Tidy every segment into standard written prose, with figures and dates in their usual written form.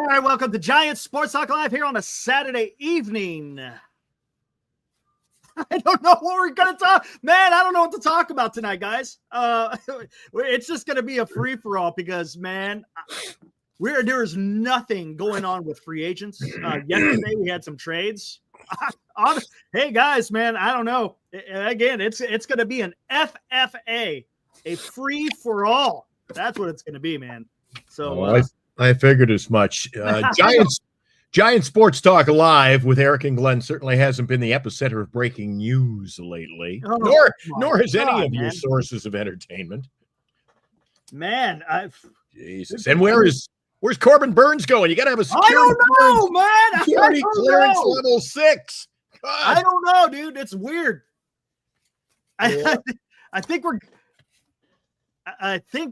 right, welcome to Giants Sports Talk Live here on a Saturday evening. I don't know what we're going to talk. Man, I don't know what to talk about tonight, guys. It's just going to be a free-for-all because, man, there's nothing going on with free agents. Yesterday, we had some trades. Hey, guys, man, I don't know. Again, it's going to be an FFA, a free-for-all. That's what it's going to be, man. So I figured as much. Giants Sports Talk Live with Eric and Glenn certainly hasn't been the epicenter of breaking news lately, nor has any of your sources of entertainment. Man, Jesus. And where's Corbin Burns going? You got to have a security clearance level 6. God. I don't know, dude. It's weird. I think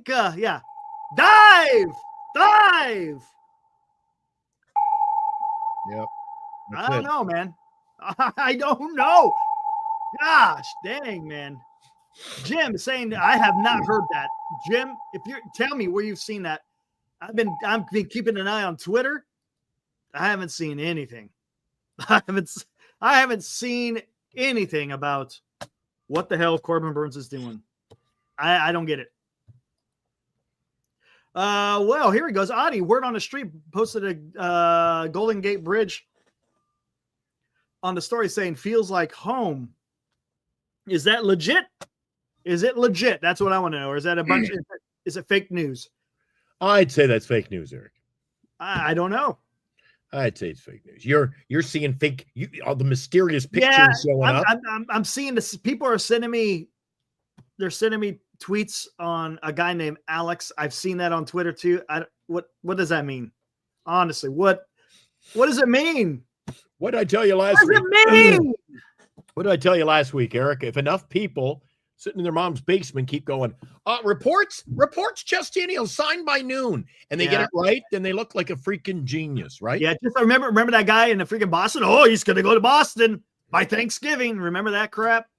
yeah. Dive. Yep. I don't know, man. I don't know. Gosh, dang, man. Jim is saying that I have not heard that. Jim, if you tell me where you've seen that. I've been keeping an eye on Twitter. I haven't seen anything. I haven't seen anything about what the hell Corbin Burns is doing. I don't get it. Well, here he goes. Adi, word on the street, posted a Golden Gate Bridge on the story saying feels like home. Is that legit? Is it legit? That's what I want to know. Or is that a bunch of, is it fake news? I'd say that's fake news, Eric. I don't know. I'd say it's fake news. You're seeing fake, all the mysterious pictures showing up. I'm seeing this. People are sending me, they're sending me tweets on a guy named Alex. I've seen that on Twitter too. What does that mean? Honestly, what does it mean? What did I tell you last week? What does it mean? What did I tell you last week, Eric? If enough people sitting in their mom's basement keep going, reports Justinian signed by noon, and they get it right, then they look like a freaking genius, right? Yeah, just remember that guy in the freaking Boston? Oh, he's going to go to Boston by Thanksgiving. Remember that crap?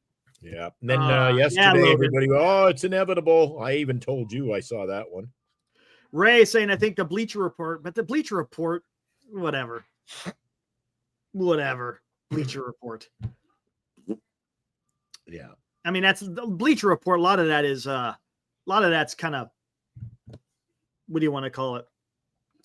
Yeah. And then yesterday, everybody, it's inevitable. I even told you I saw that one. Ray saying, I think the Bleacher Report, but the Bleacher Report, whatever. Bleacher Report. Yeah. I mean, that's the Bleacher Report. A lot of that's kind of, what do you want to call it?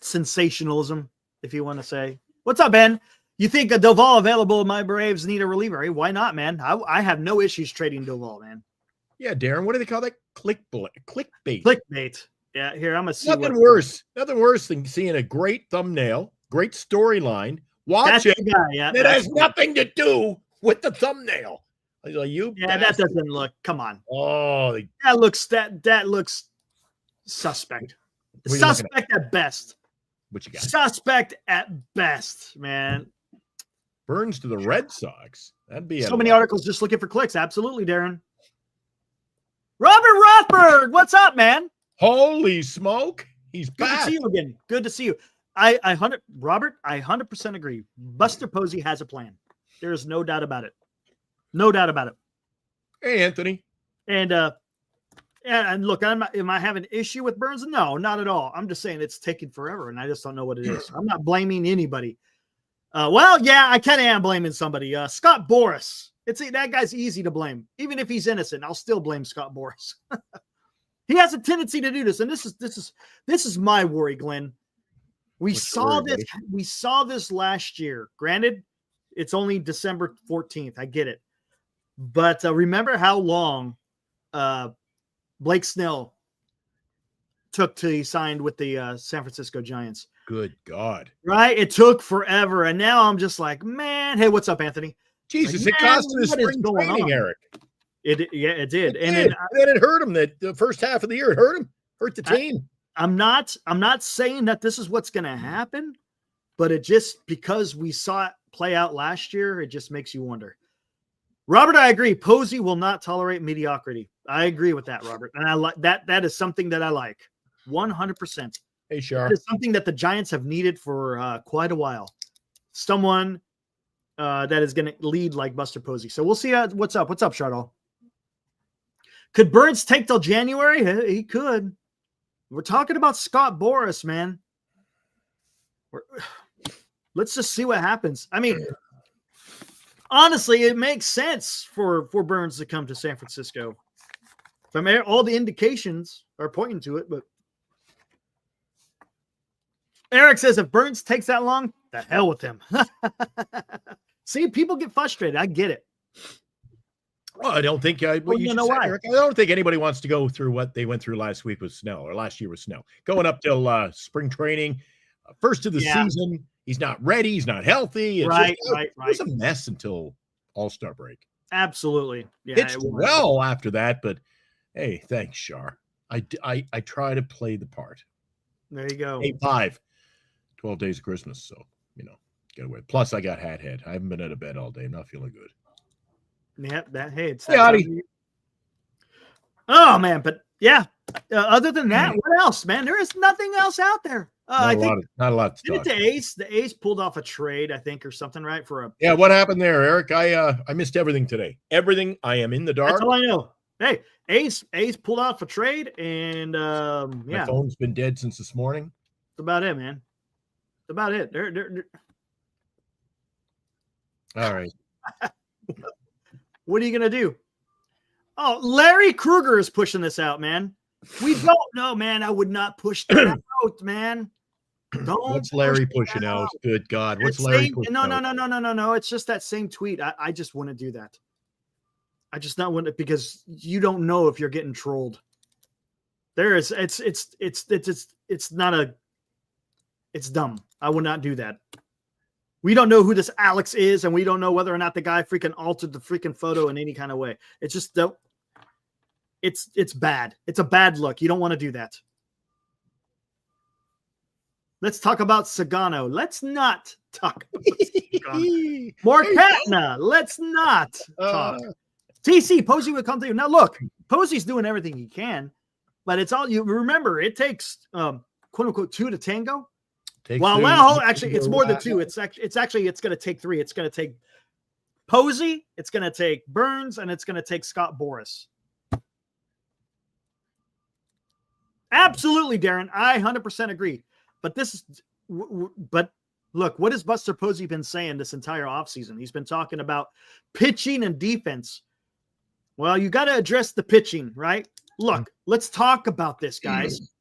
Sensationalism, if you want to say. What's up, Ben? You think a Doval available? My Braves need a reliever. Hey, why not, man? I have no issues trading Doval, man. Yeah, Darren. What do they call that? Clickbait. Clickbait. Yeah, here I'm gonna see. Nothing worse than seeing a great thumbnail, great storyline. Watch it. It has nothing to do with the thumbnail. That doesn't look. Come on. Oh, that looks suspect. Suspect at best. What you got? Suspect at best, man. Burns to the Red Sox. That'd be so many articles just looking for clicks. Absolutely, Darren. Robert Rothberg, what's up, man? Holy smoke! He's back. Good to see you again. Good to see you. I 100% agree. Buster Posey has a plan. There is no doubt about it. No doubt about it. Hey, Anthony. And look, am I having an issue with Burns? No, not at all. I'm just saying it's taking forever, and I just don't know what it is. I'm not blaming anybody. Well, yeah, I kind of am blaming somebody. Scott Boras. That guy's easy to blame. Even if he's innocent, I'll still blame Scott Boras. He has a tendency to do this, and this is my worry, Glenn. We saw this last year. Granted, it's only December 14th. I get it. But remember how long Blake Snell took till he signed with the San Francisco Giants. Good God. Right? It took forever. And now I'm just like, man, hey, what's up, Anthony? Jesus, it cost him his spring training, Eric. It did. And then it hurt him. The first half of the year, it hurt him. Hurt the team. I'm not saying that this is what's going to happen, but it just, because we saw it play out last year, it just makes you wonder. Robert, I agree. Posey will not tolerate mediocrity. I agree with that, Robert. And I like that. That is something that I like 100%. Hey, Shar. That is something that the Giants have needed for quite a while. Someone that is going to lead like Buster Posey. So we'll see what's up. What's up, Shardall? Could Burns take till January? He could. We're talking about Scott Boras, man. Let's just see what happens. I mean, honestly, it makes sense for Burns to come to San Francisco. I mean, all the indications are pointing to it, but Eric says if Burns takes that long, the hell with him. See, people get frustrated. I get it. Well, I don't think Eric, I don't think anybody wants to go through what they went through last week with snow or last year with snow. Going up till spring training, first of the season, he's not ready, he's not healthy. Right. It's a mess until All-Star break. Absolutely. Yeah, pitched well after that, but hey, thanks, Shar. I try to play the part. There you go. 8-5, 12 days of Christmas, so get away. Plus, I got hat head. I haven't been out of bed all day. I'm not feeling good. Yeah, it's oh man, but yeah. Other than that, what else, man? There is nothing else out there. Not a lot to talk. The A's pulled off a trade, I think, or something, right? What happened there, Eric? I missed everything today. Everything. I am in the dark. That's all I know. Hey, A's pulled off a trade, and my phone's been dead since this morning. That's about it, man. That's about it. They're... All right. What are you gonna do? Oh, Larry Krueger is pushing this out, man. We don't know, man. I would not push that out, man. What's Larry pushing out? Good God. What's Larry pushing out? No. It's just that same tweet. I just wouldn't do that. I just not want it because you don't know if you're getting trolled. It's dumb. I would not do that. We don't know who this Alex is, and we don't know whether or not the guy freaking altered the freaking photo in any kind of way. It's just it's bad. It's a bad look. You don't want to do that. Let's talk about Sagano. Let's not talk about Sagano. Morkatna. Let's not talk. TC, Posey would come to you. Now, look, Posey's doing everything he can, but it's all you remember. It takes, quote unquote, 2 to tango. Actually, it's more than 2. It's going to take 3. It's going to take Posey, it's going to take Burns, and it's going to take Scott Boras. Absolutely, Darren. I 100% agree. But look, what has Buster Posey been saying this entire offseason? He's been talking about pitching and defense. Well, you got to address the pitching, right? Look, let's talk about this, guys.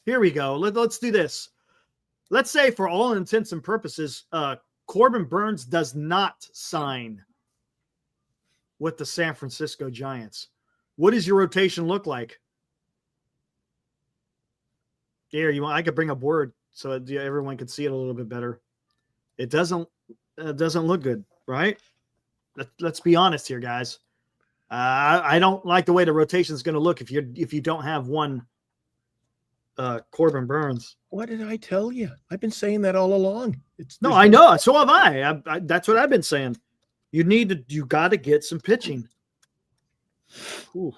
Here we go. Let's do this. Let's say, for all intents and purposes, Corbin Burns does not sign with the San Francisco Giants. What does your rotation look like? Here, I could bring up Word so everyone can see it a little bit better. It doesn't look good, right? Let's be honest here, guys. I don't like the way the rotation is going to look if you don't have one Corbin Burns. What did I tell you? I've been saying that all along. I know. So have I. That's what I've been saying. You got to get some pitching. Ooh.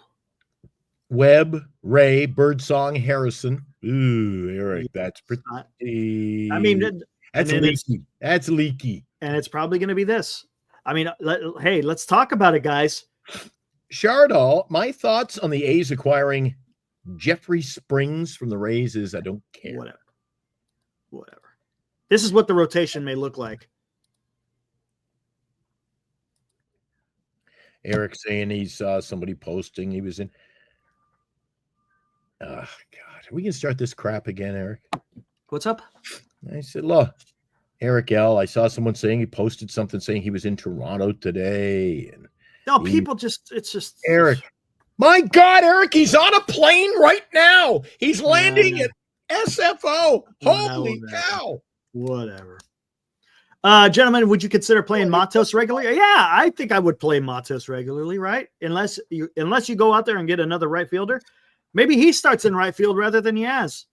Webb, Ray, Birdsong, Harrison. Ooh, Eric, that's pretty. That's leaky. That's leaky. And it's probably going to be this. I mean, let's talk about it, guys. Chardall, my thoughts on the A's acquiring Jeffrey Springs from the Rays is I don't care. Whatever. This is what the rotation may look like. Eric saying he saw somebody posting he was in. Oh, God. We can start this crap again, Eric. What's up? I said, look, Eric L., I saw someone saying he posted something saying he was in Toronto today. And it's just Eric. My God, Eric, he's on a plane right now. He's landing at SFO. Holy cow. Whatever. Gentlemen, would you consider playing Matos regularly? Yeah, I think I would play Matos regularly, right? Unless you go out there and get another right fielder. Maybe he starts in right field rather than Yaz.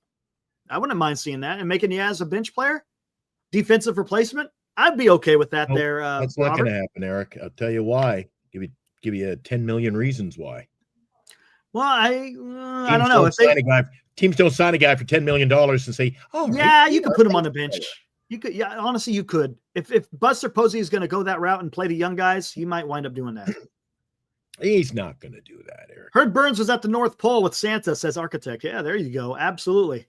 I wouldn't mind seeing that and making Yaz a bench player, defensive replacement. I'd be okay with that. That's not going to happen, Eric. I'll tell you why. Give you 10 million reasons why. Well, I don't know. Teams don't sign a guy for $10 million and say, "Oh, yeah, you could put him on the bench." You could, yeah. Honestly, you could. If Buster Posey is going to go that route and play the young guys, he might wind up doing that. He's not going to do that, Eric. Heard Burns was at the North Pole with Santa, says Architect. Yeah, there you go. Absolutely.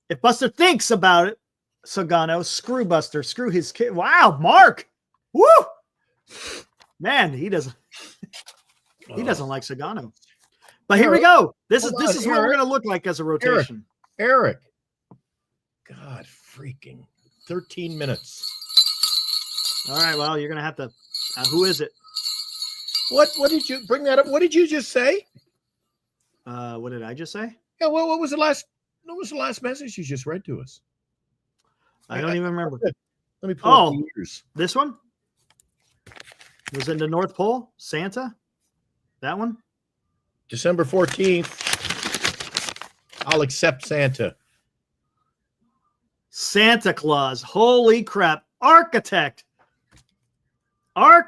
If Buster thinks about it, Sagano, Screwbuster, screw his kid. Wow, Mark. Woo! Man, he doesn't like Sagano. But here we go. This is what we're gonna look like as a rotation. Eric. God freaking 13 minutes. All right, well, you're gonna have to who is it? What did you bring that up? What did you just say? What did I just say? Yeah, well, what was the last message you just read to us? I don't even remember. Let me pull up the years. This one? Was it the North Pole? Santa? That one? December 14th. I'll accept Santa. Santa Claus. Holy crap. Architect. You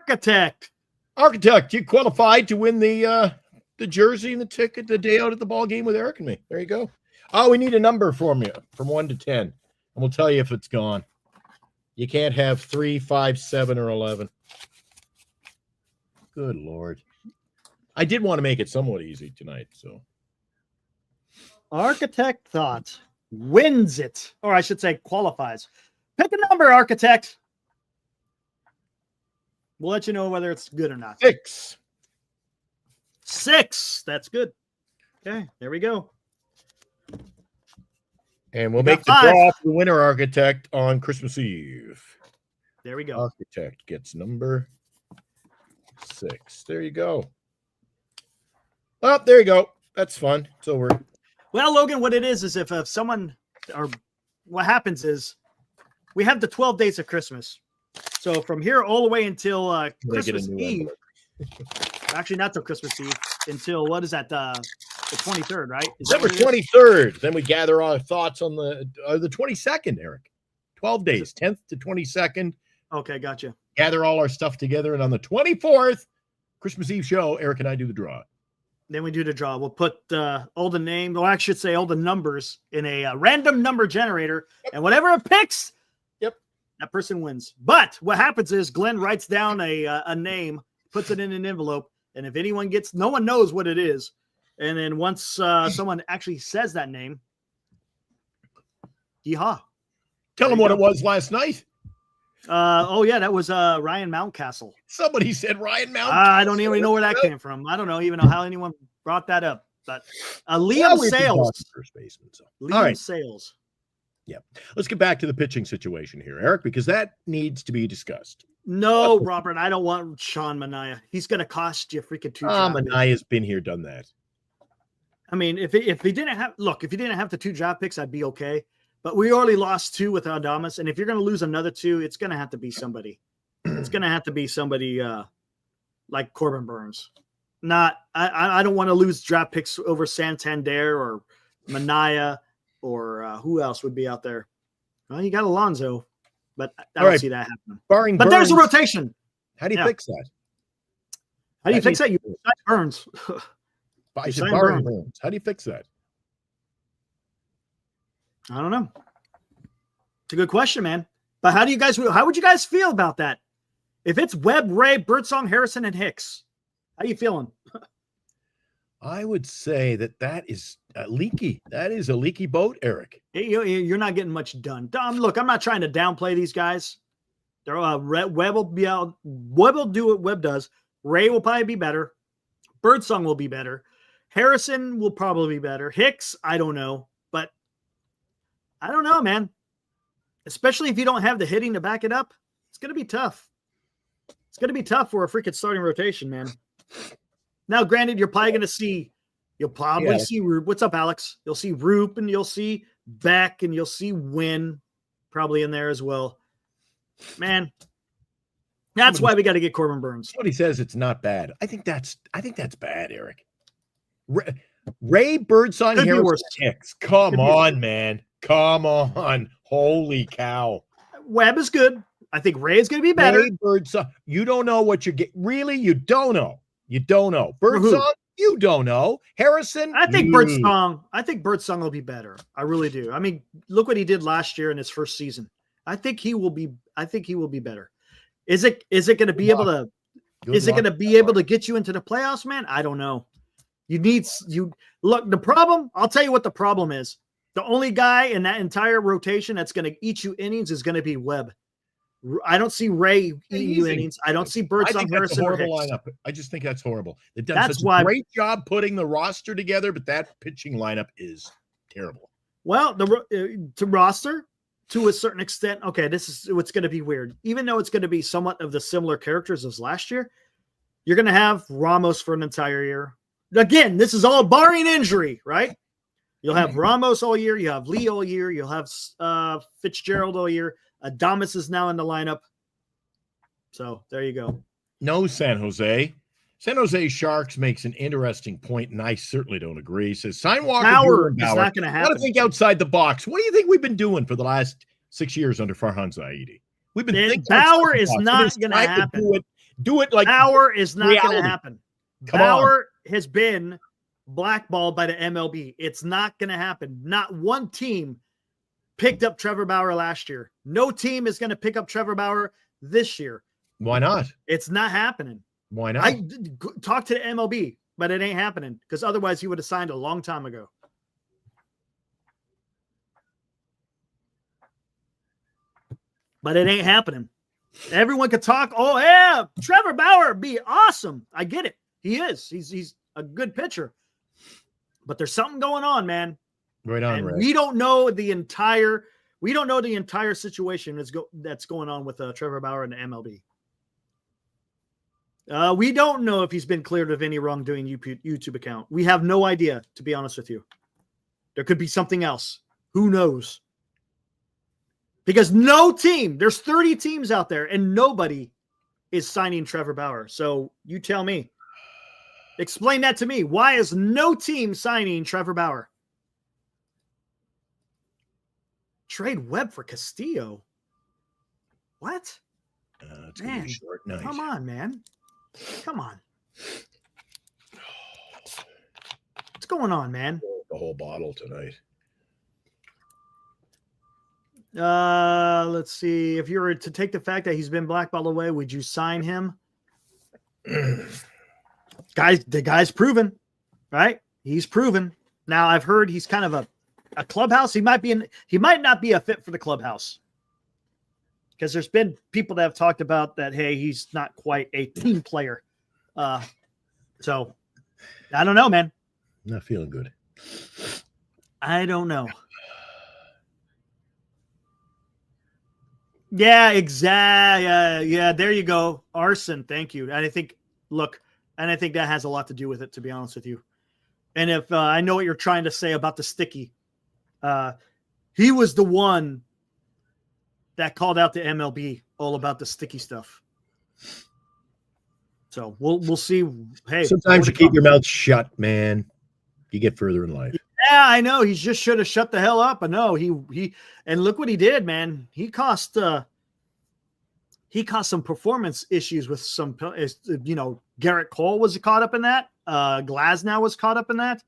qualified to win the jersey and the ticket the day out at the ball game with Eric and me. There you go. Oh, we need a number from you from 1 to 10. And we'll tell you if it's gone. You can't have 3, 5, 7, or 11. Good Lord. I did want to make it somewhat easy tonight, so. Architect thought wins it, or I should say qualifies. Pick a number, Architect. We'll let you know whether it's good or not. 6. That's good. Okay, there we go. And we'll make the draw for the winner, Architect, on Christmas Eve. There we go. Architect gets number 6. There you go. Oh, there you go. That's fun. It's over. Well, Logan, what it is if someone, or what happens is we have the 12 days of Christmas. So from here all the way until Christmas Eve. Actually, not till Christmas Eve. Until, what is that, the 23rd, right? December 23rd. Then we gather our thoughts on the 22nd, Eric. 12 days, 10th to 22nd. Okay, gotcha. Gather all our stuff together. And on the 24th, Christmas Eve show, Eric and I do the draw. Then we do the draw. We'll put all the names, or I should say all the numbers in a random number generator. Yep. And whatever it picks, that person wins. But what happens is Glenn writes down a name, puts it in an envelope, and if anyone gets, no one knows what it is. And then once someone actually says that name, yeehaw. Tell them what it was last night. That was Ryan Mountcastle. Somebody said Ryan Mountcastle. I don't even know where that came from. I don't even know how anyone brought that up. But Liam Sales. First baseman. So. Liam Sales. Yeah. Let's get back to the pitching situation here, Eric, because that needs to be discussed. No, Robert, I don't want Sean Manaea. He's going to cost you freaking 2 draft picks. Manaea's been here, done that. I mean, if he didn't have the 2 draft picks, I'd be okay. But we already lost 2 with Adames, and if you're going to lose another 2, it's going to have to be somebody. It's going to have to be somebody like Corbin Burns. I don't want to lose draft picks over Santander or Manaea or who else would be out there. Well, you got Alonso, but I don't see that happening. But Burns, there's a rotation. How do you fix that? How do you fix that? You sign Burns. Burns. How do you fix that? I don't know. It's a good question, man. But how would you guys feel about that? If it's Webb, Ray, Birdsong, Harrison, and Hicks, how you feeling? I would say that is leaky. That is a leaky boat, Eric. You're not getting much done. Look, I'm not trying to downplay these guys. Webb will be out. Webb will do what Webb does. Ray will probably be better. Birdsong will be better. Harrison will probably be better. Hicks, I don't know. But I don't know, man. Especially if you don't have the hitting to back it up. It's going to be tough. It's going to be tough for a freaking starting rotation, man. Now, granted, you'll probably see Roop. What's up, Alex? You'll see Roop and you'll see Beck and you'll see Wynn probably in there as well. Man, that's why we got to get Corbin Burns. Somebody says it's not bad. I think that's bad, Eric. Ray Birdsong, Harrison, Hicks. Come on, man. Come on. Holy cow. Webb is good. I think Ray is going to be better. Ray Birdsong. You don't know what you're getting. Really? You don't know. You don't know. Birdsong, you don't know. Harrison, I think Birdsong will be better. I really do. I mean, look what he did last year in his first season. I think he will be better. Is it going to be able to get you into the playoffs, man? I don't know. Look, the problem, I'll tell you what the problem is. The only guy in that entire rotation that's going to eat you innings is going to be Webb. I don't see Ray eating you innings. I don't see Birdsong, Harrison, or Hicks. Lineup. I just think that's horrible. They've done such a great job putting the roster together, but that pitching lineup is terrible. Well, the roster, to a certain extent, okay, this is what's going to be weird. Even though it's going to be somewhat of the similar characters as last year, you're going to have Ramos for an entire year. Again, this is all barring injury, right? You'll have Ramos all year. You have Lee all year. You'll have Fitzgerald all year. Adames is now in the lineup. So there you go. No San Jose. San Jose Sharks makes an interesting point, and I certainly don't agree. He says, sign Walker Bauer is not going to happen. I want to think outside the box. What do you think we've been doing for the last 6 years under Farhan Zaidi? We've been thinking Bauer is not going to happen. Do it like Bauer is not going to happen. Bauer has been blackballed by the MLB. It's not going to happen. Not one team picked up Trevor Bauer last year. No team is going to pick up Trevor Bauer this year. Why not? It's not happening. Why not? I talked to the MLB, but it ain't happening because otherwise he would have signed a long time ago. But it ain't happening. Everyone could talk. Oh, yeah, Trevor Bauer be awesome. I get it. He is. He's a good pitcher. But there's something going on, man. Right on, Ray. We don't know the entire situation that's going on with Trevor Bauer and the MLB. We don't know if he's been cleared of any wrongdoing YouTube account. We have no idea, to be honest with you. There could be something else. Who knows? Because no team, there's 30 teams out there, and nobody is signing Trevor Bauer. So you tell me. Explain that to me. Why is no team signing Trevor Bauer? Trade Webb for Castillo. What? It's going to be a short night. Come on, man. Come on. What's going on, man? The whole bottle tonight. Let's see. If you were to take the fact that he's been blackballed away, would you sign him? The guy's proven, right? He's proven. Now I've heard he's kind of a clubhouse. He might not be a fit for the clubhouse. Because there's been people that have talked about that, hey, he's not quite a team player. So I don't know, man. Not feeling good. I don't know. Yeah, exactly. Yeah, there you go. Arson, thank you. And I think that has a lot to do with it, to be honest with you. And if I know what you're trying to say about the sticky, he was the one that called out the MLB all about the sticky stuff. So we'll see. Hey, sometimes you keep your mouth shut, man. You get further in life. Yeah, I know. He just should have shut the hell up. I know he and look what he did, man. He caused some performance issues with some, Garrett Cole was caught up in that. Glasnow was caught up in that.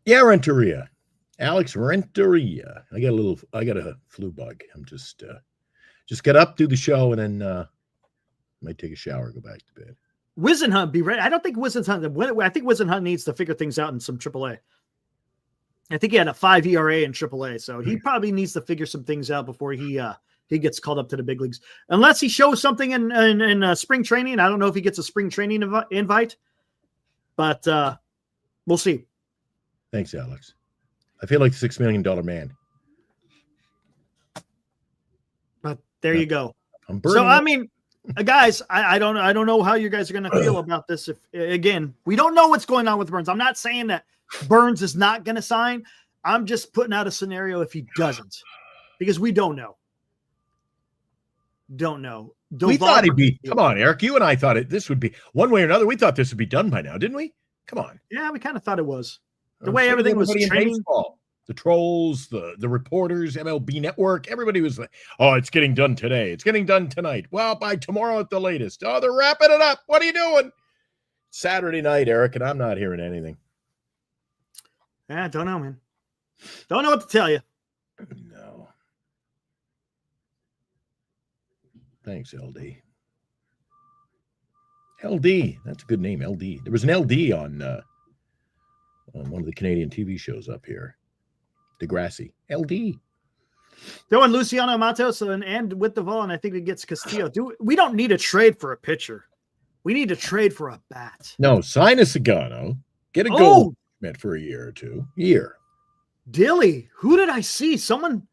Yeah, Renteria. Alex Renteria. I got a flu bug. I'm just get up, do the show, and then might take a shower, go back to bed. Wisenhunt be ready. I don't think Wisenhunt. I think Wisenhunt needs to figure things out in some AAA. I think he had a 5 ERA in AAA, so he probably needs to figure some things out before he gets called up to the big leagues. Unless he shows something in spring training. I don't know if he gets a spring training invite, but we'll see. Thanks, Alex. I feel like the $6 million man. But there you go. So I mean, guys, I don't know how you guys are going to feel about this. If again, we don't know what's going on with Burns. I'm not saying that Burns is not going to sign. I'm just putting out a scenario if he doesn't, because we don't know. Don't know. We thought he'd be. Come on, Eric. You and I thought this would be one way or another. We thought this would be done by now, didn't we? Come on. Yeah, we kind of thought it was. The way everything was training. The trolls, the reporters, MLB Network, everybody was like, oh, it's getting done today. It's getting done tonight. Well, by tomorrow at the latest. Oh, they're wrapping it up. What are you doing? Saturday night, Eric, and I'm not hearing anything. Yeah, don't know, man. Don't know what to tell you. No. Thanks, LD. LD. That's a good name, LD. There was an LD on one of the Canadian TV shows up here. Degrassi, LD. Throwing Luciano Matos and with the ball, and I think it gets Castillo. We don't need a trade for a pitcher. We need to trade for a bat. No, sign a Sagano. Get a gold meant for a year or two. Dilly, who did I see? Someone.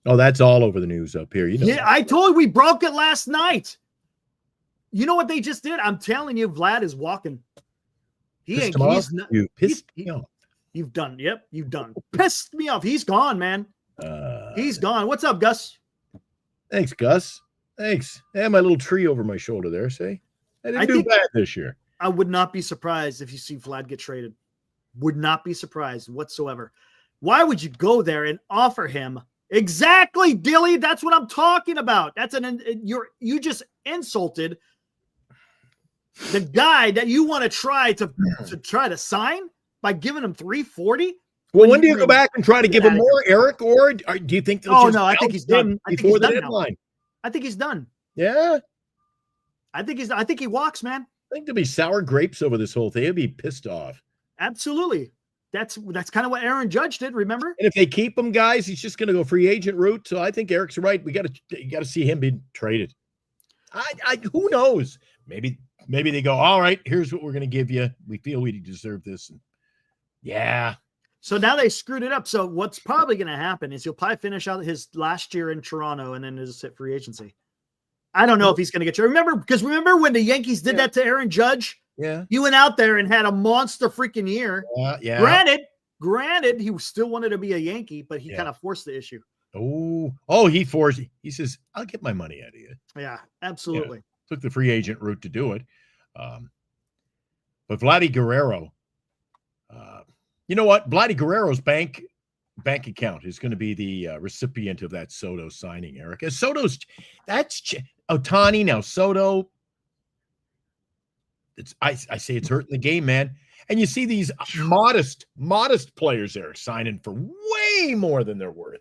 Oh, that's all over the news up here. You know. Yeah, I told you we broke it last night. You know what they just did? I'm telling you, Vlad is walking. You pissed me off. You've done. Yep, you've done. Pissed me off. He's gone, man. He's gone. What's up, Gus? Thanks, Gus. Thanks. I had my little tree over my shoulder there, say. I didn't do bad this year. I would not be surprised if you see Vlad get traded. Would not be surprised whatsoever. Why would you go there and offer him? Exactly, Dilly. That's what I'm talking about. You just insulted the guy that you want to try to sign by giving him $340. Well, when do you go back and try to give him more, Eric? Or do you think? I think he's done before the deadline. I think he's done. Yeah, I think he walks, man. I think there'll be sour grapes over this whole thing. He'll be pissed off. Absolutely. That's kind of what Aaron Judge did. Remember? And if they keep him, guys, he's just going to go free agent route. So I think Eric's right. You got to see him being traded. Who knows? Maybe they go, all right, here's what we're going to give you. We feel we deserve this. And yeah. So now they screwed it up. So what's probably going to happen is he'll probably finish out his last year in Toronto and then just hit free agency. I don't know if he's going to get you. Remember when the Yankees did that to Aaron Judge? Yeah. He went out there and had a monster freaking year. Yeah. Granted, he still wanted to be a Yankee, but he kind of forced the issue. He forced. He says, "I'll get my money out of you." Yeah, absolutely. Yeah. Took the free agent route to do it. But Vladdy Guerrero, you know what? Vladdy Guerrero's bank account is going to be the recipient of that Soto signing, Eric. As that's Ohtani, now Soto. I say it's hurting the game, man. And you see these modest players there signing for way more than they're worth.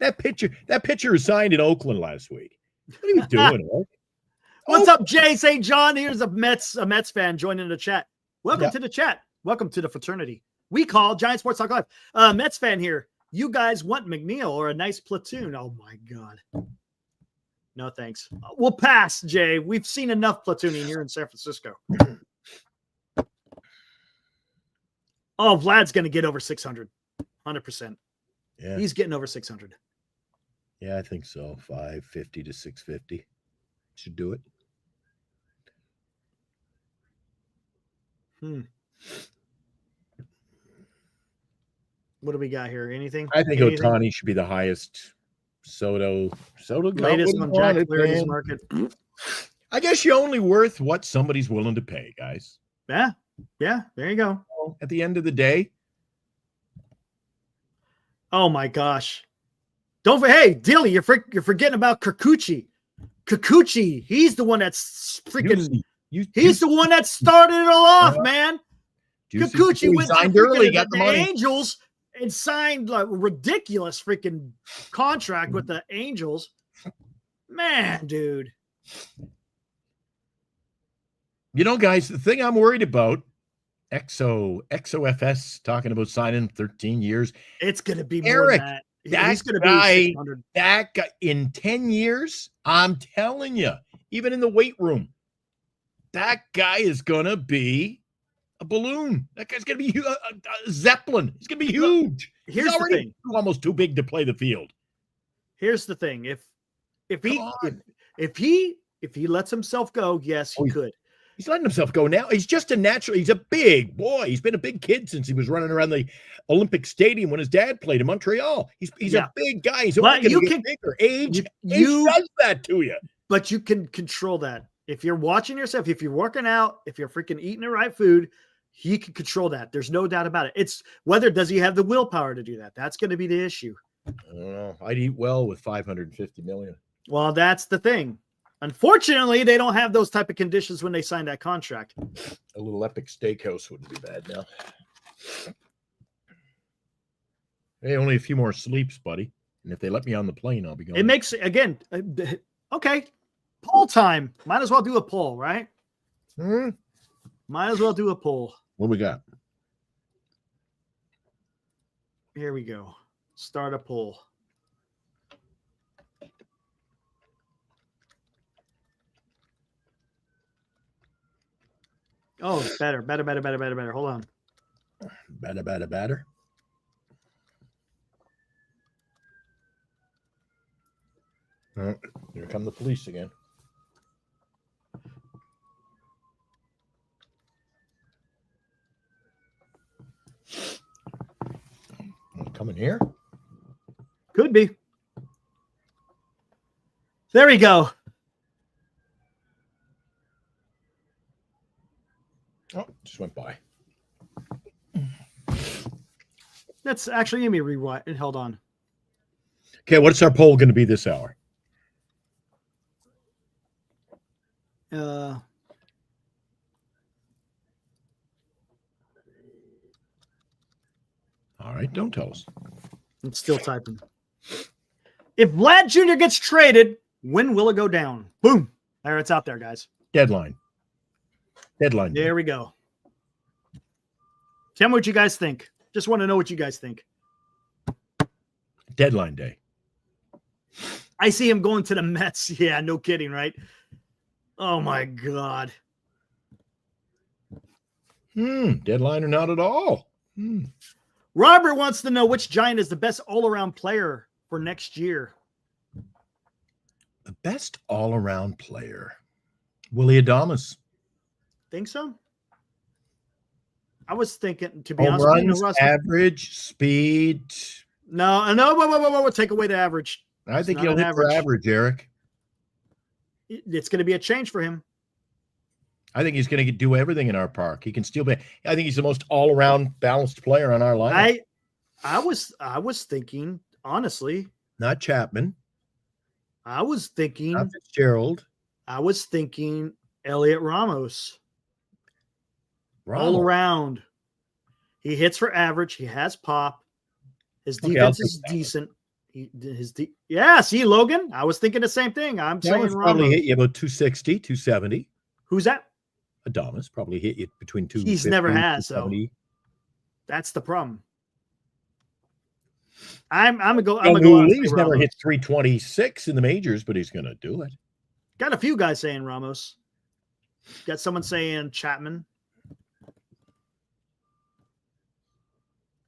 That pitcher was signed in Oakland last week. What are you doing, Eric? What's up, Jay St. John? Here's a Mets fan joining the chat. Welcome to the chat. Welcome to the fraternity. We call Giant Sports Talk Live. Mets fan here. You guys want McNeil or a nice platoon? Oh my God. No, thanks. We'll pass, Jay. We've seen enough platooning here in San Francisco. Oh, Vlad's going to get over 600. 100%. Yeah. He's getting over 600. Yeah, I think so. 550 to 650. Should do it. What do we got here? Anything? I think Ohtani should be the highest. Soto latest on Jack Flaherty's market. I guess you're only worth what somebody's willing to pay, guys. Yeah. There you go. At the end of the day. Oh my gosh! Hey, Dilly, you're forgetting about Kikuchi. Kikuchi, he's the one that's freaking. He's the one that started it all off, man. Kikuchi went signed early, got the money. Angels. And signed like a ridiculous freaking contract with the Angels. Man, dude. You know, guys, the thing I'm worried about, XOFS talking about signing 13 years. It's going to be more Eric, than that. He's going to be 600. That guy, in 10 years, I'm telling you, even in the weight room, that guy is going to be a balloon. That guy's going to be a Zeppelin. He's going to be huge. Here's He's already the thing. Almost too big to play the field. Here's the thing. If he lets himself go, yes, he could. He's letting himself go now. He's just he's a big boy. He's been a big kid since he was running around the Olympic Stadium when his dad played in Montreal. He's a big guy. He's only going to get bigger. Age does that to you. But you can control that. If you're watching yourself, if you're working out, if you're freaking eating the right food, he can control that. There's no doubt about it. It's whether does he have the willpower to do that? That's going to be the issue. I don't know. I'd eat well with $550 million. Well, that's the thing. Unfortunately, they don't have those type of conditions when they sign that contract. A little Epic Steakhouse wouldn't be bad now. Hey, only a few more sleeps, buddy. And if they let me on the plane, I'll be going. It makes, again, okay, poll time. Might as well do a poll, right? Might as well do a poll. What we got? Here we go. Start a poll. Oh, better. Hold on. Batter. Oh, here come the police again. Coming here? Could be. There we go. Oh, just went by. That's actually going to be rewind. Hold on. Okay, what's our poll going to be this hour? All right, don't tell us. I'm still typing. If Vlad Jr. gets traded, when will it go down? Boom. There, it's out there, guys. Deadline. There we go. Tell me what you guys think. Just want to know what you guys think. Deadline day. I see him going to the Mets. Yeah, no kidding, right? Oh, my God. Deadline or not at all. Robert wants to know which Giant is the best all-around player for next year. The best all-around player. Willie Adames. Think so? I was thinking, to be Home honest, runs, average, speed. No, whoa. Take away the average. I think he'll hit for average, Eric. It's going to be a change for him. I think he's going to do everything in our park. He can still be. I think he's the most all-around balanced player on our lineup. I was thinking, honestly. Not Chapman. I was thinking. Not Fitzgerald. I was thinking Elliot Ramos. All around. He hits for average. He has pop. His defense is decent. See, Logan, I was thinking the same thing. I'm saying Ramos probably hit you about 260, 270. Who's that? Adames probably hit you between 250. He's never has, so that's the problem. I'm gonna go. He's never hit 326 in the majors, but he's gonna do it. Got a few guys saying Ramos. Got someone saying Chapman.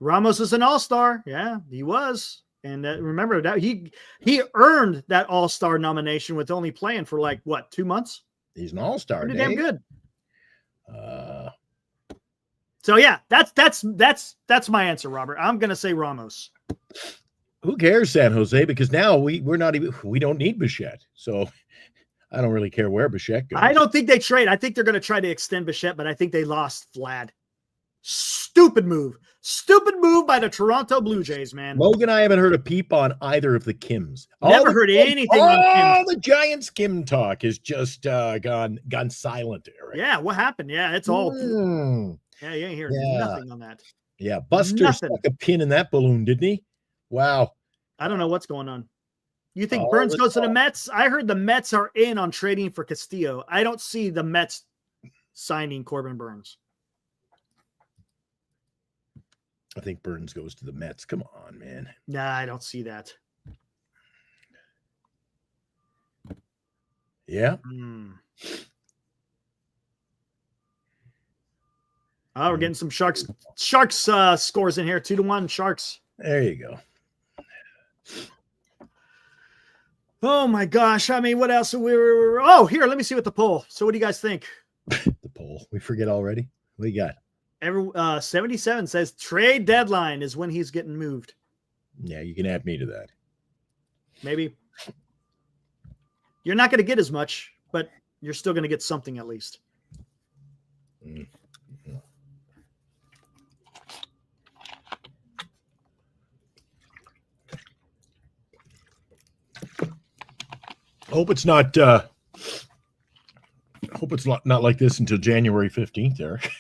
Ramos is an all-star. Yeah, he was. And remember that he earned that all-star nomination with only playing for 2 months. He's an all-star. Pretty damn good. So yeah, that's my answer, Robert. I'm gonna say Ramos. Who cares, San Jose? Because now we don't need Bichette. So I don't really care where Bichette goes. I don't think they trade. I think they're gonna try to extend Bichette, but I think they lost Vlad. Stupid move by the Toronto Blue Jays, man. Logan, I haven't heard a peep on either of the Kims. Never heard anything on Kim. The Giants Kim talk has just gone silent, Eric. Yeah, what happened? Yeah, it's all. Yeah, you ain't hearing nothing on that. Yeah, Buster stuck a pin in that balloon, didn't he? Wow. I don't know what's going on. You think Burns goes to the Mets? I heard the Mets are in on trading for Castillo. I don't see the Mets signing Corbin Burns. I think Burns goes to the Mets. Come on, man. Nah, I don't see that. Yeah. Oh, we're getting some Sharks scores in here. 2-1 Sharks. There you go. Oh my gosh. I mean, what else? Oh, here, let me see what the poll. So what do you guys think? The poll. We forget already. What do you got? 77 says trade deadline is when he's getting moved. Yeah, you can add me to that. Maybe. You're not going to get as much, but you're still going to get something at least. Hope it's not like this until January 15th, Eric.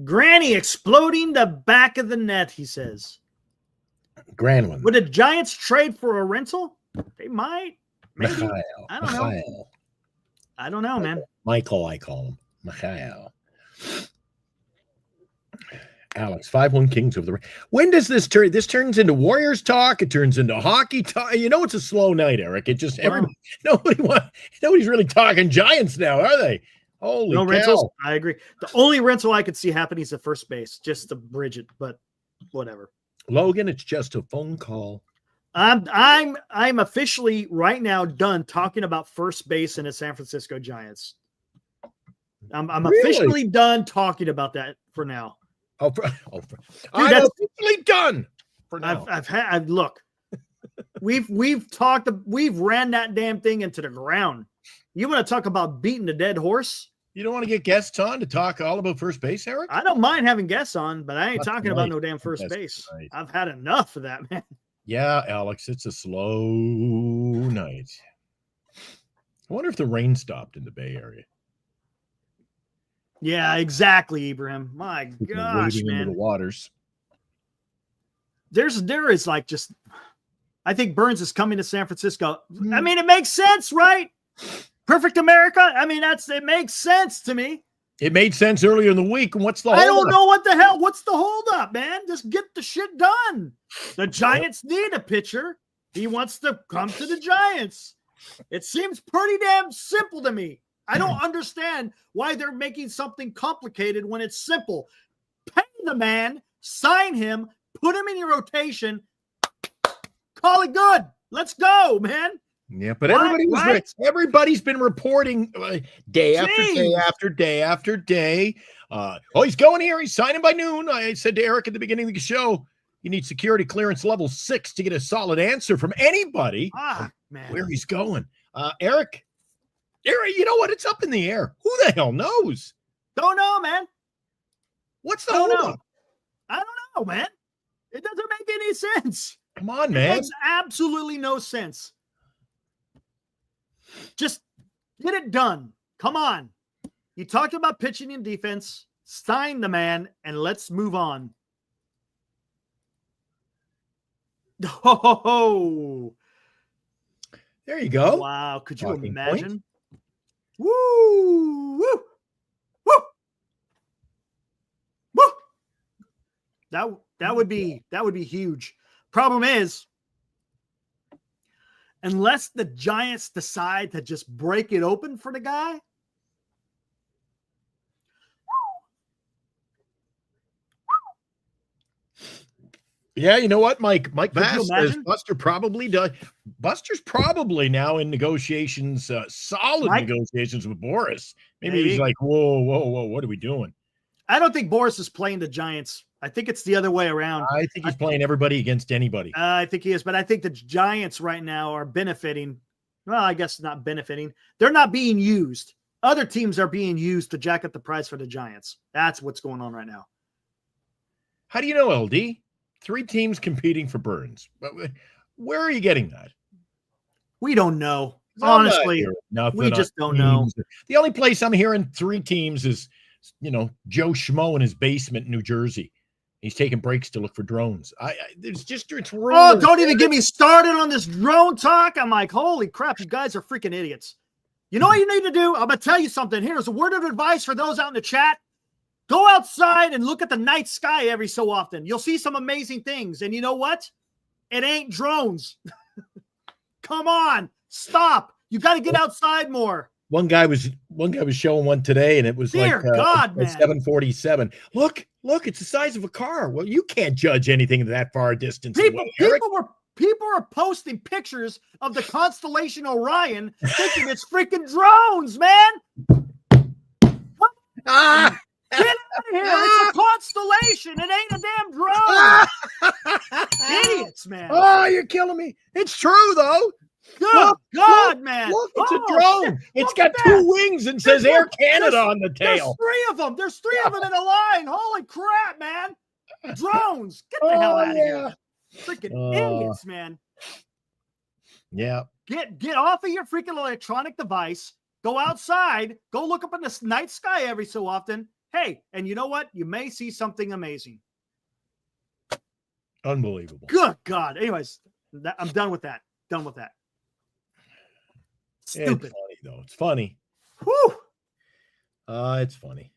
Granny exploding the back of the net, he says. Grand one. Would the Giants trade for a rental? They might. Maybe. I don't know. I don't know, man. Michael, I call him. Michael. Alex, 5-1 Kings over the. When does this turn? This turns into Warriors talk. It turns into hockey talk. You know, it's a slow night, Eric. It just nobody's really talking Giants now, are they? Holy cow. Rentals. I agree. The only rental I could see happening is at first base, just to bridge it, but whatever. Logan, it's just a phone call. I'm officially right now done talking about first base in the San Francisco Giants. I'm officially done talking about that for now. Dude, I'm officially done for now. Look, we've ran that damn thing into the ground. You want to talk about beating the dead horse? You don't want to get guests on to talk all about first base, Eric? I don't mind having guests on, but I ain't talking about no damn first base. Right. I've had enough of that, man. Yeah, Alex, it's a slow night. I wonder if the rain stopped in the Bay Area. Yeah, exactly, Ibrahim. My gosh, man. Into the waters. There is like just, I think Burns is coming to San Francisco. I mean, it makes sense, right? Perfect America. I mean, it makes sense to me. It made sense earlier in the week. And what's the I don't know what the hell. What's the holdup, man? Just get the shit done. The Giants need a pitcher. He wants to come to the Giants. It seems pretty damn simple to me. I don't understand why they're making something complicated when it's simple. Pay the man, sign him, put him in your rotation, call it good. Let's go, man. Yeah, but everybody's been reporting day after day after day after day. He's going here. He's signing by noon. I said to Eric at the beginning of the show, you need security clearance level 6 to get a solid answer from anybody. Man, where he's going. Eric, you know what? It's up in the air. Who the hell knows? Don't know, man. What's the holdup? I don't know, man. It doesn't make any sense. Come on, man. It makes absolutely no sense. Just get it done. Come on. You talked about pitching and defense. Sign the man, and let's move on. Oh, there you go. Wow. Could you imagine? Point. Woo! Woo! Woo! Woo! That would be huge. Problem is, unless the Giants decide to just break it open for the guy. Yeah, you know what, Mike Bass says Buster probably does. Buster's probably now in negotiations, negotiations with Boris. Maybe he's like, whoa, what are we doing? I don't think Boris is playing the Giants. I think it's the other way around. I think he's playing everybody against anybody. I think he is, but I think the Giants right now are benefiting. Well, I guess not benefiting. They're not being used. Other teams are being used to jack up the price for the Giants. That's what's going on right now. How do you know, LD? 3 teams competing for Burns. Where are you getting that? We don't know. Honestly, we just don't know. The only place I'm hearing 3 teams is, Joe Schmo in his basement in New Jersey. He's taking breaks to look for drones. It's rumors. Oh, don't even get me started on this drone talk. I'm like, holy crap, you guys are freaking idiots. You know what you need to do? I'm going to tell you something. Here's a word of advice for those out in the chat. Go outside and look at the night sky every so often. You'll see some amazing things. And you know what? It ain't drones. Come on. Stop. You got to get outside more. One guy was showing one today, and it was man. 747. Look, it's the size of a car. Well, you can't judge anything that far distance. People are posting pictures of the constellation Orion thinking it's freaking drones, man. Get out of here. It's a constellation. It ain't a damn drone. Idiots, man. Oh, you're killing me. It's true, though. Good God, man. Look, it's a drone. It's got 2 wings and says Air Canada on the tail. There's 3 of them. There's 3 of them in a line. Holy crap, man. Drones. Get the hell out of here. Freaking idiots, man. Yeah. Get off of your freaking electronic device. Go outside. Go look up in the night sky every so often. Hey, and you know what? You may see something amazing. Unbelievable. Good God. Anyways, I'm done with that. Stupid. It's funny, though. It's funny. Whew. It's funny.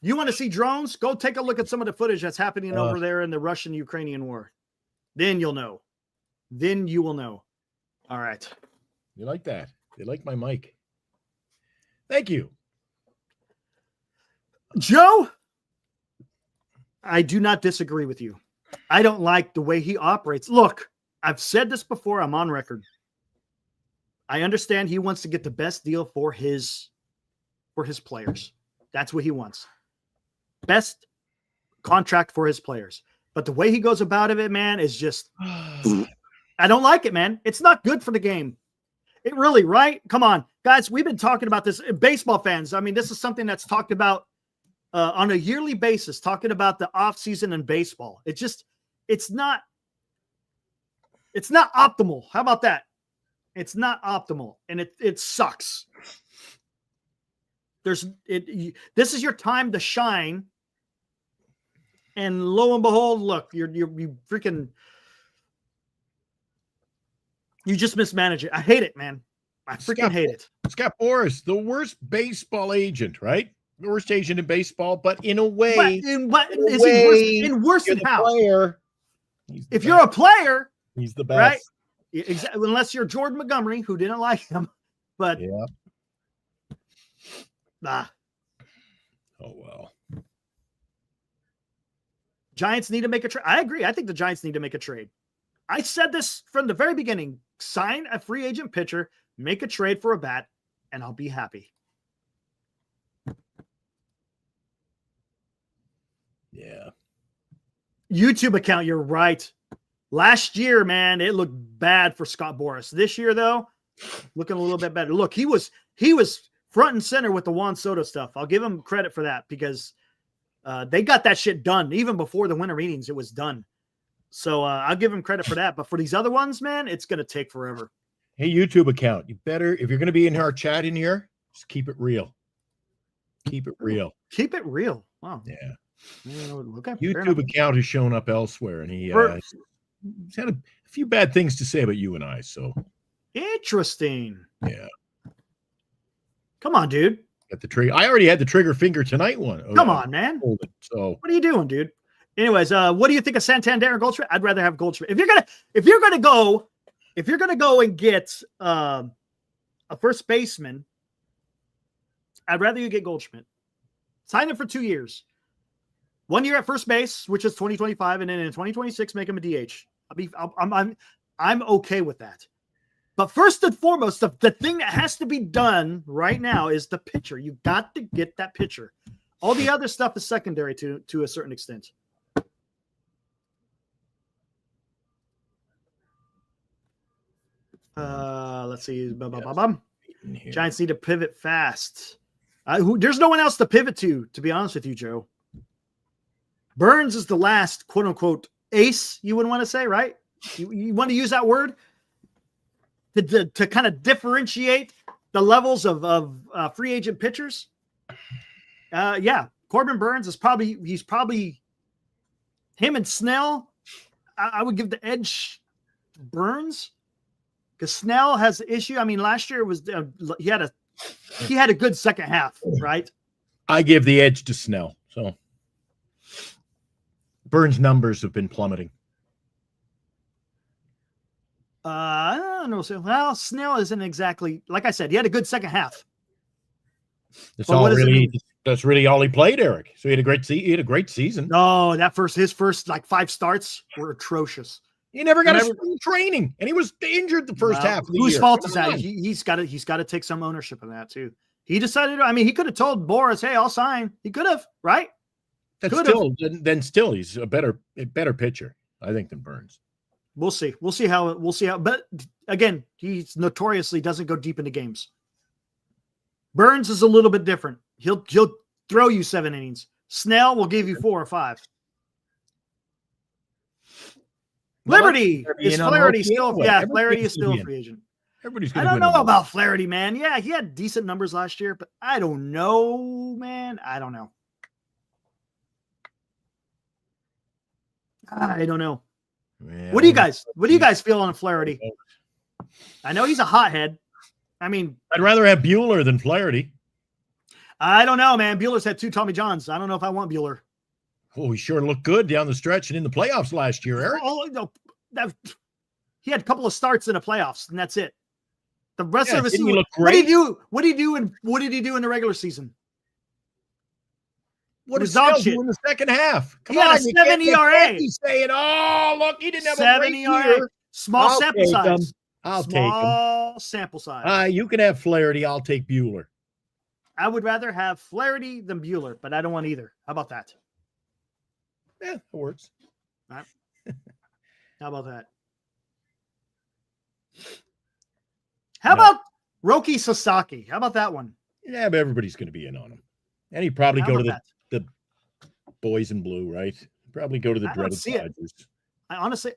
You want to see drones? Go take a look at some of the footage that's happening over there in the Russian-Ukrainian war. Then you'll know. Then you will know. All right. You like that? They like my mic. Thank you. Joe, I do not disagree with you. I don't like the way he operates. Look, I've said this before. I'm on record. I understand he wants to get the best deal for his players. That's what he wants. Best contract for his players. But the way he goes about it, man, is just, I don't like it, man. It's not good for the game. It really, right? Come on, guys. We've been talking about this. Baseball fans, I mean, this is something that's talked about on a yearly basis, talking about the offseason in baseball. It's not optimal. How about that? It's not optimal, and it sucks. This is your time to shine, and lo and behold, look, you just mismanage it. I hate it, man. I freaking hate it. Scott Boras, the worst baseball agent, right? The worst agent in baseball, but in a way, in worse than how? Player, if you're a player, he's the best, right? Exactly. Unless you're Jordan Montgomery, who didn't like him, but yeah. Nah. Oh, well. Giants need to make a trade. I agree. I think the Giants need to make a trade. I said this from the very beginning. Sign a free agent pitcher, make a trade for a bat, and I'll be happy. Yeah. YouTube account, you're right. Last year, man, it looked bad for Scott Boras. This year, though, looking a little bit better. Look, he was front and center with the Juan Soto stuff. I'll give him credit for that because they got that shit done. Even before the winter meetings, it was done. So I'll give him credit for that. But for these other ones, man, it's going to take forever. Hey, YouTube account, you better, if you're going to be in our chat in here, just keep it real. Keep it real. Keep it real. Wow. Yeah. Okay. YouTube account has shown up elsewhere, and he's had a few bad things to say about you and I. So interesting. Yeah. Come on, dude. Got the trigger. I already had the trigger finger tonight one. Come on, man. Hold it. So what are you doing, dude? Anyways, what do you think of Santander and Goldschmidt? I'd rather have Goldschmidt. If you're gonna go and get a first baseman, I'd rather you get Goldschmidt. Sign him for 2 years. 1 year at first base, which is 2025, and then in 2026, make him a DH. I'm okay with that. But first and foremost, the thing that has to be done right now is the pitcher. You got to get that pitcher. All the other stuff is secondary to a certain extent. Let's see. Giants need to pivot fast. There's no one else to pivot to be honest with you, Joe. Burns is the last quote unquote ace, you would want to say, right? You want to use that word to kind of differentiate the levels of free agent pitchers. Yeah, Corbin Burns is probably him and Snell. I would give the edge to Burns because Snell has the issue. I mean, last year was he had a good second half, right? I give the edge to Snell. So Burns' numbers have been plummeting. I don't know. So, well, Snell isn't exactly, like I said, he had a good second half. That's really all he played, Eric. So he had a great season. No, his first like 5 starts were atrocious. He never got spring training, and he was injured the first half of the year. Whose fault is that? He's got to take some ownership of that too. He decided. I mean, he could have told Boras, "Hey, I'll sign." He could have, right? Still, he's a better pitcher, I think, than Burns. We'll see. We'll see how. But again, he notoriously doesn't go deep into games. Burns is a little bit different. He'll throw you 7 innings. Snell will give you 4 or 5. Liberty is Flaherty still? Yeah, Flaherty is still a free agent. I don't know about Flaherty, man. Yeah, he had decent numbers last year, but I don't know, man. I don't know. I don't know. Yeah, what do you guys feel on Flaherty? I know he's a hothead. I mean, I'd rather have Bueller than Flaherty. I don't know, man. Bueller's had 2 Tommy Johns. I don't know if I want Bueller. Oh, he sure looked good down the stretch and in the playoffs last year, Eric. Oh, no, he had a couple of starts in the playoffs, and that's it. The rest of the season, what did he do? What did he do in the regular season? What did Snell do in the second half? He had a 7 ERA. He's saying, "Oh, look, he didn't have 7 a great ERA. year." Small sample size. I'll take him. Small sample size. You can have Flaherty. I'll take Bueller. I would rather have Flaherty than Bueller, but I don't want either. How about that? Yeah, it works. All right. How about that? How about Roki Sasaki? How about that one? Yeah, but everybody's going to be in on him. And he'd probably go to the boys in blue, right? Probably go to the dreaded Dodgers. I honestly,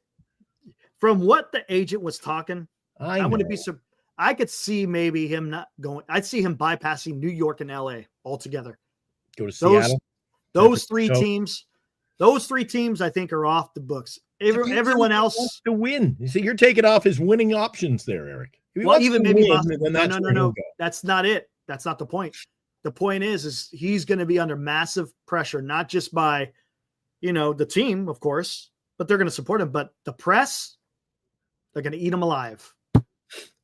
from what the agent was talking, I wouldn't be surprised. I could see maybe him not going. I'd see him bypassing New York and LA altogether. Go to Seattle. Those three teams, I think, are off the books. Everyone else wants to win. You see, you're taking off his winning options there, Eric. Well, even maybe no. That's not it. That's not the point. The point is he's going to be under massive pressure, not just by, the team, of course, but they're going to support him. But the press, they're going to eat him alive.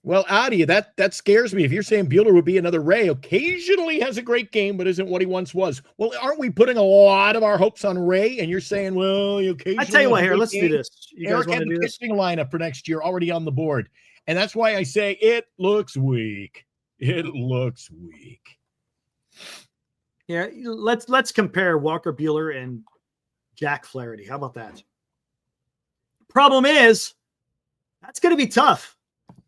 Well, Adi, that scares me. If you're saying Bueller would be another Ray, occasionally has a great game, but isn't what he once was. Well, aren't we putting a lot of our hopes on Ray? And you're saying, well, you occasionally. I tell you what, here, let's do this. You Eric guys had the pitching lineup for next year already on the board, and that's why I say it looks weak. It looks weak. Yeah, let's compare Walker Bueller and Jack Flaherty. How about that? Problem is, that's going to be tough.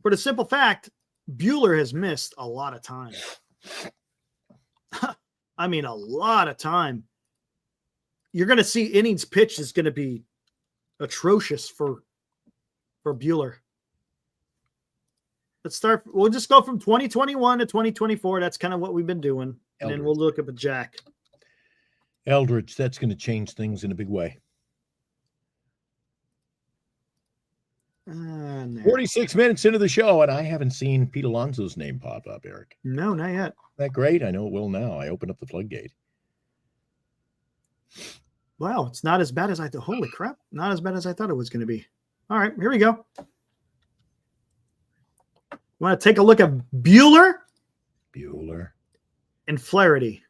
For the simple fact, Bueller has missed a lot of time. I mean, a lot of time. You're going to see innings pitched is going to be atrocious for Bueller. Let's start. We'll just go from 2021 to 2024. That's kind of what we've been doing. And then we'll look up at Jack. Eldridge, that's going to change things in a big way. 46 minutes into the show, and I haven't seen Pete Alonso's name pop up, Eric. No, not yet. Isn't that great? I know it will now. I opened up the floodgate. Wow, it's not as bad as I thought. Holy crap. Not as bad as I thought it was going to be. All right, here we go. You want to take a look at Bueller and Flaherty.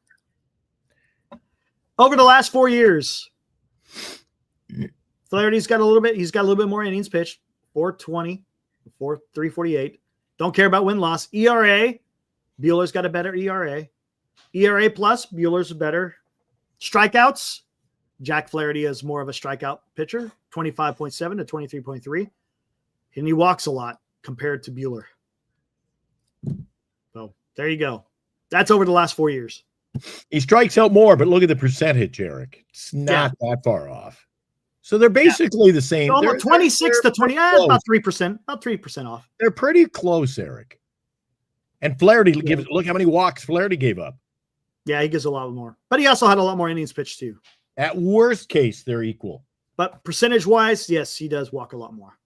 Over the last 4 years, Flaherty's got a little bit more innings pitched. 420, 348. Don't care about win-loss. ERA, Bueller's got a better ERA. ERA plus, Bueller's better. Strikeouts, Jack Flaherty is more of a strikeout pitcher, 25.7 to 23.3. And he walks a lot compared to Bueller. So there you go. That's over the last 4 years. He strikes out more, but look at the percentage, Eric. It's not that far off. So they're basically the same. So almost 26 to 20, about 3%, about 3% off. They're pretty close, Eric. And Flaherty gives. Look how many walks Flaherty gave up. Yeah, he gives a lot more, but he also had a lot more innings pitched too. At worst case, they're equal. But percentage-wise, yes, he does walk a lot more.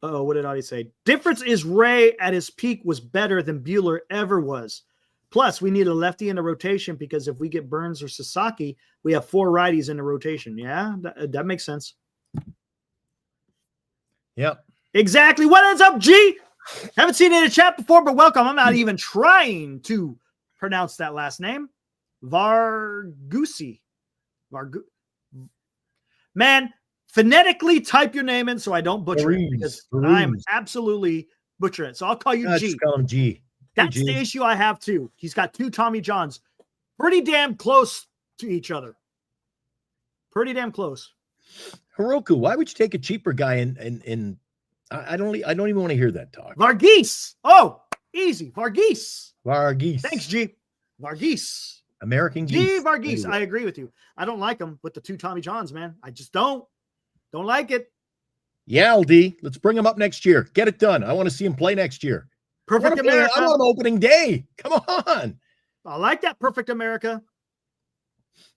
Oh, what did Audie say? Difference is Ray at his peak was better than Bueller ever was. Plus, we need a lefty in the rotation because if we get Burns or Sasaki, we have 4 righties in the rotation. Yeah, that makes sense. Yep. Exactly. What is up, G? Haven't seen it in the chat before, but welcome. I'm not even trying to pronounce that last name. Vargusi. Man, phonetically type your name in so I don't butcher it because I'm absolutely butchering it. So I'll call you G. Just call him G. That's the issue I have too. He's got 2 Tommy Johns, pretty damn close to each other. Pretty damn close. Hiroku, why would you take a cheaper guy in I don't even want to hear that talk. Varghese. Oh, easy. Varghese. Thanks, G. Varghese. American G. Varghese. I agree with you. I don't like him with the 2 Tommy Johns, man. I just don't like it. Yeah, LD. Let's bring him up next year. Get it done. I want to see him play next year. Perfect America. I want opening day. Come on. I like that. Perfect America.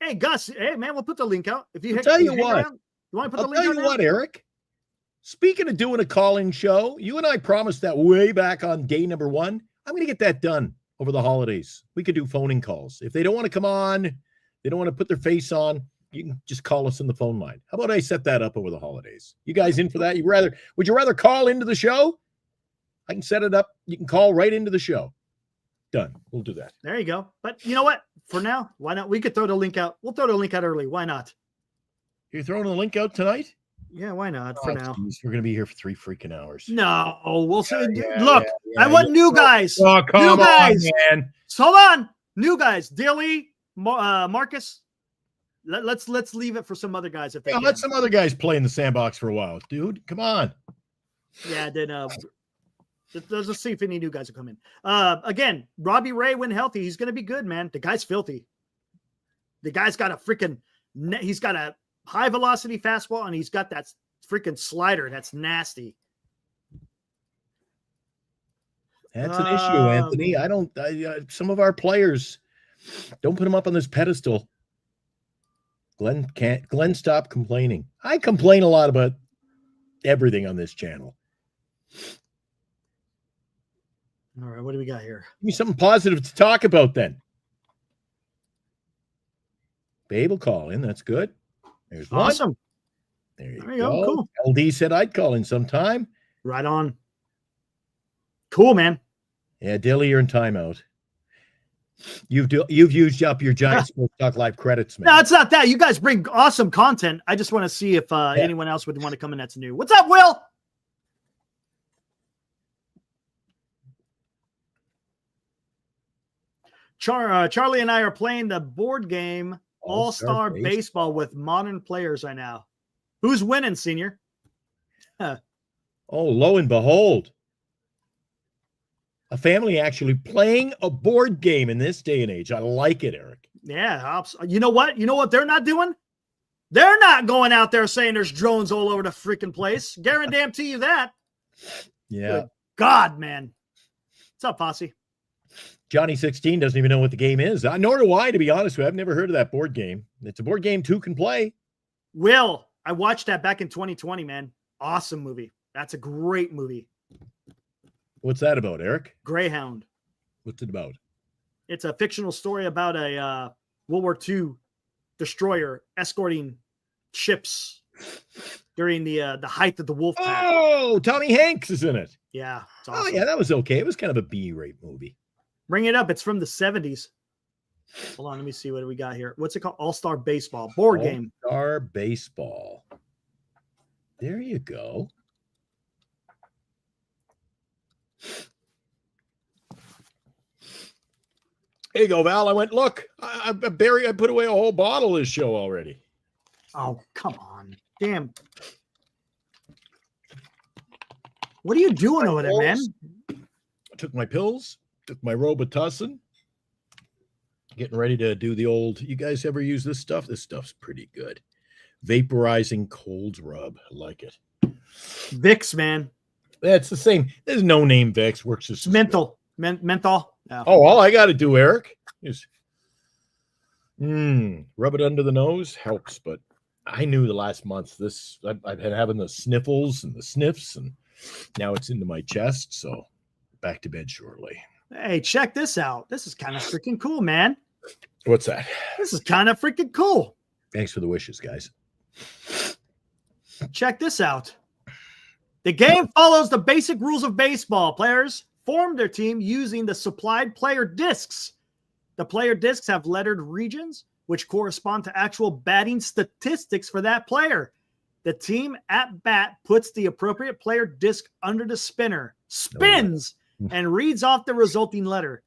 Hey, Gus. Hey, man, we'll put the link out. If you tell you what. Around, you want to put the link out? I'll tell you what, Eric. Speaking of doing a call-in show, you and I promised that way back on day number 1. I'm going to get that done over the holidays. We could do phoning calls. If they don't want to come on, they don't want to put their face on, you can just call us on the phone line. How about I set that up over the holidays? You guys in for that? Would you rather call into the show? I can set it up. You can call right into the show. Done. We'll do that. There you go. But you know what? For now, why not? We could throw the link out. We'll throw the link out early. Why not? You're throwing the link out tonight? Yeah, why not? For now. Geez, we're going to be here for 3 freaking hours. No, we'll see. Look, I want new guys. Oh, come new guys. on, man. Hold on. New guys. Dilly, Marcus. Let's leave it for some other guys if they can. Let some other guys play in the sandbox for a while, dude. Come on. Yeah, then let's see if any new guys will come in. Again, Robbie Ray, when healthy, he's going to be good, man. The guy's filthy. The guy's got he's got a high velocity fastball, and he's got that freaking slider that's nasty. That's an issue, Anthony. Some of our players don't put them up on this pedestal. Glenn, stop complaining. I complain a lot about everything on this channel. All right, what do we got here? Give me something positive to talk about then. Babe will call in. That's good. There's one. Awesome. There you go. go. Cool. LD said I'd call in sometime. Right on. Cool, man. Yeah, Dilly, you're in timeout. You've used up your Giant Sports Talk Live credits, man. No, it's not that. You guys bring awesome content. I just want to see if anyone else would want to come in that's new. What's up, Will? Charlie and I are playing the board game All-Star Baseball with modern players right now. Who's winning, Senior? Oh, lo and behold. A family actually playing a board game in this day and age. I like it, Eric. Yeah. You know what? You know what they're not doing? They're not going out there saying there's drones all over the freaking place. Guarantee you that. Yeah. Good God, man. What's up, Posse? Johnny 16 doesn't even know what the game is. Nor do I, to be honest with you. I've never heard of that board game. It's a board game 2 can play. Will, I watched that back in 2020, man. Awesome movie. That's a great movie. What's that about, Eric? Greyhound. What's it about? It's a fictional story about a World War II destroyer escorting ships during the height of the wolf pack. Oh, Tommy Hanks is in it. Yeah. It's awesome. Oh, yeah, that was okay. It was kind of a B-rate movie. Bring it up. It's from the 70s. Hold on. Let me see what we got here. What's it called? All-Star Baseball. Board game. All-Star Baseball. There you go. There you go, Val. I went, look, I put away a whole bottle of this show already. Oh, come on. Damn. What are you doing over there, man? I took my pills, took my Robitussin, getting ready to do the old, you guys ever use this stuff? This stuff's pretty good. Vaporizing cold rub. I like it. Vicks, man. That's the same. There's no name Vicks. Works just menthol. Menthol. Yeah. Oh, all I got to do, Eric, is rub it under the nose. Helps, but I knew the last month I've been having the sniffles and the sniffs, and now it's into my chest. So back to bed shortly. Hey, check this out. This is kind of freaking cool, man. What's that? This is kind of freaking cool. Thanks for the wishes, guys. Check this out. The game follows the basic rules of baseball. Players form their team using the supplied player discs. The player discs have lettered regions, which correspond to actual batting statistics for that player. The team at bat puts the appropriate player disc under the spinner, spins, and reads off the resulting letter.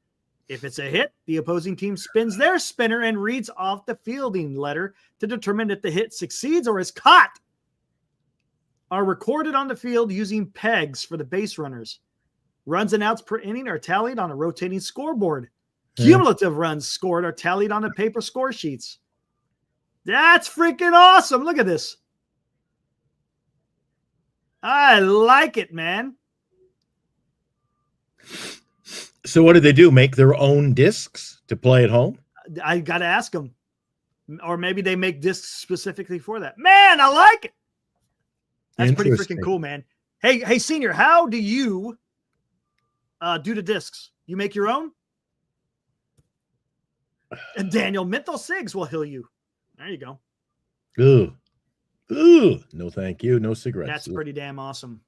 If it's a hit, the opposing team spins their spinner and reads off the fielding letter to determine if the hit succeeds or is caught. Are recorded on the field using pegs for the base runners. Runs and outs per inning are tallied on a rotating scoreboard. Cumulative runs scored are tallied on the paper score sheets. That's freaking awesome. Look at this. I like it, man. So what do they do? Make their own discs to play at home? I got to ask them. Or maybe they make discs specifically for that. Man, I like it. That's pretty freaking cool, man. Hey, Senior, how do you do the discs? You make your own? And Daniel, menthol cigs will heal you. There you go. Ooh. No, thank you. No cigarettes. That's pretty damn awesome.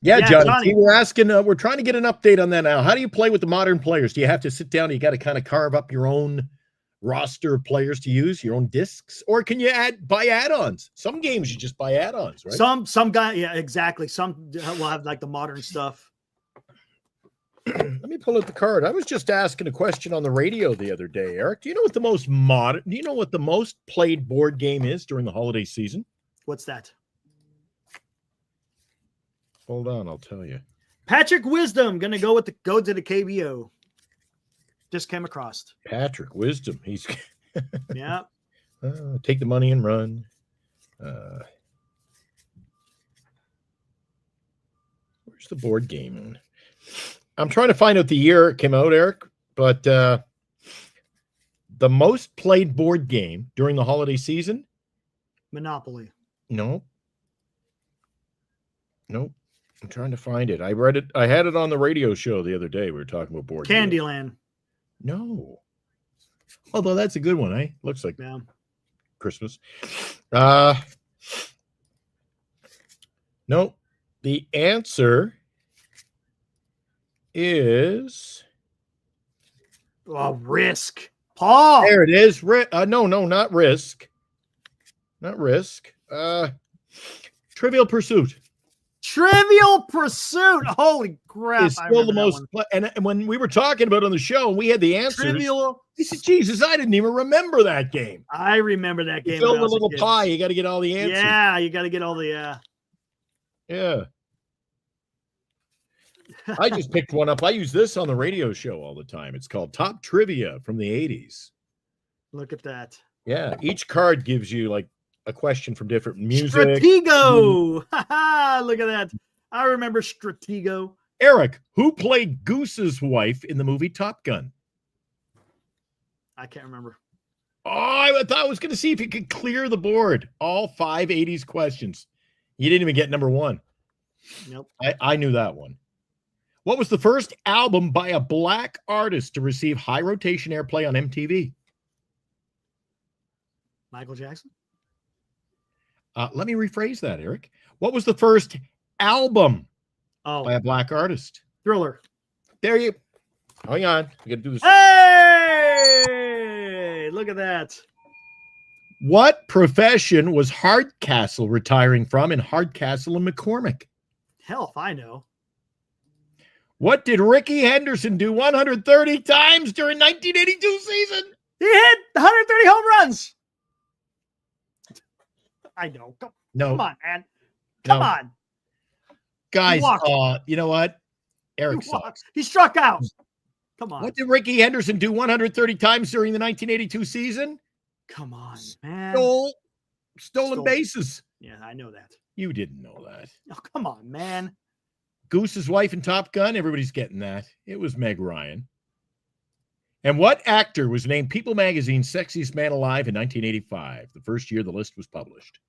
Yeah, Johnny. We're asking. We're trying to get an update on that now. How do you play with the modern players? Do you have to sit down? You got to kind of carve up your own roster of players to use, your own discs, or can you buy add-ons? Some games you just buy add-ons, right? Some guy, yeah, exactly. Some will have like the modern stuff. Let me pull out the card. I was just asking a question on the radio the other day, Eric. Do you know what the most modern? Do you know what the most played board game is during the holiday season? What's that? Hold on, I'll tell you. Patrick Wisdom gonna go to the KBO. Just came across Patrick Wisdom. He's yeah. Take the money and run. Where's the board game? I'm trying to find out the year it came out, Eric. But the most played board game during the holiday season? Monopoly. Nope. I'm trying to find it. I read it. I had it on the radio show the other day. We were talking about board Candyland. Games. No. Although that's a good one, eh? Looks like Christmas. No. The answer is Risk. Paul. There it is. No, not Risk. Not Risk. Trivial Pursuit. Trivial Pursuit. Holy crap. It's still the most. And when we were talking about it on the show and we had the answers, he said, Jesus, I didn't even remember that game. I remember that game. Fill the little pie. You got to get all the answers. Yeah, you got to get all the. Yeah. I just picked one up. I use this on the radio show all the time. It's called Top Trivia from the 80s. Look at that. Yeah. Each card gives you like a question from different music. Stratego. Look at that. I remember Stratego. Eric, who played Goose's wife in the movie Top Gun? I can't remember. Oh, I thought I was going to see if you could clear the board. All 5 80s questions. You didn't even get number one. Nope. I knew that one. What was the first album by a black artist to receive high rotation airplay on MTV? Michael Jackson? Let me rephrase that, Eric. What was the first album by a black artist? Thriller. There you. Hang on. We got to do this. Hey! Look at that. What profession was Hardcastle retiring from in Hardcastle and McCormick? Hell if I know. What did Ricky Henderson do 130 times during 1982 season? He hit 130 home runs. I know. Come on, man. Come on. Guys, you know what? Eric sucks. He struck out. Come on. What did Ricky Henderson do 130 times during the 1982 season? Come on, man. Stolen bases. Yeah, I know that. You didn't know that. Oh, come on, man. Goose's wife in Top Gun. Everybody's getting that. It was Meg Ryan. And what actor was named People Magazine's Sexiest Man Alive in 1985, the first year the list was published?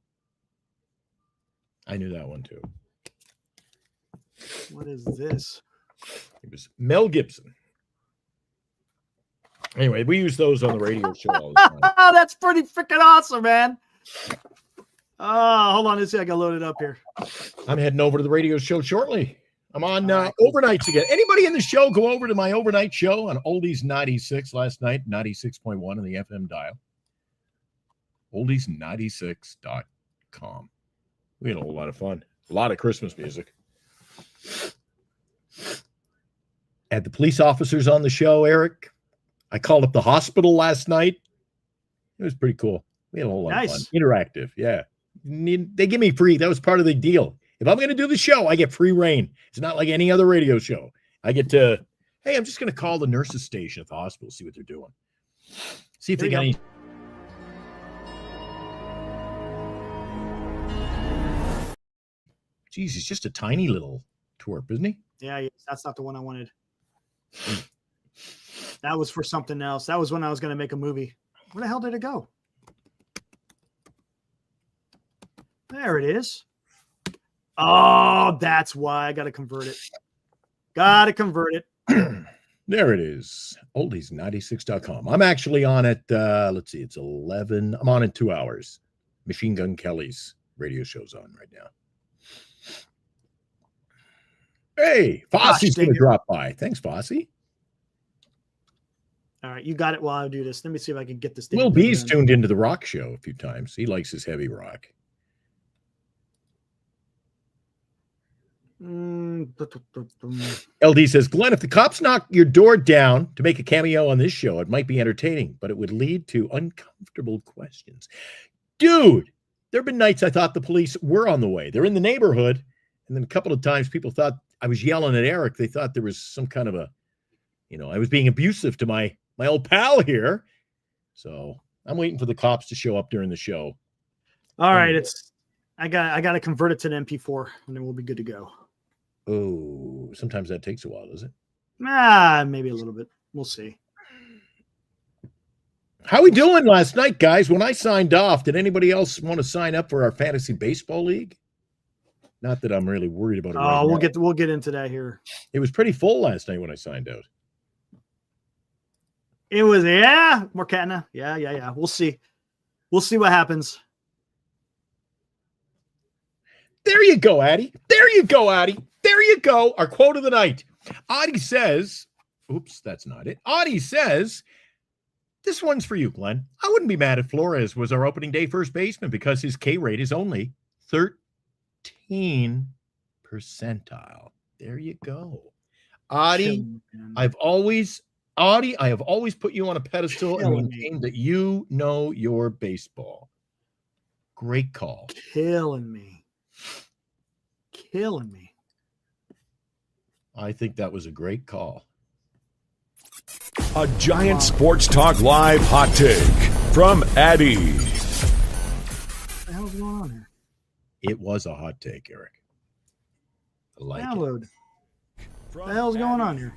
I knew that one too. What is this? It was Mel Gibson. Anyway, we use those on the radio show all the time. That's pretty freaking awesome, man. Hold on. Let's see. I got loaded up here. I'm heading over to the radio show shortly. I'm on overnights again. Anybody in the show go over to my overnight show on Oldies 96 last night, 96.1 on the FM dial. Oldies96.com. We had a whole lot of fun. A lot of Christmas music. Had the police officers on the show, Eric. I called up the hospital last night. It was pretty cool. We had a whole lot of fun. Interactive, yeah. They give me free. That was part of the deal. If I'm going to do the show, I get free reign. It's not like any other radio show. I get to, hey, I'm just going to call the nurses station at the hospital, see what they're doing. See if they got any. Geez, he's just a tiny little twerp, isn't he? Yeah, that's not the one I wanted. That was for something else. That was when I was going to make a movie. Where the hell did it go? There it is. Oh, that's why I got to convert it. Got to convert it. There it is. Oldies96.com. I'm actually on it. Let's see. It's 11. I'm on in 2 hours. Machine Gun Kelly's radio show's on right now. Hey, Fosse's going to drop by. Thanks, Fosse. All right, you got it while I do this. Let me see if I can get this. Will B's tuned into the rock show a few times. He likes his heavy rock. LD says, Glenn, if the cops knock your door down to make a cameo on this show, it might be entertaining, but it would lead to uncomfortable questions. Dude, there have been nights I thought the police were on the way. They're in the neighborhood. And then a couple of times people thought I was yelling at Eric. They thought there was some kind of I was being abusive to my old pal here. So I'm waiting for the cops to show up during the show. All right. I got to convert it to an MP4 and then we'll be good to go. Oh, sometimes that takes a while, does it? Maybe a little bit. We'll see. How we doing last night, guys? When I signed off, did anybody else want to sign up for our fantasy baseball league? Not that I'm really worried about it. Oh, we'll get into that here. It was pretty full last night when I signed out. It was, Morcana. Yeah. We'll see. We'll see what happens. There you go, Addie. There you go, Addie. There you go. Our quote of the night. Audie says, oops, that's not it. Audie says, this one's for you, Glenn. I wouldn't be mad if Flores was our opening day first baseman because his K rate is only 13 percentile. There you go. Audie, I have always put you on a pedestal and maintained that you know your baseball. Great call. Killing me. I think that was a great call. A Giant Sports Talk Live hot take from Addie. What the hell's going on here? It was a hot take, Eric. I like Download. What the hell's going on here?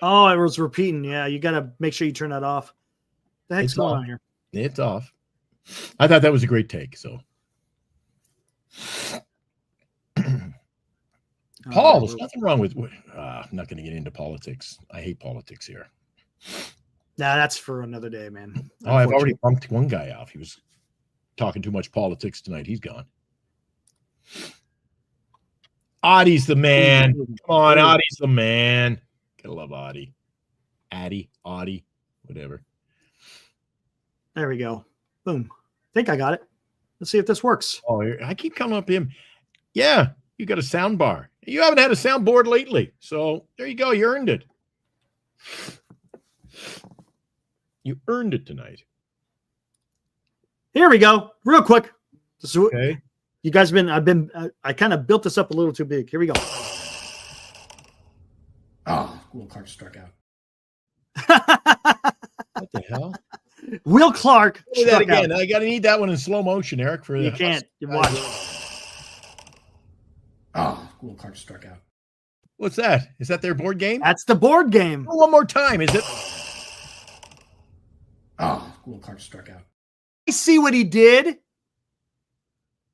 Oh, it was repeating. Yeah, you got to make sure you turn that off. The heck's going on here? It's off. I thought that was a great take. So, Paul, there's nothing wrong with. I'm not going to get into politics. I hate politics here. Nah, that's for another day, man. Oh, I've already bumped one guy off. He was talking too much politics tonight. He's gone. Audie's the man. Come on, Audie's the man. Gotta love Audie. Audie, whatever. There we go. Boom. I think I got it. Let's see if this works. Oh, I keep coming up to him. Yeah, you got a sound bar. You haven't had a soundboard lately. So there you go. You earned it. You earned it tonight. Here we go. Real quick. Okay. You guys I kind of built this up a little too big. Here we go. Oh, Will Clark struck out. What the hell? Will Clark. Do that again. Out. I gotta need that one in slow motion, Eric. For you can't. You watch. Oh, Will Clark struck out. What's that? Is that their board game? That's the board game. One more time. Is it? Oh, Will Clark struck out. I see what he did.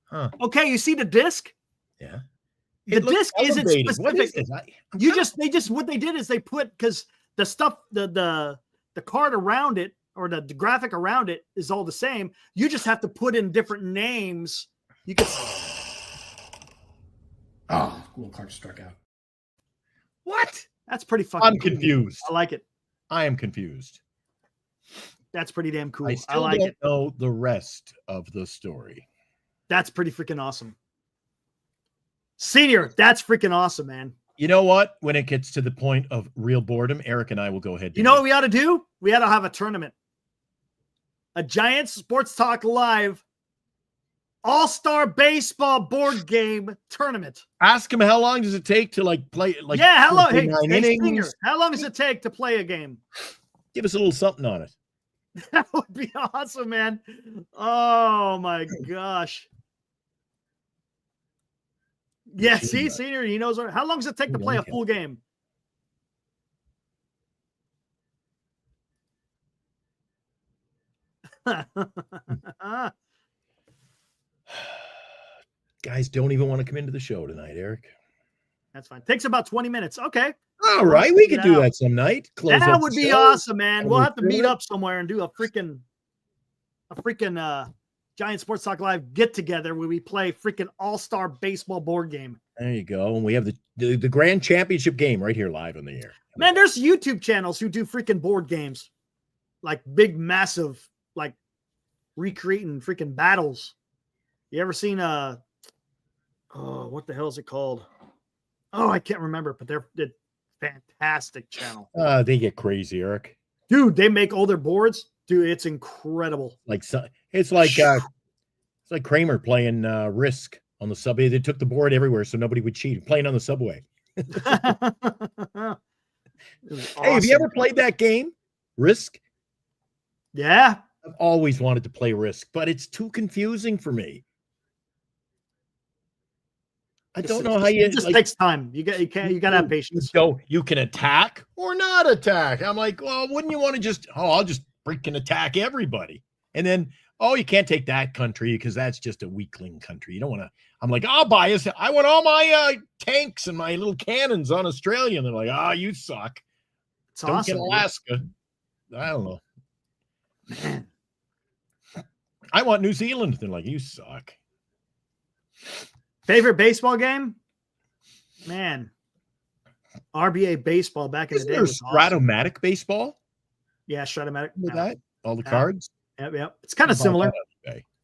Huh. Okay, you see the disc? Yeah. The disc isn't specific. What is this? What they did is they put, because the stuff, the card around it or the graphic around it is all the same. You just have to put in different names. You can. Oh, Will Clark struck out. What? That's pretty fucking. I'm confused. I like it. I am confused. That's pretty damn cool. I still don't know the rest of the story. That's pretty freaking awesome. Senior, that's freaking awesome, man. You know what? When it gets to the point of real boredom, Eric and I will go ahead. You know what we ought to do? We ought to have a tournament. A Giant Sports Talk Live All-Star Baseball board game tournament. Ask him how long does it take to play how long? Hey, innings? Senior, how long does it take to play a game? Give us a little something on it. That would be awesome, man. Oh my gosh. Yeah, see, Senior, he knows. How long does it take to play a full game? Guys don't even want to come into the show tonight, Eric. That's fine. Takes about 20 minutes. Okay. All right, we could do that some night. That would be awesome, man. We'll have to meet up somewhere and do a freaking Giant Sports Talk Live get together where we play freaking all-star baseball board game. There you go. And we have the grand championship game right here live on the air. Man, there's YouTube channels who do freaking board games, like big, massive, like recreating freaking battles. You ever seen what the hell is it called? Oh, I can't remember, but they're fantastic channel. They get crazy, Eric. Dude, they make all their boards. Dude, it's incredible. It's like Kramer playing Risk on the subway. They took the board everywhere so nobody would cheat. Playing on the subway. Awesome. Hey, have you ever played that game, Risk? Yeah. I've always wanted to play Risk, but it's too confusing for me. I don't know how you. It just takes time. You got to have patience. So you can attack or not attack. I'm like, well, wouldn't you want to just? Oh, I'll just freaking attack everybody, and then you can't take that country because that's just a weakling country. You don't want to. I'm like, I'll buy us. I want all my tanks and my little cannons on Australia. And they're like, you suck. It's don't awesome, get Alaska. Dude. I don't know. Man. I want New Zealand. They're like, you suck. Favorite baseball game? Man. RBA baseball back in the day. Is there Stratomatic baseball? Yeah, Stratomatic. With that? All the cards? Yep. It's kind of similar.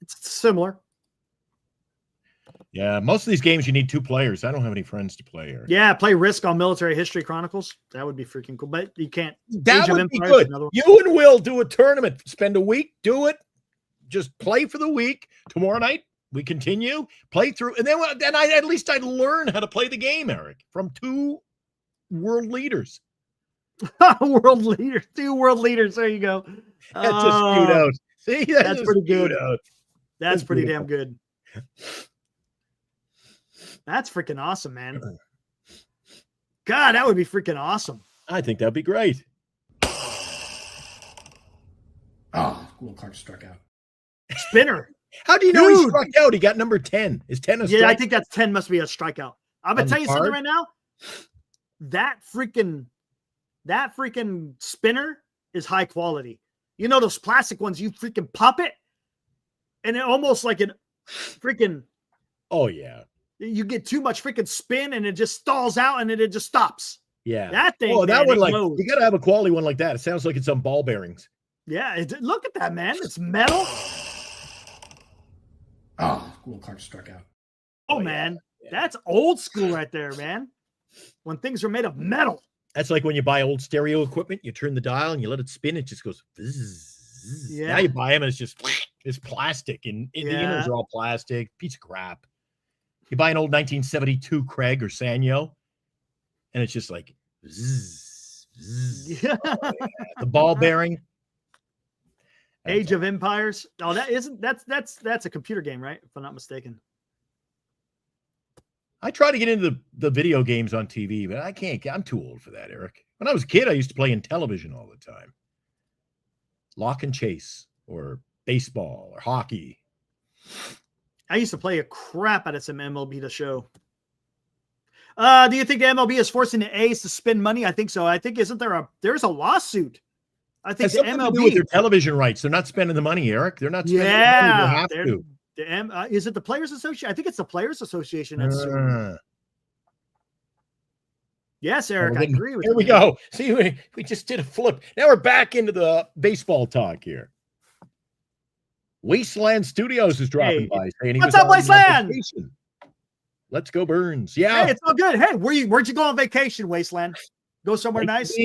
It's similar. Yeah, most of these games you need two players. I don't have any friends to play here. Yeah, play Risk on Military History Chronicles. That would be freaking cool. But you can't. That would be good. You and Will do a tournament. Spend a week. Do it. Just play for the week. Tomorrow night, we continue. Play through. And then at least I'd learn how to play the game, Eric, from two world leaders. World leaders. Two world leaders. There you go. That's a spewed out. See, that's pretty good. That's pretty damn good. That's freaking awesome, man. God, that would be freaking awesome. I think that'd be great. Cool card struck out. Spinner. How do you know he struck out? He got number 10. Is 10 a strike? Yeah, I think that's 10 must be a strikeout. I'm going to tell you something right now. That freaking spinner is high quality. You know those plastic ones, you freaking pop it, and it almost like an freaking... Oh, yeah. You get too much freaking spin and it just stalls out and it just stops. Yeah. That thing. Oh, that one, like, goes. you got to have a quality one like that. It sounds like it's on ball bearings. Yeah. Look at that, man. It's metal. Cool card struck out. Oh, man. Yeah. That's old school right there, man. When things are made of metal. That's like when you buy old stereo equipment, you turn the dial and you let it spin. It just goes. Zzz. Yeah. Now you buy them and it's plastic and the inners are all plastic. Piece of crap. You buy an old 1972 Craig or Sanyo, and it's just like zzz, zzz. Yeah. The ball bearing. Age of Empires. Oh, that's a computer game, right? If I'm not mistaken. I try to get into the video games on TV, but I can't. I'm too old for that, Eric. When I was a kid, I used to play in television all the time. Lock and chase, or baseball, or hockey. I used to play a crap out of some MLB to show. Do you think the MLB is forcing the A's to spend money? I think so. I think there's a lawsuit. I think the MLB to do with their television rights. They're not spending the money, Eric. They're not spending the money. They have to. Is it the Players Association? I think it's the Players Association that's suing. Yes, Eric, I agree with you. Here we go. See, we just did a flip. Now we're back into the baseball talk here. Wasteland Studios is dropping by saying, "What's up, Wasteland? Let's go, Burns." Yeah, hey, it's all good. Hey, where'd you go on vacation, Wasteland? Go somewhere nice.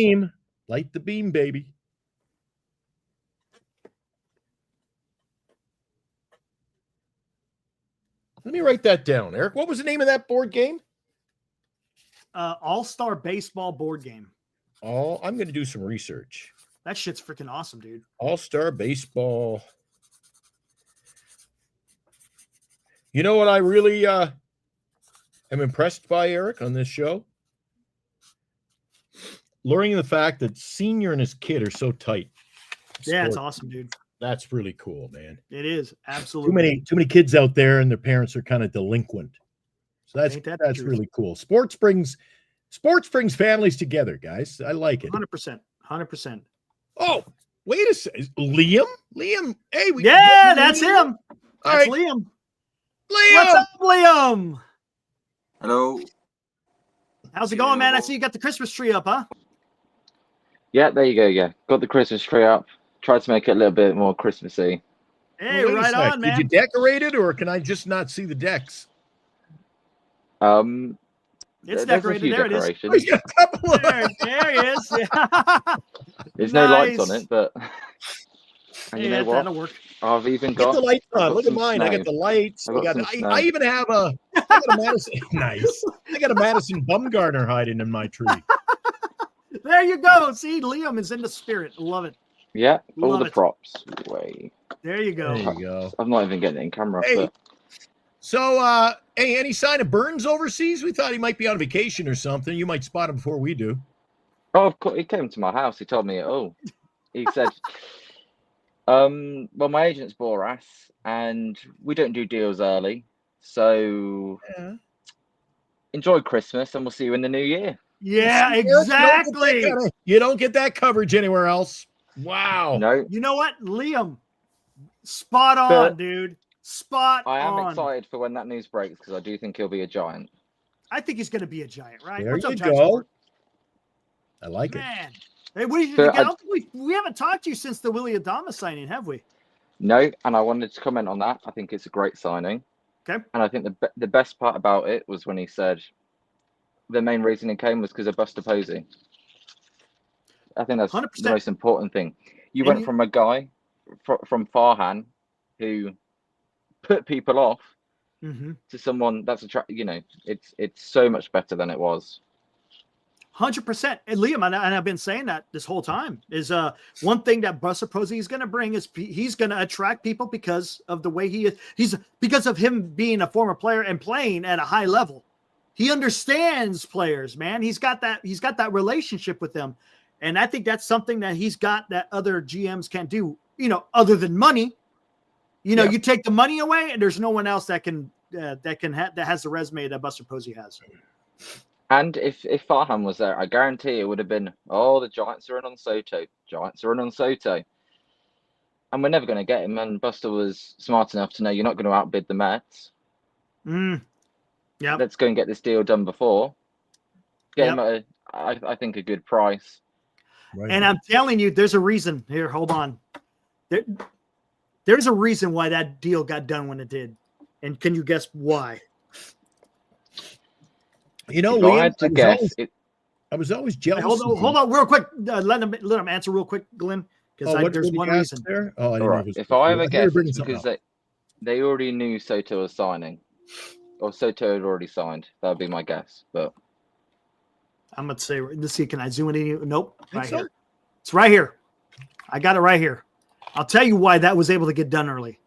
Light the beam, baby. Let me write that down, Eric. What was the name of that board game? All-Star Baseball board game. I'm going to do some research. That shit's freaking awesome, dude. All-Star Baseball. You know what I really am impressed by, Eric, on this show? Learning the fact that Senior and his kid are so tight. Yeah, it's awesome, dude. That's really cool, man. It is absolutely Too many kids out there, and their parents are kind of delinquent. So that's really cool. Sports brings families together, guys. I like it. 100%. Oh, wait a second, Liam. Hey, that's him. All That's right. Liam. Liam, what's up, Liam? Hello. How's it going, man? I see you got the Christmas tree up, huh? Yeah, there you go. Yeah, got the Christmas tree up. Tried to make it a little bit more Christmassy. Hey, Wait a right sec. on, man. Did you decorate it, or can I just not see the decks? It's decorated. There it is. Oh, you got a couple of there he is. Yeah. There's no lights on it, but and hey, you know what? That'll work. I've even Get got the lights on. Look at some mine. snow. I got the lights. I got some snow. I even have I got a Madison. Nice. I got a Madison Bumgarner hiding in my tree. There you go. See, Liam is in the spirit. Love it. Yeah, all Love the it. props. Way. There you go. There you go. I'm not even getting it in camera. Hey. But So, hey, any sign of Burns overseas? We thought he might be on vacation or something. You might spot him before we do. oh, of course, he came to my house. He told me, he said, well, my agent's Boras, and we don't do deals early, so enjoy Christmas, and we'll see you in the new year. Yeah, exactly. You don't get that coverage anywhere else. Wow. No, You know what, Liam? Spot on, But dude. Spot I am on. excited for when that news breaks because I do think he'll be a giant. I think he's going to be a giant, right? There What's you up, Giant go. Sport? I like it. Man. Hey, what did you But think? I don't think we haven't talked to you since the Willie Adama signing, have we? No, and I wanted to comment on that. I think it's a great signing. Okay. And I think the best part about it was when he said the main reason he came was because of Buster Posey. I think that's 100%. the most important thing. You And went you- from a guy from Farhan who put people off to someone that's it's so much better than it was. 100%. And Liam, and I've been saying that this whole time, is one thing that Buster Posey is going to bring is he's going to attract people because of the way he is. He's because of him being a former player and playing at a high level. He understands players, man. He's got that relationship with them. And I think that's something that he's got that other GMs can't do, other than money. You take the money away and there's no one else that has the resume that Buster Posey has. And if Farhan was there, I guarantee it would have been, the Giants are in on Soto. Giants are in on Soto. And we're never going to get him. And Buster was smart enough to know you're not going to outbid the Mets. Yeah. Let's go and get this deal done before. Get him at, I think, a good price. Right. And I'm telling you, there's a reason. Here, hold on. There's a reason why that deal got done when it did. And can you guess why? If I had to guess, I was always jealous. Hold on, real quick. Let him answer real quick, Glenn, because there's one reason. There? Oh, I all right. If I ever guess, it's because they already knew Soto was signing, or Soto had already signed. That would be my guess. But I'm gonna say, let's see. Can I zoom it in? Nope. Right so? here. It's right here. I got it right here. I'll tell you why that was able to get done early.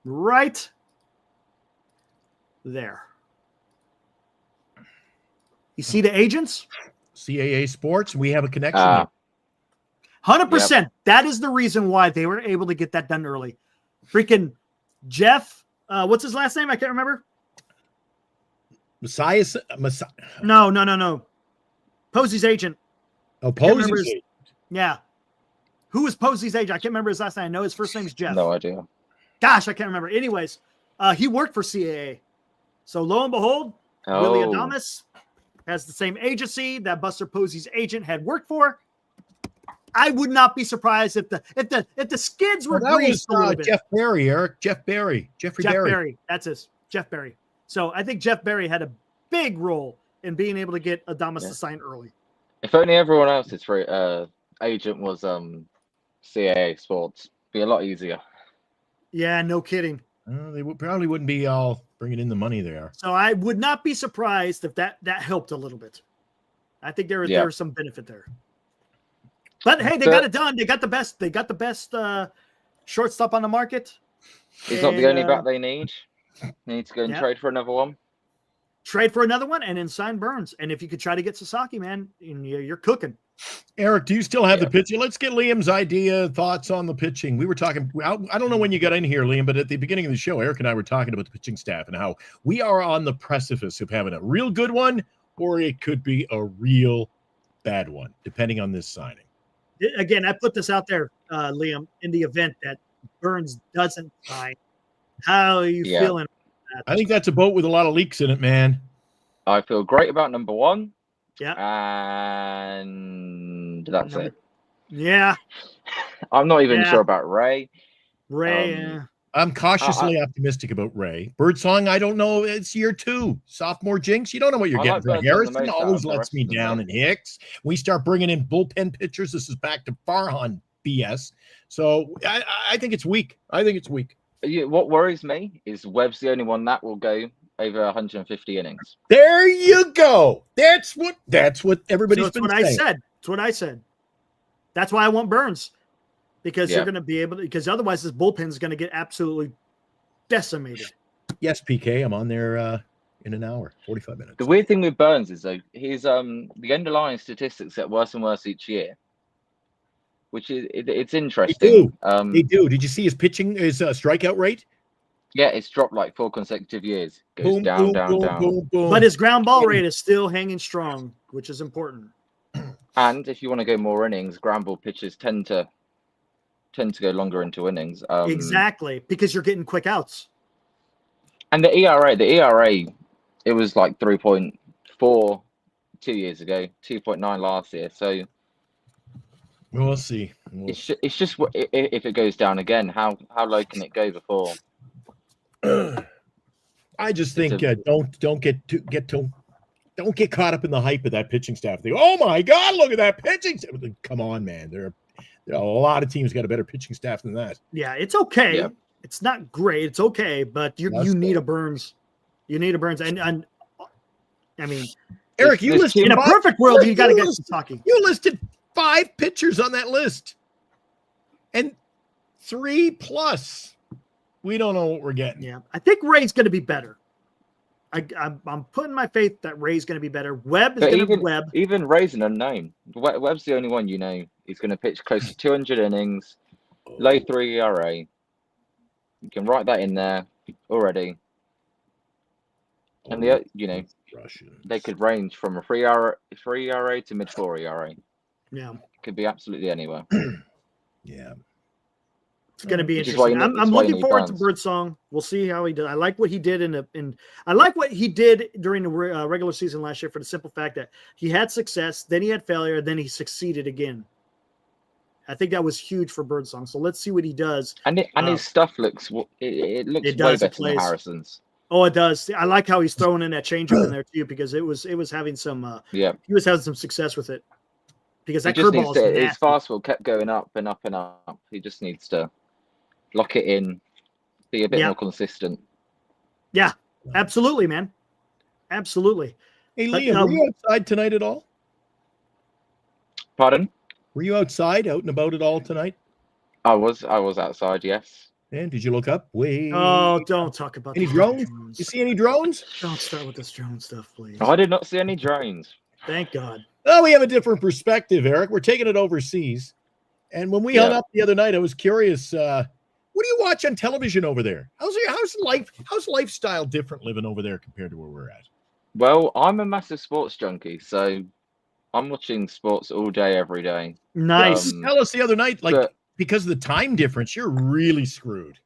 Right there. You see the agents? CAA Sports. We have a connection. 100%. Yep. That is the reason why they were able to get that done early. Freaking Jeff. What's his last name? I can't remember. Messiah. No. Posey's agent. Oh, Posey's. Yeah. Who was Posey's agent? I can't remember his last name. I know his first name's Jeff. no idea. Gosh, I can't remember. Anyways, he worked for CAA. So lo and behold, Willie Adamas has the same agency that Buster Posey's agent had worked for. I would not be surprised if the skids were greased a little bit. Jeff Berry, Eric. Jeff Berry. Jeffrey Berry. That's his. Jeff Berry. So I think Jeff Berry had a big role in being able to get Adamas to sign early. If only everyone else's agent was CAA Sports, be a lot easier. Yeah, no kidding. They probably wouldn't be all bringing in the money there. So I would not be surprised if that helped a little bit. I think there was some benefit there. But hey, they got it done. They got the best. They got the best shortstop on the market. He's not the only bat they need. They need to go and trade for another one. Trade for another one and then sign Burns. And if you could try to get Sasaki, man, you're cooking. Eric, do you still have the pitching? Let's get Liam's thoughts on the pitching. We were talking, I don't know when you got in here, Liam, but at the beginning of the show, Eric and I were talking about the pitching staff and how we are on the precipice of having a real good one, or it could be a real bad one, depending on this signing. Again, I put this out there, Liam, in the event that Burns doesn't sign. How are you feeling? I think that's a boat with a lot of leaks in it, man. I feel great about number one. Yeah. And that's it. Yeah. I'm not even sure about Ray. I'm cautiously optimistic about Ray. Birdsong, I don't know. It's year 2. Sophomore jinx. You don't know what you're getting. Like Harrison always lets me down, and Hicks. We start bringing in bullpen pitchers. This is back to Farhan BS. So I think it's weak. What worries me is Webb's the only one that will go over 150 innings. There you go. That's what everybody's been saying. That's what I said. That's why I want Burns. Because you're going to be able to, because otherwise this bullpen is going to get absolutely decimated. Yes, PK, I'm on there in an hour, 45 minutes. The weird thing with Burns is though, his the underlying statistics get worse and worse each year, which is it's interesting. They do. Did you see his pitching, his strikeout rate? Yeah, it's dropped like 4 consecutive years. Goes down. Boom. But his ground ball rate is still hanging strong, which is important. And if you want to go more innings, ground ball pitchers tend to go longer into innings. Exactly, because you're getting quick outs. And the ERA, it was like 3.4 2 years ago, 2.9 last year. So we'll see. It's just if it goes down again, how low can it go before? I just think don't get caught up in the hype of that pitching staff. Oh my God, look at that pitching staff! Come on, man. There are a lot of teams got a better pitching staff than that. Yeah, it's okay. Yeah. It's not great. It's okay, but you need a Burns. You need a Burns, and I mean, Eric, you listed in a perfect world, you got to get Sasaki. You listed 5 pitchers on that list, and 3+. We don't know what we're getting. Yeah, I think Ray's going to be better. I'm putting my faith that Ray's going to be better. Webb is going to Webb. Even Ray's an unknown. Webb's the only one he's going to pitch close to 200 innings, low 3 ERA. You can write that in there already. And they could range from a 3 ERA to mid 4 ERA. Yeah, could be absolutely anywhere. Yeah. It's going to be interesting. I'm looking forward to Birdsong. We'll see how he does. I like what he did I like what he did during the regular season last year for the simple fact that he had success, then he had failure, then he succeeded again. I think that was huge for Birdsong. So let's see what he does. And his stuff looks way better than Harrison's. Oh, it does. I like how he's throwing in that changeup in there too, because it was having some he was having some success with it. Because that curveball is his fastball kept going up and up and up. He just needs to lock it in, be a bit more consistent. Yeah, absolutely, man. Absolutely. Hey, Liam, were you outside tonight at all? Pardon? Were you outside, out and about at all tonight? I was outside, yes. And did you look up? Oh, don't talk about any drones? You see any drones? Don't start with this drone stuff, please. I did not see any drones. Thank God. Oh, we have a different perspective, Eric. We're taking it overseas. And when we hung up the other night, I was curious, what do you watch on television over there? How's lifestyle different living over there compared to where we're at? Well, I'm a massive sports junkie, so I'm watching sports all day, every day. Nice. Tell us the other night, because of the time difference, you're really screwed.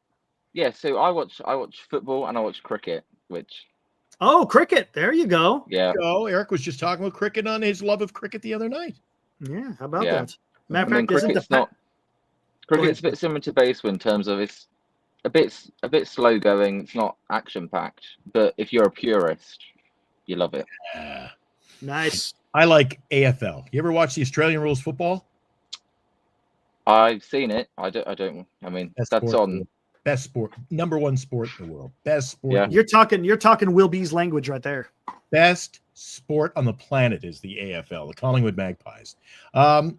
Yeah, so I watch football and I watch cricket, which. Oh, cricket! There you go. Yeah. Eric was just talking about cricket on his love of cricket the other night. Yeah, how about that? Matter of fact, cricket's a bit similar to baseball in terms of it's a bit slow going. It's not action packed, but if you're a purist, you love it. Nice. I like AFL. You ever watch the Australian rules football? I've seen it. I don't. I mean, that's on. Best sport, number 1 sport in the world. Best sport. Yeah. You're talking Will B's language right there. Best sport on the planet is the AFL, the Collingwood Magpies. And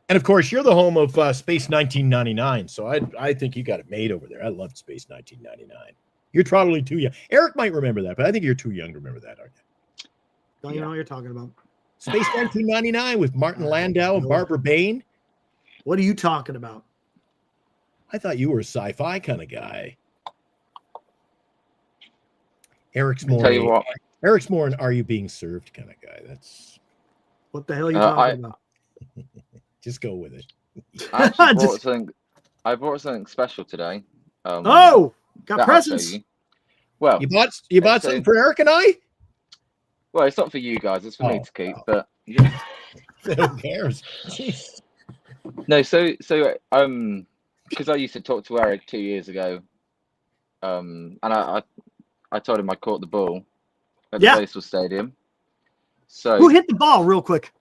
of course, you're the home of Space 1999, so I think you got it made over there. I loved Space 1999. You're probably too young. Eric might remember that, but I think you're too young to remember that, aren't you? Don't you know what you're talking about? Space 1999 with Martin Landau and Barbara Bain. What are you talking about? I thought you were a sci-fi kind of guy. Eric's more. Tell you what. Eric's more an "Are you being served" kind of guy. That's what the hell are you talking about? Just go with it. I brought something special today. Got presents. Well, you bought something for Eric and I. Well, it's not for you guys. It's for me to keep. But yeah. Who cares? No, so because I used to talk to Eric 2 years ago, and I told him I caught the ball at the baseball stadium. So who hit the ball real quick?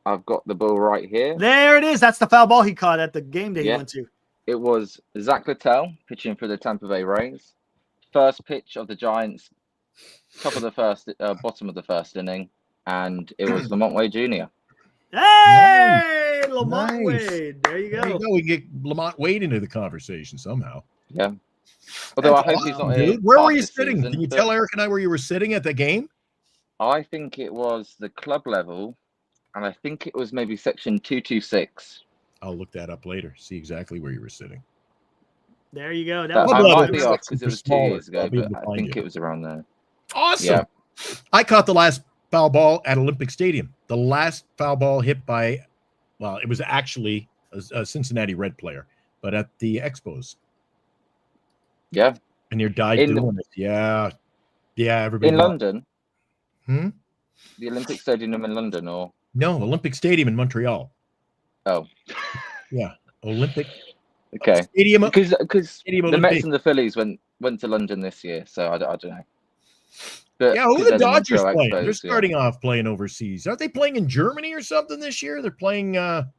I've got the ball right here. There it is. That's the foul ball he caught at the game day he went to. It was Zach Littell pitching for the Tampa Bay Rays. First pitch of the Giants, bottom of the first inning, and it was Lamont Wade Jr. Hey, Lamont Wade. There you go. There you go. We get Lamont Wade into the conversation somehow. Yeah. Although I hope he's not here. Where were you sitting? Can you tell Eric and I where you were sitting at the game? I think it was the club level, and I think it was maybe section 226. I'll look that up later. See exactly where you were sitting. There you go. I might be off because it was 2 years ago, but I think it was around there. Awesome. Yeah. I caught the last foul ball at Olympic Stadium. The last foul ball hit by, well, it was actually a Cincinnati Red player, but at the Expos. Yeah. And you died doing it. Yeah. Yeah. Everybody in London. The Olympic Stadium in London, or no, Olympic Stadium in Montreal. Oh. Yeah. Olympic. Okay. Stadium. Because the Mets and the Phillies went to London this year, so I don't know. But yeah, who are the Dodgers playing? They're starting off playing overseas. Aren't they playing in Germany or something this year? They're playing the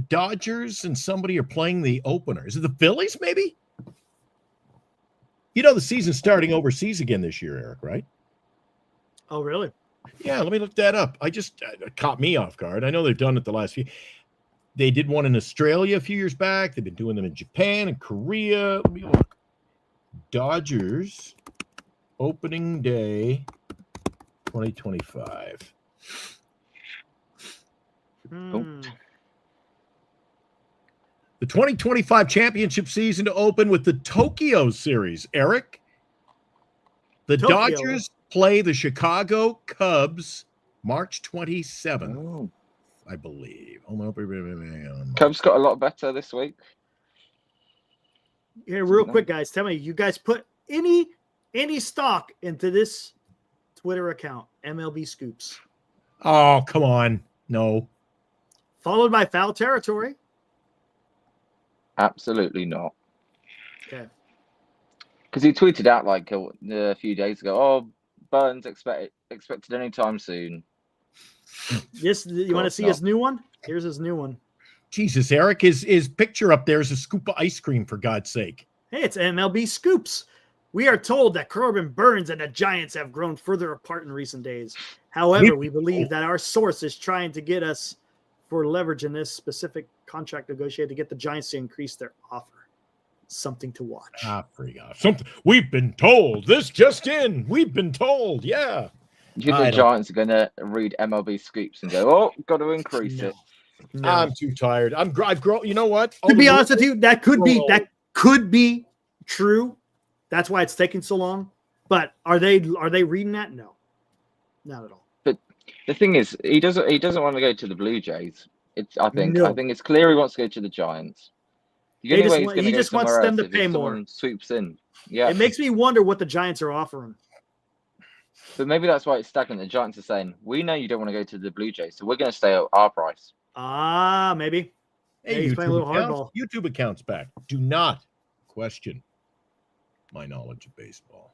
Dodgers and somebody are playing the opener. Is it the Phillies, maybe? You know the season's starting overseas again this year, Eric, right? Oh, really? Yeah, let me look that up. It caught me off guard. I know they've done it the last few. They did one in Australia a few years back. They've been doing them in Japan and Korea. Let me look. Dodgers opening day 2025. The 2025 championship season to open with the Tokyo series. Eric, the Dodgers play the Chicago Cubs March 27th, I believe. Cubs got a lot better this week. Here, real quick, guys, tell me, you guys put any stock into this Twitter account, MLB Scoops? Oh, come on. No. Followed by Foul Territory. Absolutely not. Okay. Because he tweeted out like a few days ago, "Oh, Burns expected anytime soon." You want to see his new one? Here's his new one. Jesus, Eric, his picture up there is a scoop of ice cream, for God's sake. Hey, it's MLB Scoops. We are told that Corbin Burns and the Giants have grown further apart in recent days. However, we believe that our source is trying to get us for leverage in this specific contract negotiated to get the Giants to increase their offer. Something to watch. Pretty off. Something we've been told. This just in. We've been told. Yeah. Do you think the Giants are going to read MLB Scoops and go, "Oh, got to increase it"? No. I'm too tired. I've grown. You know what? To be honest with you, that could be true. That's why it's taking so long. But are they reading that? No, not at all. But the thing is, he doesn't want to go to the Blue Jays. I think it's clear he wants to go to the Giants. He just wants them to pay more. Swoops in. Yeah. It makes me wonder what the Giants are offering. But maybe that's why it's stagnant. The Giants are saying, "We know you don't want to go to the Blue Jays, so we're going to stay at our price." Maybe. Hey, he's playing a little hardball. YouTube account's back. Do not question my knowledge of baseball.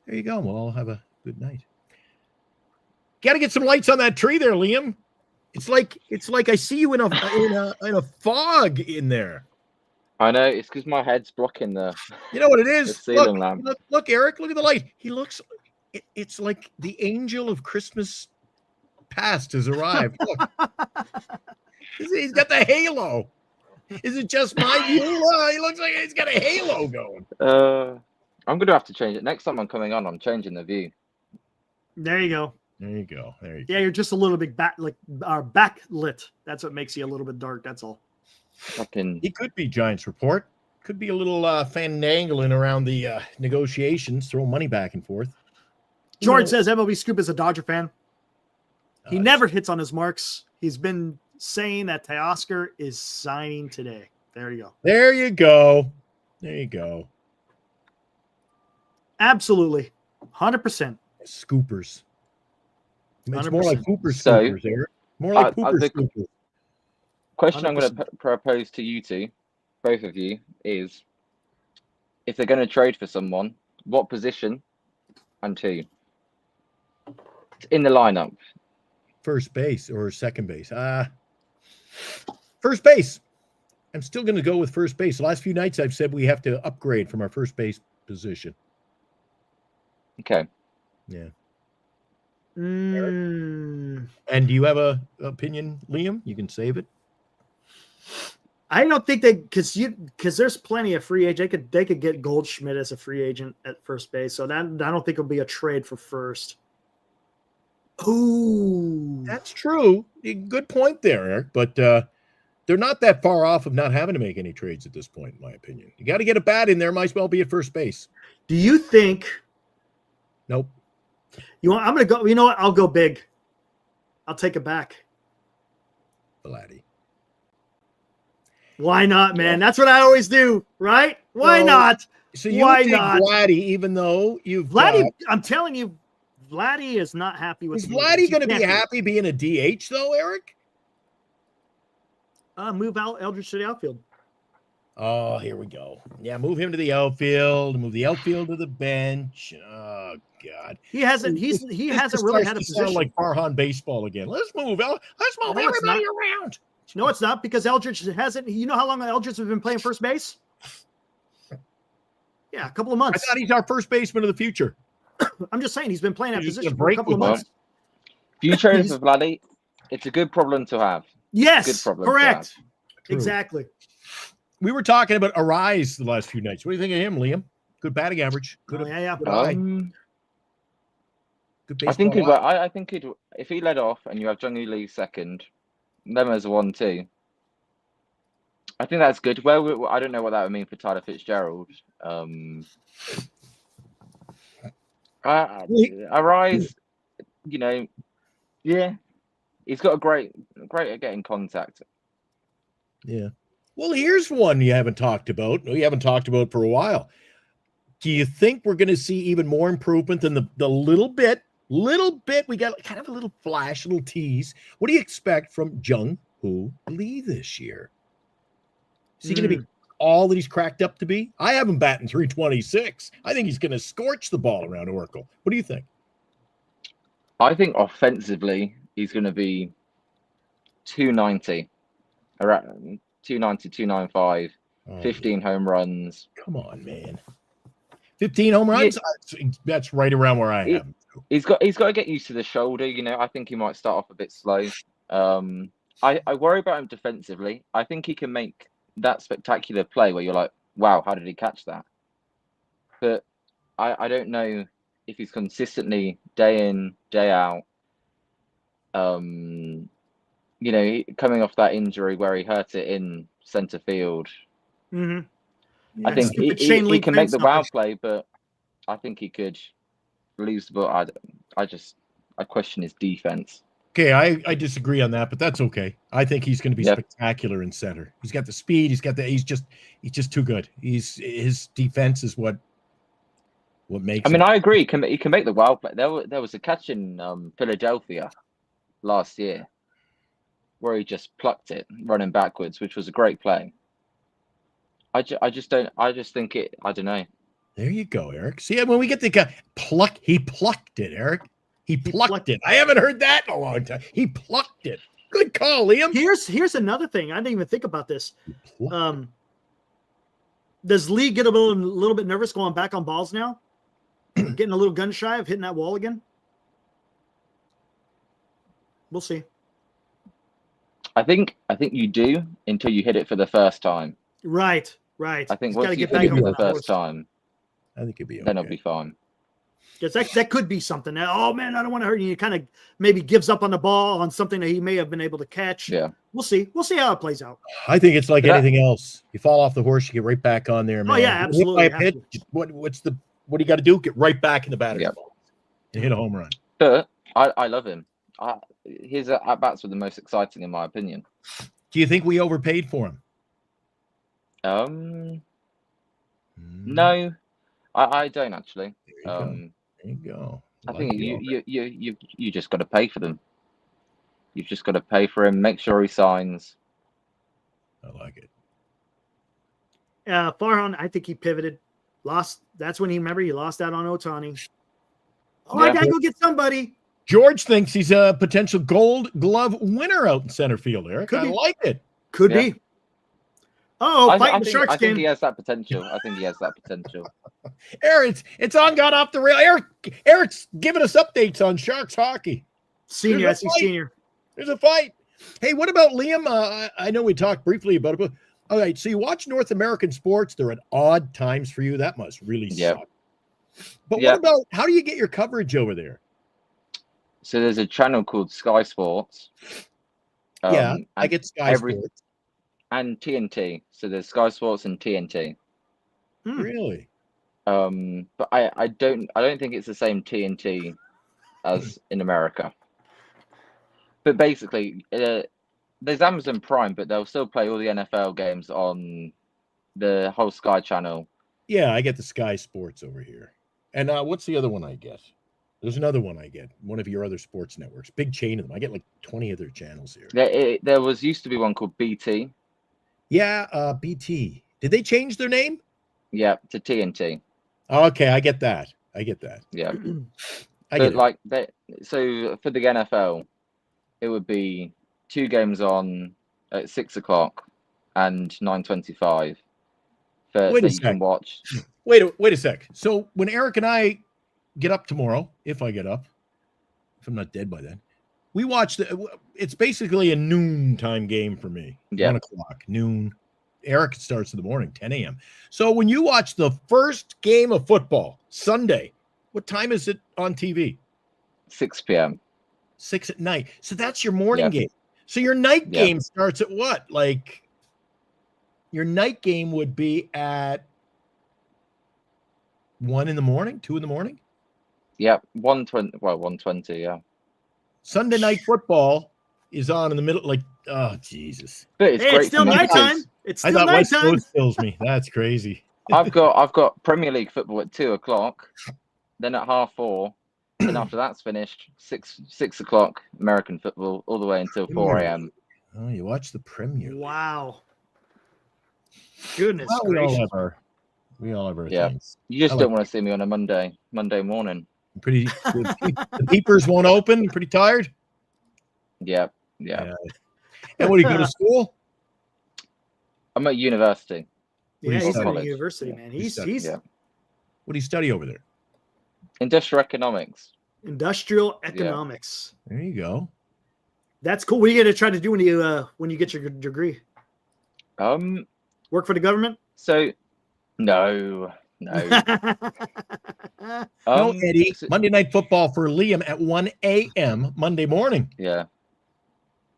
There you go. We'll all have a good night. Got to get some lights on that tree there, Liam. It's like I see you in a fog in there. I know, it's because my head's blocking the. You know what it is? Ceiling lamp. Look, Eric, look at the light. He looks. It's like the angel of Christmas past has arrived. Look, he's got the halo. Is it just my view? He looks like he's got a halo going. I'm going to have to change it. Next time I'm coming on, I'm changing the view. There you go. There you go. There you go. Yeah, you're just a little bit backlit. That's what makes you a little bit dark. That's all. He could be Giants report. Could be a little finagling around the negotiations, throw money back and forth. George says MLB Scoop is a Dodger fan. He never hits on his marks. He's been saying that Teoscar is signing today. There you go. There you go. There you go. Absolutely. 100%. Scoopers. It's 100%. more like Hooper Scoopers, Eric. More like Hooper Scoopers. Question 100%. I'm going to propose to you two, both of you, is if they're going to trade for someone, what position and who? In the lineup. First base or second base? First base. I'm still going to go with first base. The last few nights I've said we have to upgrade from our first base position. Okay. Yeah. Mm. And do you have a opinion, Liam? You can save it. I don't think because there's plenty of free agent. They could get Goldschmidt as a free agent at first base. So that I don't think it'll be a trade for first. Ooh, that's true. Good point there, Eric. But they're not that far off of not having to make any trades at this point, in my opinion. You got to get a bat in there. Might as well be at first base. Do you think? Nope. I'm going to go. You know what? I'll go big. I'll take it back. Vladdy. Why not, man? That's what I always do, right? Why not? So you would take Vladdy, even though you've Vladdy. I'm telling you, Vladdy is not happy with. Is Vladdy going to be happy being a DH though, Eric? Move out Eldridge to the outfield. Oh, here we go. Yeah, move him to the outfield. Move the outfield to the bench. Oh God, he hasn't really had a position like Farhan baseball again. Let's move everybody around. No, it's not, because Eldridge hasn't. You know how long Eldridge has been playing first base? Yeah, a couple of months. I thought he's our first baseman of the future. I'm just saying he's been playing that position for a couple of months. If you trade for Vladdy, it's a good problem to have. Yes, good problem correct. Exactly. We were talking about Arise the last few nights. What do you think of him, Liam? Good batting average. Good. Good I think if he led off and you have Jung Lee second, them as 1-2. I think that's good. Well, I don't know what that would mean for Tyler Fitzgerald. Arise, yeah, he's got a great at getting contact. Yeah. Well, here's one you haven't talked about. We haven't talked about for a while. Do you think we're going to see even more improvement than the little bit we got, kind of a little flash, a little tease? What do you expect from Jung-Hoo Lee this year? Is he going to be all that he's cracked up to be? I have him batting 326. I think he's going to scorch the ball around Oracle. What do you think? I think offensively he's going to be 290, around 290, 295, 15 home runs. Come on, man. 15 home runs? Yeah. That's right around where I am. He's got to get used to the shoulder. I think he might start off a bit slow. I worry about him defensively. I think he can make that spectacular play where you're like, wow, how did he catch that? But I don't know if he's consistently day in, day out, coming off that injury where he hurt it in center field. Mm-hmm. Yeah, I think he can make the wow play, but I think he could lose the ball. I question his defense. Okay, I disagree on that, but that's okay. I think he's going to be spectacular in center. He's got the speed. He's just too good. His defense is what makes. I mean, I agree. He can make the wild play. There was a catch in Philadelphia last year where he just plucked it running backwards, which was a great play. I just think it. I don't know. There you go, Eric. See, when we get the guy he plucked it, Eric. He plucked it. I haven't heard that in a long time. He plucked it. Good call, Liam. Here's another thing. I didn't even think about this. Does Lee get a little bit nervous going back on balls now? Getting a little gun shy of hitting that wall again? We'll see. I think you do until you hit it for the first time. Right. I think once you hit it for the first time, I think it'll be okay. Then it'll be fine. Because that could be something. Oh man, I don't want to hurt you. He kind of maybe gives up on the ball on something that he may have been able to catch. Yeah. We'll see. We'll see how it plays out. I think it's like anything else. You fall off the horse, you get right back on there, man. Oh, yeah, absolutely. Hit by a pitch, what do you got to do? Get right back in the batter's box and hit a home run. But I love him. His at-bats were the most exciting, in my opinion. Do you think we overpaid for him? No, I don't actually. There you go. I think you just got to pay for them. You've just got to pay for him. Make sure he signs. I like it. Farhan, I think he pivoted. Lost. That's when he lost out on Ohtani. Oh, Yeah. I gotta go get somebody. George thinks he's a potential Gold Glove winner out in center field, Eric. I like it. Could be. Oh, fighting the Sharks I think game. he has that potential. Eric, it's on gone off the rail. Eric's giving us updates on Sharks hockey. Senior, There's that's senior. There's a fight. Hey, what about Liam? I know we talked briefly about it, but all right, so you watch North American sports. They're at odd times for you. That must really suck. But what about, how do you get your coverage over there? So there's a channel called Sky Sports. I get Sky Sports. And TNT. So there's Sky Sports and TNT. Really? But I don't think it's the same TNT as in America. But basically, there's Amazon Prime, but they'll still play all the NFL games on the whole Sky channel. Yeah, I get the Sky Sports over here. And what's the other one I get? There's another one I get. One of your other sports networks. Big chain of them. I get like 20 other channels here. There used to be one called BT. Yeah, BT. Did they change their name? Yeah, to TNT. Okay, I get that. Yeah. So for the NFL, it would be 2 games on at 6 o'clock and 9:25 that you can watch. Wait a sec. So when Eric and I get up tomorrow, if I get up, if I'm not dead by then, we watch it's basically a noontime game for me. Yeah. 1 o'clock, noon. Eric starts in the morning, 10 a.m. So when you watch the first game of football, Sunday, what time is it on TV? 6 p.m. 6 at night. So that's your morning game. So your night game starts at what? Like your night game would be at 1 in the morning, 2 in the morning? Yep, 1:20. Well, 1:20. Yeah. Sunday night football is on in the middle. Like, oh Jesus! But it's great. It's still nighttime. It's still nighttime. West nighttime. kills me. That's crazy. I've got Premier League football at 2 o'clock, then at 4:30, and after that's finished, 6 o'clock American football all the way until 4 a.m. Oh, you watch the Premier League. Wow. Goodness well, gracious. We all have our Yeah. things. You just don't want to see me on a Monday morning. The peepers won't open. Pretty tired. Yeah. And what do you go to school? I'm at university. Yeah, he's at college. university, man. He's What do you study over there? Industrial economics. industrial economics. There you go. That's cool. What are you going to try to do when you get your degree? Work for the government? So, no. No, Eddie. Monday Night Football for Liam at 1 a.m. Monday morning. Yeah.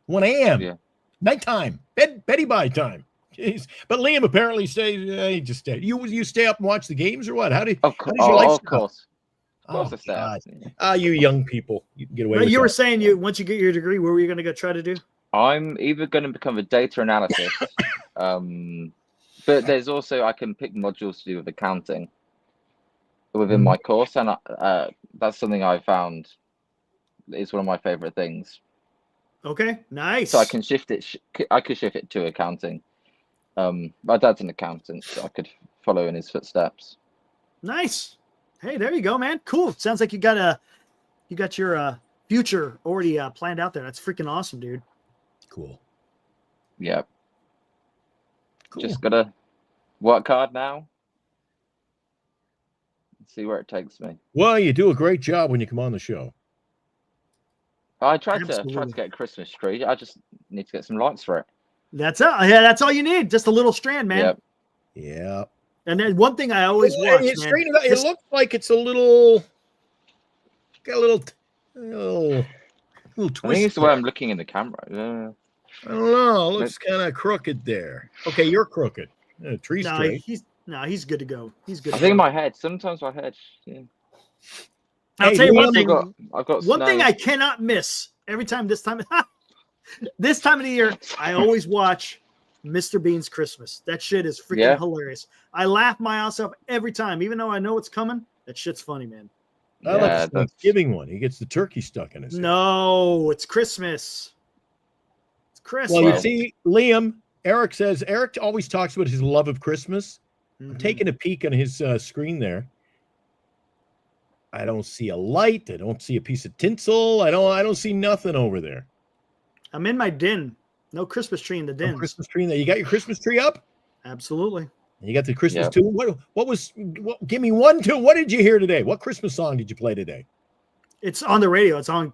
1 a.m. Yeah. Nighttime. Betty bye time. Jeez. But Liam apparently stays. He just stay. You stay up and watch the games or what? How does your life of course. Of course, I stay. You young people, you can get away. But you were saying once you get your degree, what were you going to go try to do? I'm either going to become a data analyst, but there's also I can pick modules to do with accounting within my course, and that's something I found is one of my favorite things. Okay, nice. So I can shift it. I could shift it to accounting. My dad's an accountant, so I could follow in his footsteps. Nice. Hey, there you go, man. Cool. Sounds like you got your future already planned out there. That's freaking awesome, dude. Cool. Yeah. Cool. Just gotta work hard now. See where it takes me. Well, you do a great job when you come on the show. I tried to get a Christmas tree. I just need to get some lights for it. That's it. Yeah, that's all you need. Just a little strand, man. Yep. Yeah. And then one thing I always watch, it looks like it's a little got a little twist. I think it's the way I'm looking in the camera. I don't know. It looks kind of crooked there. Okay, you're crooked. Tree straight. He's good to go. He's good. I think my head. Sometimes my head. Yeah. I'll tell you one thing. I've got one snow. thing I cannot miss every time. This time of the year, I always watch Mr. Bean's Christmas. That shit is freaking hilarious. I laugh my ass off every time, even though I know it's coming. That shit's funny, man. I like the Thanksgiving one. He gets the turkey stuck in his head. No, it's Christmas. It's Christmas. Well, you see, Liam, Eric says, Eric always talks about his love of Christmas. Mm-hmm. I'm taking a peek on his screen there. I don't see a light. I don't see a piece of tinsel. I don't see nothing over there. I'm in my den. No Christmas tree in the den. No Christmas tree in there. You got your Christmas tree up? Absolutely. You got the Christmas tune. What give me one tune. What did you hear today? What Christmas song did you play today? It's on the radio. It's on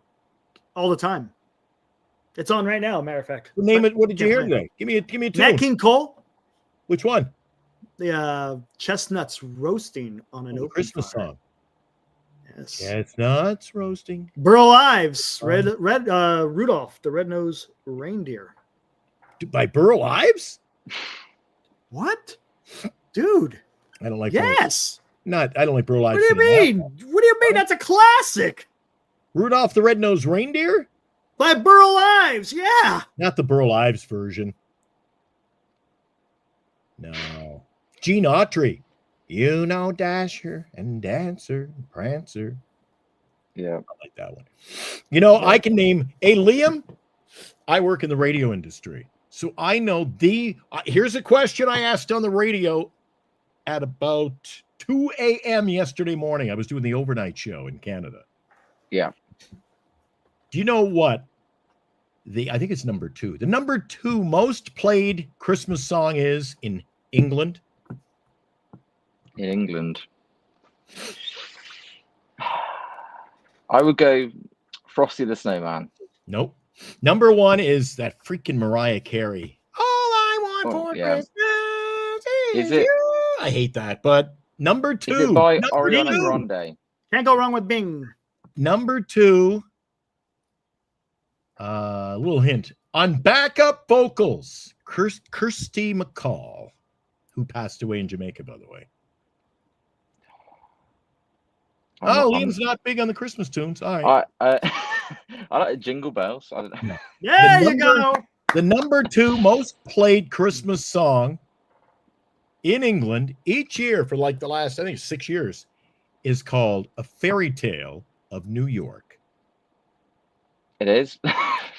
all the time. It's on right now, matter of fact. Name it. What did you hear today? Give me a tune. Nat King Cole. Which one? The chestnuts roasting on an open Christmas fire. song. Yes. Chestnuts roasting. Burl Ives, Rudolph, the red-nosed reindeer. By Burl Ives? What? Dude. I don't like Yes. I don't like Burl Ives. What do you mean? What do you mean? That's a classic. Rudolph the Red-Nosed Reindeer? By Burl Ives, yeah. Not the Burl Ives version. No. Gene Autry. You know Dasher and Dancer and Prancer. Yeah. I like that one. You know, I can name Liam. I work in the radio industry. So I know here's a question I asked on the radio at about 2 a.m. yesterday morning. I was doing the overnight show in Canada. Yeah. Do you know what I think it's number 2. The number 2 most played Christmas song is in England? In England. I would go Frosty the Snowman. Nope. Number 1 is that freaking Mariah Carey. All I want for Christmas is it? You. I hate that. But number 2. Is it by Ariana Grande? Can't go wrong with Bing. Number 2. Little hint. On backup vocals, Kirsty McCall, who passed away in Jamaica, by the way. Liam's not big on the Christmas tunes. All right. I like Jingle Bells. I don't know. Yeah, you go. The number 2 most played Christmas song in England each year for like the last, I think, 6 years is called A Fairy Tale of New York. It is?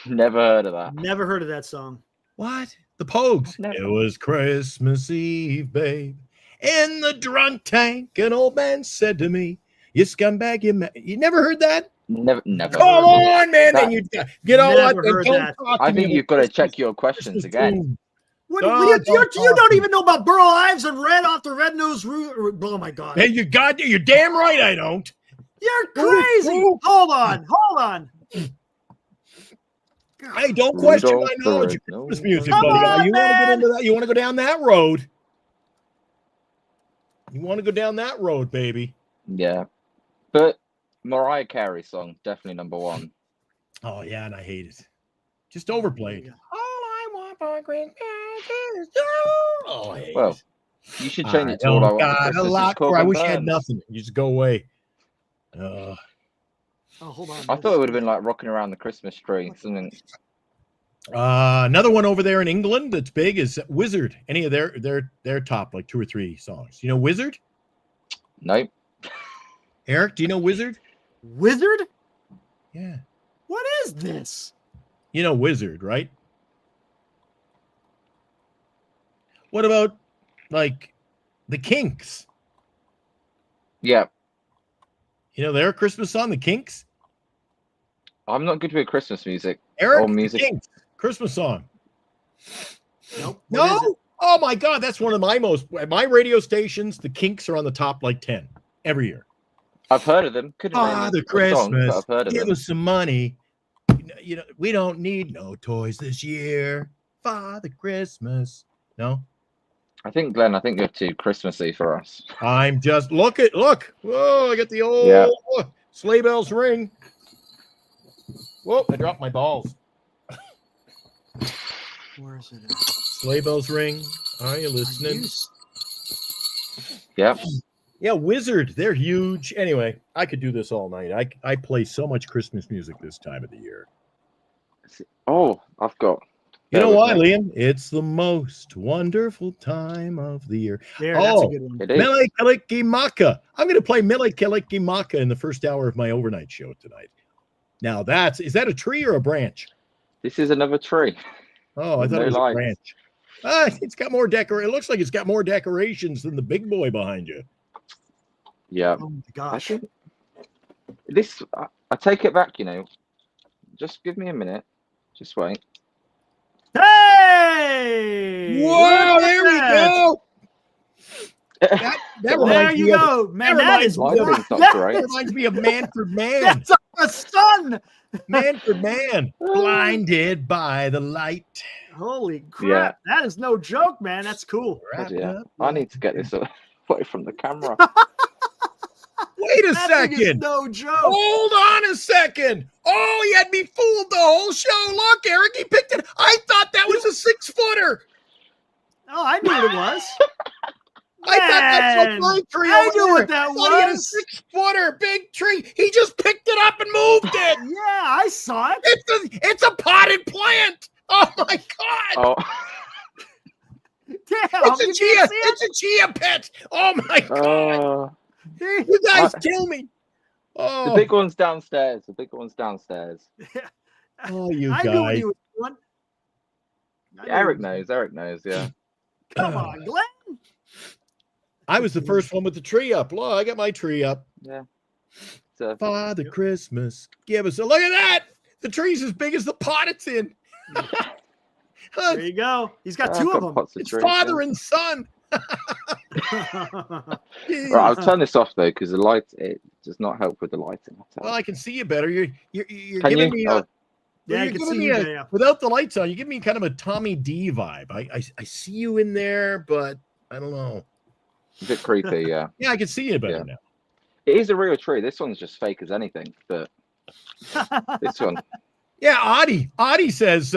Never heard of that. Never heard of that song. What? The Pogues. Never. It was Christmas Eve, babe. In the drunk tank, an old man said to me, you scumbag, you never heard that? Never. Come on, man. And you get all that. I think you've got to check your questions again. You don't even know about Burl Ives and Red off the Red-Nosed Reindeer. Oh my God! Hey, you're damn right. I don't. You're crazy. Hold on. Hey, don't question my knowledge of Christmas music, buddy. You want to get into that? You want to go down that road? You want to go down that road, baby? Yeah, but Mariah Carey song definitely number 1. Oh yeah, and I hate it. Just overplayed. All I want for Christmas is you. Oh, I hate it. You should change it to All I Want for Christmas. A lot more. I wish I had nothing. You just go away. Hold on. I thought it would have been like Rocking Around the Christmas Tree. Something. Another one over there in England that's big is Wizard. Any of their top like 2 or 3 songs. You know Wizard? Nope. Eric, do you know Wizard? Wizard? Yeah. What is this? You know Wizard, right? What about like the Kinks? Yeah. You know their Christmas song, the Kinks? I'm not good with Christmas music. Eric, or music. Kinks, Christmas song. Nope. No? Oh my God, that's one of my radio stations. The Kinks are on the top like 10 every year. I've heard of them. Father Christmas, give us some money. You know, we don't need no toys this year. Father Christmas. No? I think, Glenn, you're too Christmassy for us. I'm just look. Whoa, I got the old Sleigh bells ring. Whoa, I dropped my balls. Where is it? Sleigh bells ring. Are you listening? Yep. Yeah, Wizard. They're huge. Anyway, I could do this all night. I play so much Christmas music this time of the year. Oh, I've got. You know why, Liam? It's the most wonderful time of the year. There, that's a good one. It is. Mele Kalikimaka. I'm going to play Mele Kalikimaka in the first hour of my overnight show tonight. Now, is that a tree or a branch? This is another tree. Oh, I thought it was a branch. It's got more It looks like it's got more decorations than the big boy behind you. Yeah. Oh my gosh. I take it back, Just give me a minute. Just wait. Hey! Whoa, there we go. There you go, man. That reminds me of Manfred Man. That's our son. Manfred Man, blinded by the light. Holy crap! Yeah. That is no joke, man. That's cool. Yeah. I need to get this away from the camera. Wait a second. No joke. Hold on a second. Oh, he had me fooled the whole show. Look, Eric, he picked it. I thought that was a 6-footer. Oh, I knew what it was. I thought that's a pine tree. I knew what that was. He had a 6-footer, big tree. He just picked it up and moved it. Yeah, I saw it. It's a potted plant. Oh my God. Oh. Damn, it's a chia pet. Oh my God. You guys kill me. Oh. The big one's downstairs. Oh, you guys. I knew what he was doing. Eric knows. Yeah. Come on, Glenn. I was the first one with the tree up. Look, I got my tree up. Yeah. Father Christmas, give us a look at that. The tree's as big as the pot it's in. There you go. He's got two of them. It's father and son. Right, I'll turn this off though because the light does not help with the lighting. Well, I can see you better. You're giving me a yeah, I can see you. Yeah. Without the lights on, you give me kind of a Tommy D vibe. I see you in there, but I don't know. A bit creepy, yeah. Yeah, I can see you better now. It is a real tree. This one's just fake as anything, but this one. Yeah, Audie says.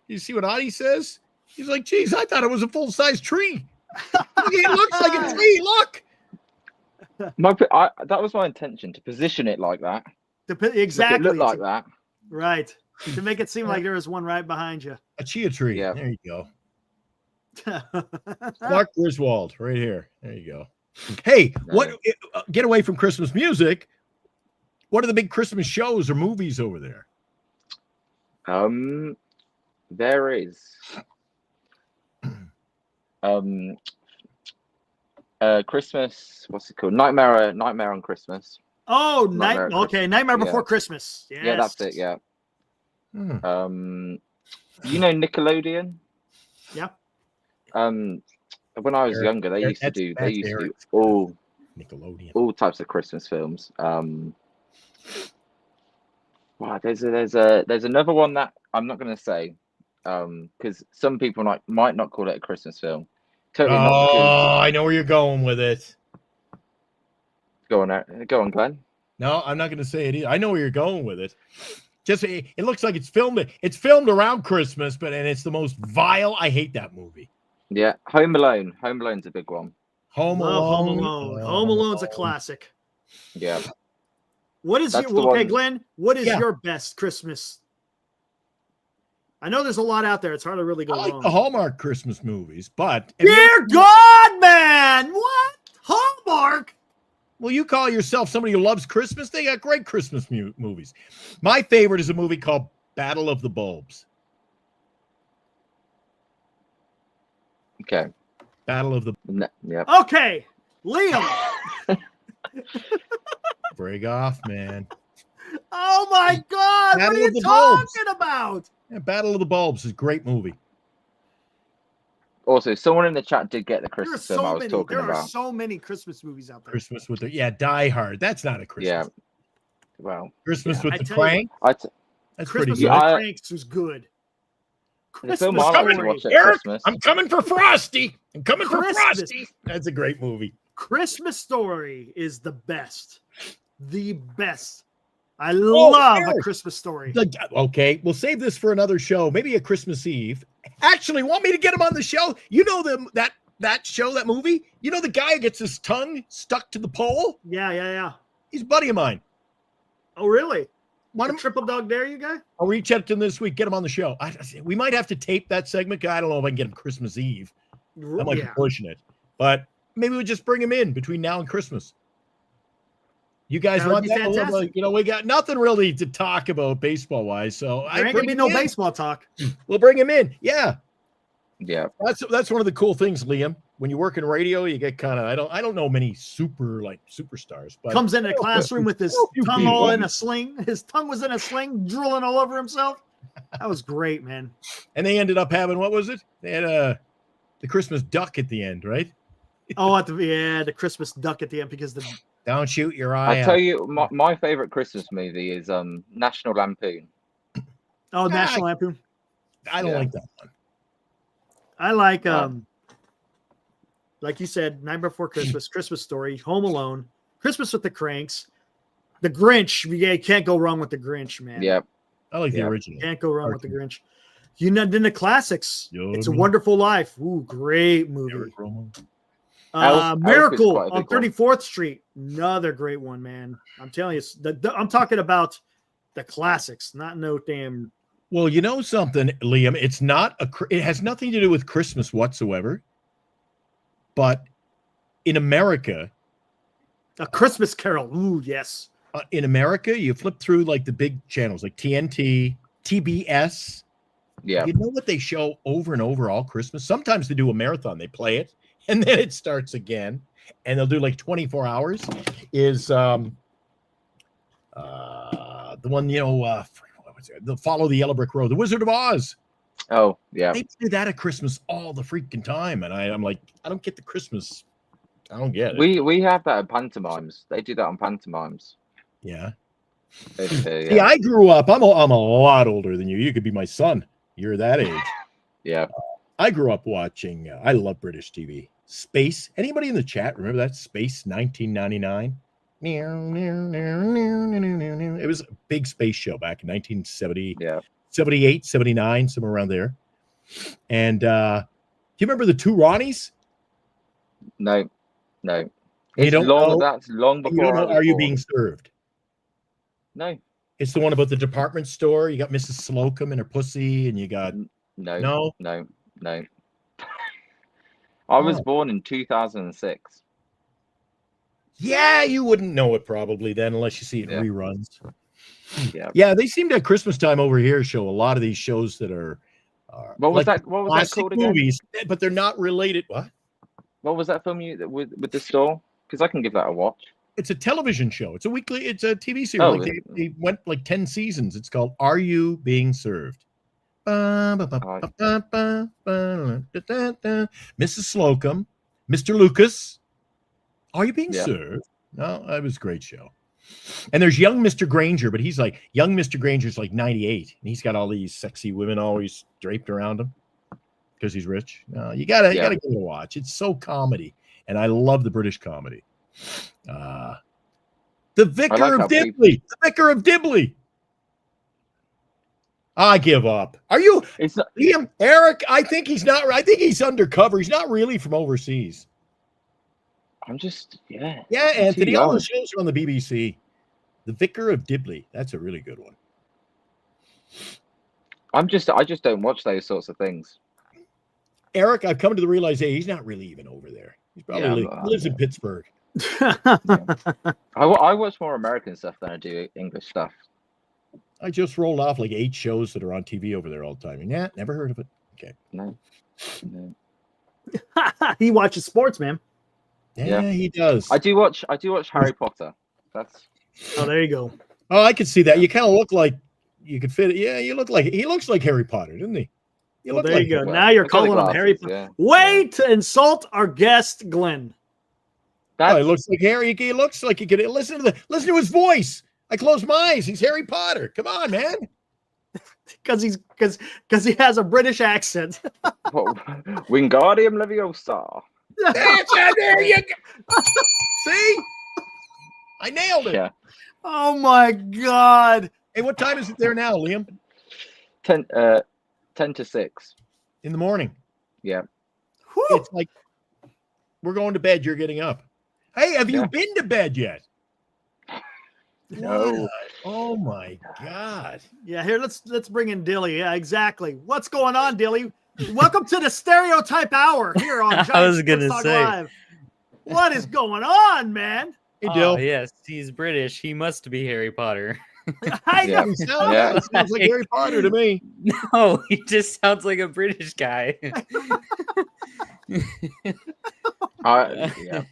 You see what Audie says? He's like, "Geez, I thought it was a full-size tree. It looks like a tree. Look." That was my intention, to position it like that. Exactly. Make it look like that. Right. To make it seem like there is one right behind you. A chia tree. Yeah. There you go. Mark Griswold, right here. There you go. Hey, get away from Christmas music. What are the big Christmas shows or movies over there? There is Christmas, what's it called? Nightmare on Christmas. Oh, Nightmare Before Christmas. Yes. Yeah, that's it, yeah. You know Nickelodeon? Yeah. When I was younger, they used to do all Nickelodeon, all types of Christmas films. Wow, there's another one that I'm not going to say, because some people might not call it a Christmas film. Totally not. I know where you're going with it. Go on, Glenn. No, I'm not going to say it either. I know where you're going with it. Just it looks like it's filmed around Christmas, and it's the most vile. I hate that movie. Yeah, Home Alone. Home Alone's a big one. Home Alone. Home Alone's a classic. Yeah. What is Glenn? What is your best Christmas? I know there's a lot out there. It's hard to really go wrong. The Hallmark Christmas movies, but dear God, man, what Hallmark? Well, you call yourself somebody who loves Christmas. They got great Christmas movies. My favorite is a movie called Battle of the Bulbs. Okay. Battle of the. Yeah. Okay, Liam. Break off, man. Oh my God! Battle what are you talking about? Yeah, Battle of the Bulbs is a great movie. Also, someone in the chat did get the Christmas film I was talking about. There are so many Christmas movies out there. Christmas with Die Hard. That's not a Christmas. Yeah. Well. Christmas with the Crank. That's pretty good. Cranks was good. The film I like to watch at Eric, Christmas. I'm coming for Frosty. That's a great movie. Christmas Story is the best. the best. I love Eric, A Christmas Story. Okay, we'll save this for another show, maybe a Christmas Eve. Actually, want me to get him on the show? You know that show, that movie? You know the guy who gets his tongue stuck to the pole? Yeah. He's a buddy of mine. Oh, really? Want him? Triple Dog Dare you guy? I'll reach out to him this week, get him on the show. We might have to tape that segment. I don't know if I can get him Christmas Eve. I might be pushing it. But maybe we'll just bring him in between now and Christmas. You guys want that? Fantastic. We got nothing really to talk about baseball-wise, so there ain't gonna be no baseball talk. We'll bring him in. Yeah. That's one of the cool things, Liam. When you work in radio, you get kind of I don't know many superstars, but comes in a classroom with his tongue all in a sling. His tongue was in a sling, drooling all over himself. That was great, man. And they ended up having, what was it? They had the Christmas duck at the end, right? The Christmas duck at the end because the don't shoot your eye. I'll tell you, my favorite Christmas movie is National Lampoon. Oh, National Lampoon. I don't like that one. I like you said, Night Before Christmas, Christmas Story, Home Alone, Christmas with the Cranks, The Grinch. Yeah, you can't go wrong with The Grinch, man. Yeah, I like the original. Can't go wrong with The Grinch. Then the classics. It's a Wonderful Life. Ooh, great movie. Miracle on 34th Street. Another great one, man. I'm telling you, I'm talking about the classics, not no damn. Well, you know something, Liam? It has nothing to do with Christmas whatsoever. But in America, A Christmas Carol. Ooh, yes. In America, you flip through like the big channels like TNT, TBS. Yeah. You know what they show over and over all Christmas? Sometimes they do a marathon. They play it, and then it starts again. And they'll do like 24 hours. Is the one, the Follow the Yellow Brick Road, The Wizard of Oz. Oh, yeah. They do that at Christmas all the freaking time. And I'm like, I don't get the Christmas. I don't get it. We have that at pantomimes. They do that on pantomimes. Yeah. Yeah. I grew up. I'm a lot older than you. You could be my son. You're that age. Yeah. I grew up watching. I love British TV. Space. Anybody in the chat remember that? Space 1999. It was a big space show back in 1970. Yeah. 78, 79, somewhere around there. And do you remember the two Ronnies? No. That's long before. Are You Being Served? No. It's the one about the department store. You got Mrs. Slocum and her pussy, and you got No. I was born in 2006. Yeah, you wouldn't know it probably then unless you see it in reruns. Yeah, they seem to at Christmas time over here show a lot of these shows that are what was that called again? Movies, but they're not related. What was that film with the store? Because I can give that a watch. It's a television show. It's a TV series. They went like 10 seasons. It's called Are You Being Served? Mrs. Slocum, Mr. Lucas. Are you being served? No, that was a great show. And there's young Mr. Granger, but young Mr. Granger's like 98, and he's got all these sexy women always draped around him because he's rich. You gotta give it a watch. It's so comedy, and I love the British comedy. The Vicar of Dibley. The Vicar of Dibley. I give up. Are you Liam? Eric? I think he's not. I think he's undercover. He's not really from overseas. I'm just Yeah, Anthony. All the shows are on the BBC. The Vicar of Dibley. That's a really good one. I just don't watch those sorts of things. Eric, I've come to the realization he's not really even over there. He's probably lives in Pittsburgh. I watch more American stuff than I do English stuff. I just rolled off like 8 shows that are on TV over there all the time. And never heard of it. Okay. No. He watches sports, man. Yeah, he does. I do watch Harry Potter. There you go. Oh, I could see that. You kind of look like you could fit it. Yeah, he looks like Harry Potter, didn't he? There you go. Now you're calling him Harry Potter. Yeah. Way to insult our guest, Glenn. He looks like Harry. He looks like he could listen to his voice. I close my eyes. He's Harry Potter. Come on, man. Because he has a British accent. Wingardium Leviosa. There you go. See? I nailed it. Yeah. Oh my God. Hey, what time is it there now, Liam? 10 to 6. In the morning. Yeah. Whew. It's like we're going to bed. You're getting up. Hey, have you Yeah. been to bed yet? No. What? Oh my God. Yeah, here let's bring in Dilly. Yeah, exactly. What's going on, Dilly? Welcome to the Stereotype Hour here on Giant I was Sports gonna Talk say. Live. What is going on, man? Hey, Oh, Dill. yes, he's British. He must be Harry Potter. I Yeah. know. It sounds like Harry Potter to me. No, he just sounds like a British guy. Yeah.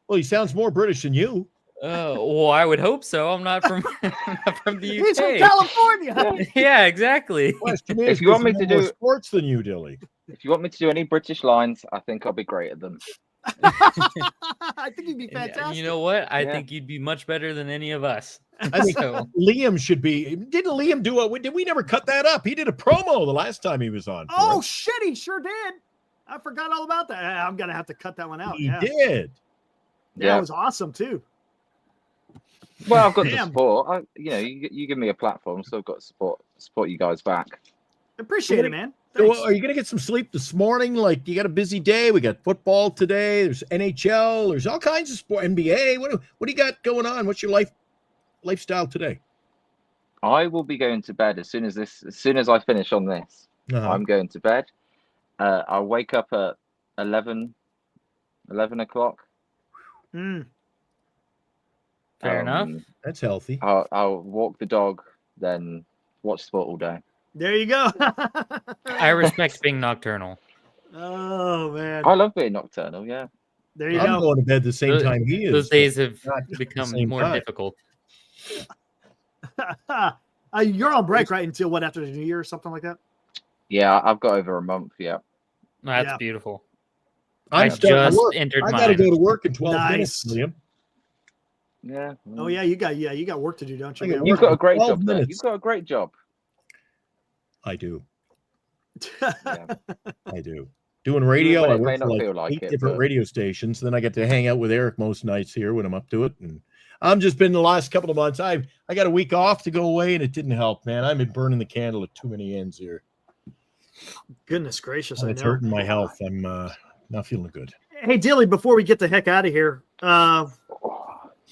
Well, he sounds more British than you. Well, I would hope so. I'm not from the UK. He's from California. Yeah, exactly. Question is, If you want does me he to know more do- sports than you, Dilly. If you want me to do any British lines, I think I'll be great at them. I think he'd be And, fantastic. you know what? I Yeah. think you'd be much better than any of us. I think So, Liam should be. Didn't Liam do it? Did we never cut that up? He did a promo the last time he was on. for Oh us. shit, he sure did. I forgot all about that. I'm gonna have to cut that one out. He Yeah, did. that Yeah. was awesome too. Well, I've got the Damn. support. You give me a platform, so I've got to support you guys back. Appreciate it, man. So Thanks. are you going to get some sleep this morning? Like, you got a busy day. We got football today. There's NHL. There's all kinds of sport. NBA. What do you got going on? What's your lifestyle today? I will be going to bed as soon as I finish on this. Uh-huh. I'm going to bed. I'll wake up at 11 o'clock. Mm. fair enough. That's healthy. I'll walk the dog, then watch sport all day. There you go. I respect being nocturnal. Oh man, I love being nocturnal. Yeah. there you I'm go. going to bed the same Those- time he is. Those days have not at the become same more time. difficult. You're on break right until what, after the New Year or something like that? Yeah, I've got over a month. Yeah. That's Yeah. beautiful. I'm I starting just work. entered I got to mine. go to work in 12 minutes, Nice. Liam. Yeah. Oh yeah, you got work to do, don't you? I got man? You've got a great 12 job there. minutes. You've got a great job. I do. Yeah. I do. Doing radio. I It may work for not like feel like 8 it, different but- radio stations. Then I get to hang out with Eric most nights here when I'm up to it. And I'm just been the last couple of months. I got a week off to go away, and it didn't help, man. I've been burning the candle at too many ends here. Goodness gracious, And I it's know. hurting my health. I'm not feeling good. Hey Dilly, before we get the heck out of here,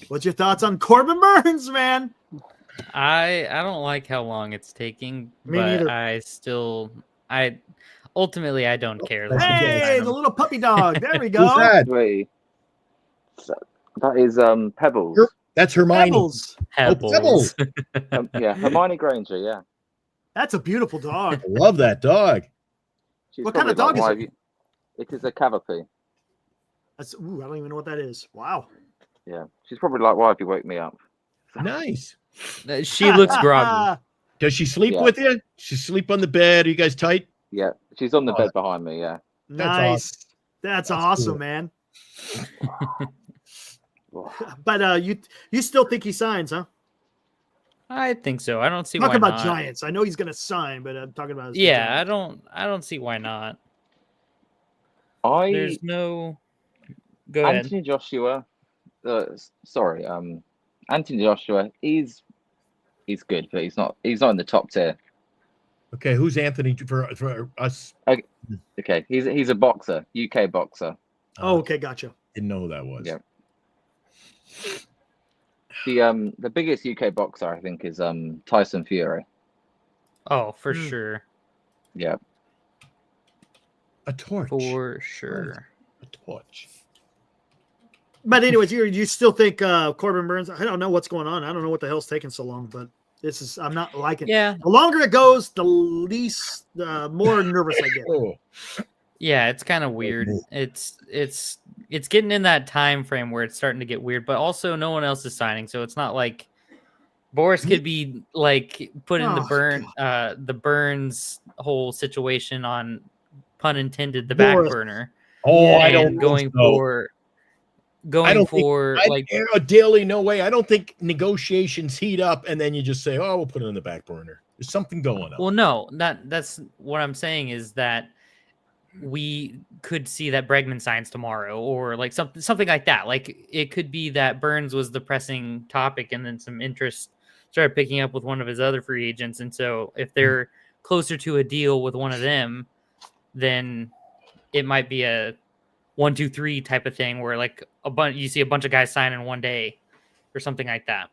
what's your thoughts on Corbin Burns, man? I don't like how long it's taking, Me but neither. I ultimately I don't care. That's that he's Hey, behind the him. little puppy dog. There we Who's go. that? Wait. So, that is Pebbles. You're- That's Hermione. Pebbles. Pebbles. Yeah, Hermione Granger. Yeah. That's a beautiful dog. I love that dog. She's What kind of probably dog is like it is a Cavapoo. That's I don't even know what that is. Wow. Yeah. She's probably like, why have you woke me up? Nice. She looks groggy. Does she sleep Yeah. with you? She sleep on the bed? Are you guys tight? Yeah. She's on the Oh, bed behind me. Yeah. Nice. That's That's awesome, cool. man. Wow. But you still think he signs, huh? I think so. I don't see Talking why about not. Giants. I know he's gonna sign, but I'm talking about his Yeah, I Giants. don't see why not. I There's no. Go ahead. Anthony Joshua. Sorry. Anthony Joshua. He's good, but he's not in the top tier. Okay, who's Anthony for us? Okay. He's a boxer, UK boxer. Oh, okay, gotcha. Didn't know who that was. Yeah. The biggest UK boxer I think is Tyson Fury. Oh, for Hmm. sure. Yeah. A torch. For sure. A torch. But anyways, you still think Corbin Burns? I don't know what's going on. I don't know what the hell's taking so long, but I'm not liking it. Yeah. The longer it goes, the more nervous I get. Oh, Yeah, it's kind of weird. move. It's getting in that time frame where it's starting to get weird, but also no one else is signing, so it's not like Boris could be like putting Oh, the Burns whole situation on, pun intended, the back Boris. burner. Oh, I and don't going think so. for I going don't think- for like a daily, no way. I don't think negotiations heat up and then you just say, "Oh, we'll put it on the back burner." There's something going on. well, no, that's what I'm saying is that we could see that Bregman signs tomorrow, or like something like that. Like it could be that Burns was the pressing topic, and then some interest started picking up with one of his other free agents. And so if they're closer to a deal with one of them, then it might be a 1, 2, 3 type of thing where like you see a bunch of guys sign in one day or something like that.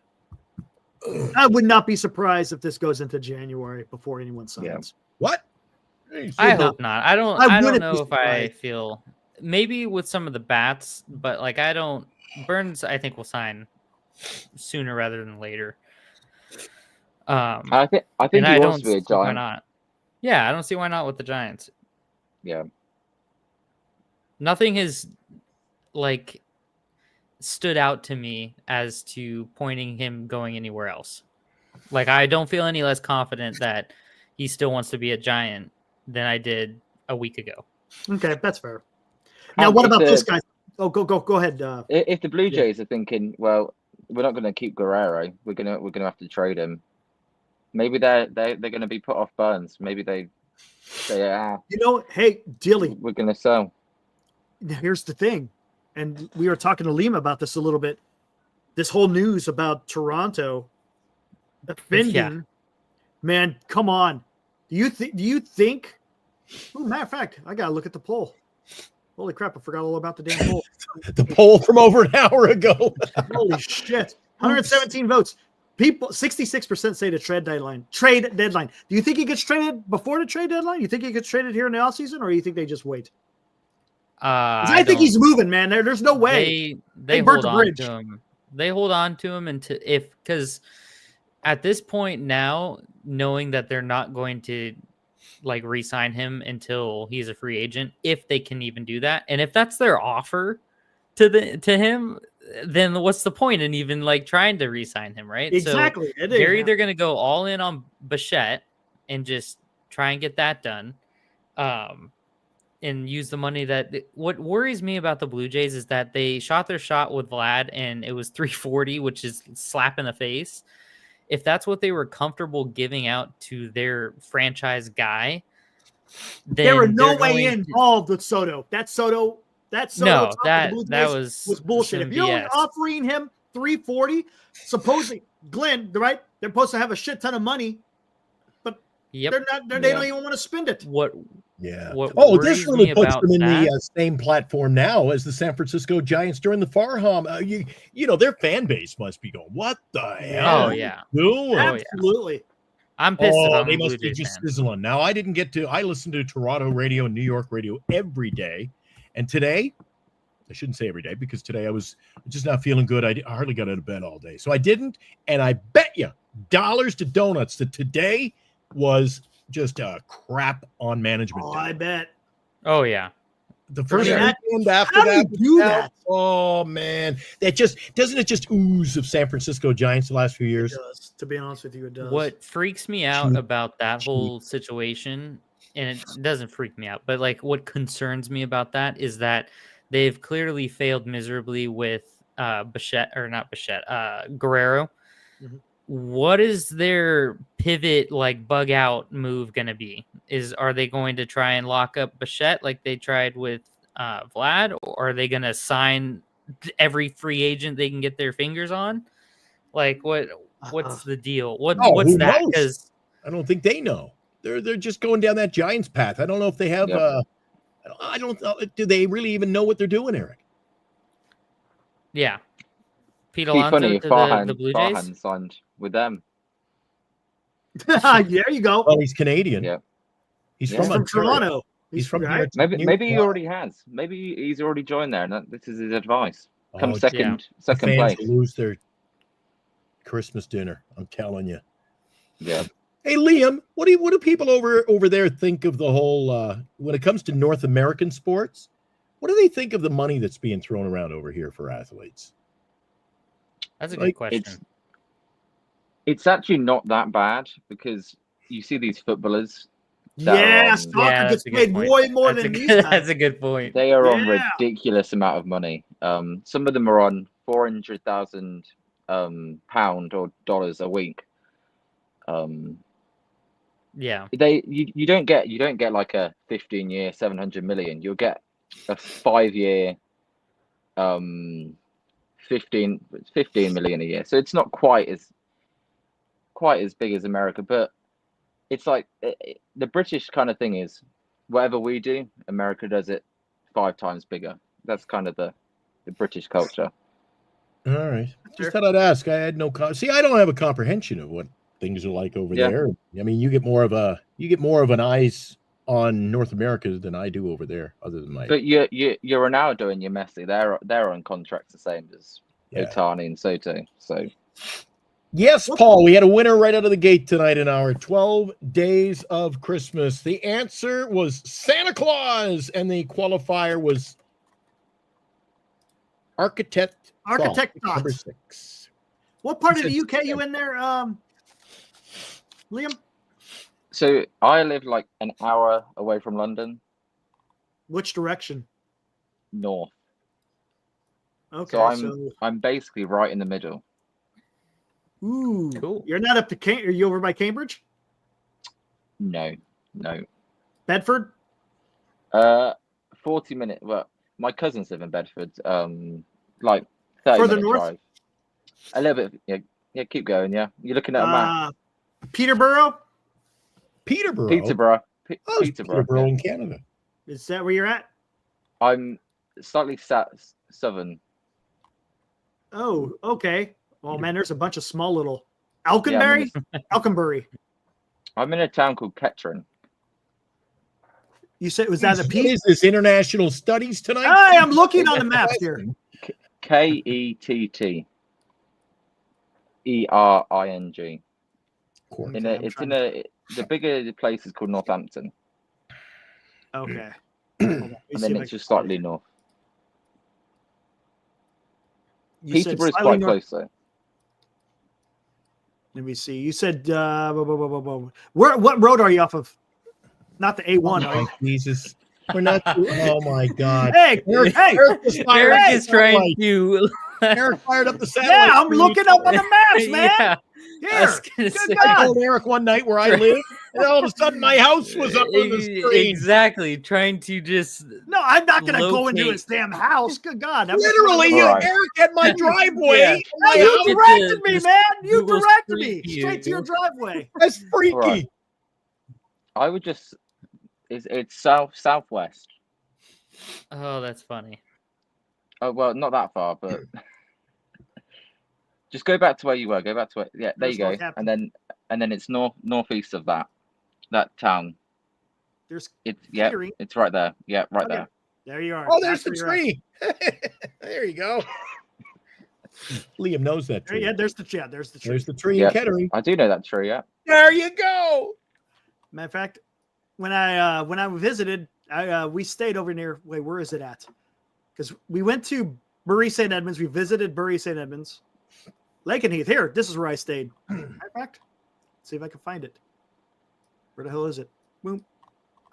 I would not be surprised if this goes into January before anyone signs. Yeah. What? I hope not. I don't know if I surprised. feel maybe with some of the bats, but like Burns I think will sign sooner rather than later. I think and he I wants don't to be a see why Giant. not. Yeah, I don't see why not with the Giants. Yeah. Nothing has like stood out to me as to pointing him going anywhere else. Like I don't feel any less confident that he still wants to be a Giant than I did a week ago. Okay, that's fair. Now, what about this guy? Oh, go ahead. If the Blue Jays are thinking, well, we're not going to keep Guerrero, we're gonna have to trade him. Maybe they're going to be put off Burns. Maybe they are. Hey, Dilly, We're going to sell. here's the thing, and we were talking to Liam about this a little bit. This whole news about Toronto offending, man, come on. Do you think? Oh, matter of fact, I gotta look at the poll. Holy crap! I forgot all about the damn poll. The poll from over an hour ago. Holy shit! 117 votes. People, 66% say the trade deadline. Trade deadline. Do you think he gets traded before the trade deadline? You think he gets traded here in the offseason, or do you think they just wait? I think he's moving, man. There's no way. They burnt hold the on bridge. to him. They hold on to him because at this point now, knowing that they're not going to like re-sign him until he's a free agent, if they can even do that, and if that's their offer to him, then what's the point in even like trying to re-sign him, right? Exactly. So they're either going to go all in on Bichette and just try and get that done, and use the money that. What worries me about the Blue Jays is that they shot their shot with Vlad and it was 340, which is slap in the face. If that's what they were comfortable giving out to their franchise guy, then there were no way involved with Soto. That Soto no, that was bullshit. If you're BS. offering him 340, supposedly Glenn, right? They're supposed to have a shit ton of money, but they're not. They don't even want to spend it. Yeah. What this worries really me puts about them in that- the same platform now as the San Francisco Giants during the Farham. You know, their fan base must be going, "What the hell? Oh yeah, doing?" Absolutely. I'm pissed. If I'm they a Blue must be Jays just fan. sizzling. Now, I listen to Toronto radio and New York radio every day, and today, I shouldn't say every day because today I was just not feeling good. I hardly got out of bed all day, so I didn't. And I bet you dollars to donuts that today was just a crap on management. Oh, day. I bet. Oh yeah. The first Yeah. weekend after How do that, you do that? Oh man, that just doesn't it just ooze of San Francisco Giants the last few It years? does. To be honest with you, it does. What freaks me out Cheap. about that whole situation, and it doesn't freak me out, but like what concerns me about that is that they've clearly failed miserably with Guerrero. Mhm. What is their pivot like bug out move going to be? Are they going to try and lock up Bichette like they tried with Vlad, or are they going to sign every free agent they can get their fingers on? Like what's the deal? What's who that? knows? Because I don't think they know. They're just going down that Giants path. I don't know if they have. Yep. I don't know. Do they really even know what they're doing, Eric? yeah, Pete Be Alonso funny if to Farhan the Blue Jays. Farhan signed with them. There you go. Well, he's Canadian. Yeah. He's Yeah. He's from Ontario. Toronto. He's from right. here. Maybe he already has. Maybe he's already joined there, and this is his advice. Come Oh, second the fans place. will lose their Christmas dinner. I'm telling you. Yeah. Hey, Liam, what do people over there think of the whole when it comes to North American sports? What do they think of the money that's being thrown around over here for athletes? That's a good Like, question. It's actually not that bad because you see these footballers. Yeah, that soccer gets that's a good paid point. way more That's than a these good, guys. that's a good point. They are on Yeah. ridiculous amount of money. Some of them are on £400,000 pound or dollars a week. Yeah. You don't get like a 15-year 700 million. You'll get a 5-year 15 million a year. So it's not quite as big as America, but it's like the British kind of thing is whatever we do, America does it 5 times bigger. That's kind of the British culture. All right. Just thought I'd ask. I had no see, I don't have a comprehension of what things are like over there. I mean, you get more of an eyes on North America than I do over there, other than my. But you're Ronaldo and you're Messi. They're on contracts the same as Otani and Soto. So yes, Paul, we had a winner right out of the gate tonight in our 12 days of Christmas. The answer was Santa Claus, and the qualifier was Architect number 6. What part of the UK you in there, Liam? So I live like an hour away from London. Which direction? North. Okay, so I'm basically right in the middle. Ooh, cool. You're not up to are you over by Cambridge? No. Bedford? 40 minutes. Well, my cousins live in Bedford. Like 30 further minute north. Drive. A little bit. Yeah. Keep going. Yeah, you're looking at a map. Peterborough. Peterborough Peterborough in Canada. Is that where you're at? I'm slightly southern. Oh, okay. Well, man, there's a bunch of small little Alconbury. Alconbury. I'm in a town called Kettering. You said was that a P? What is this, international studies tonight? I am looking on the maps here. Kettering. The bigger place is called Northampton. Okay. And then it's just slightly north. Peterborough's quite close though. Let me see. You said what road are you off of? Not the A1, are you? Jesus. We're not. Oh my God. Hey, Eric is trying to. Eric fired up the satellite. Yeah, I'm looking up on the maps, man. Yeah. Here. Good I God. told Eric one night where I live, and all of a sudden my house was up on the screen. Exactly. Trying to just. No, I'm not going to go into locate. his damn house. Good God. Literally, Right. Eric had my driveway. Yeah. No, you Get directed to me, this man. You Google directed Street me View. straight to your driveway. That's freaky. Right. I would just. It's southwest. Oh, that's funny. Oh well, not that far, but just go back to where you were. Go back to where. Yeah, there you go. And then it's northeast of that town. There's it's right there. Yeah, right there. There you are. Oh, there's That's the where you're at. tree. There you go. Liam knows that tree. Yeah, there's the tree. There's the tree Yeah. in Kettering. I do know that tree. Yeah. There you go. Matter of fact, when I visited, we stayed over near. Wait, where is it at? Because we went to Bury St. Edmunds. We visited Bury St. Edmunds, Lakenheath. Here, this is where I stayed. Matter of fact, let's see if I can find it. Where the hell is it? Boom.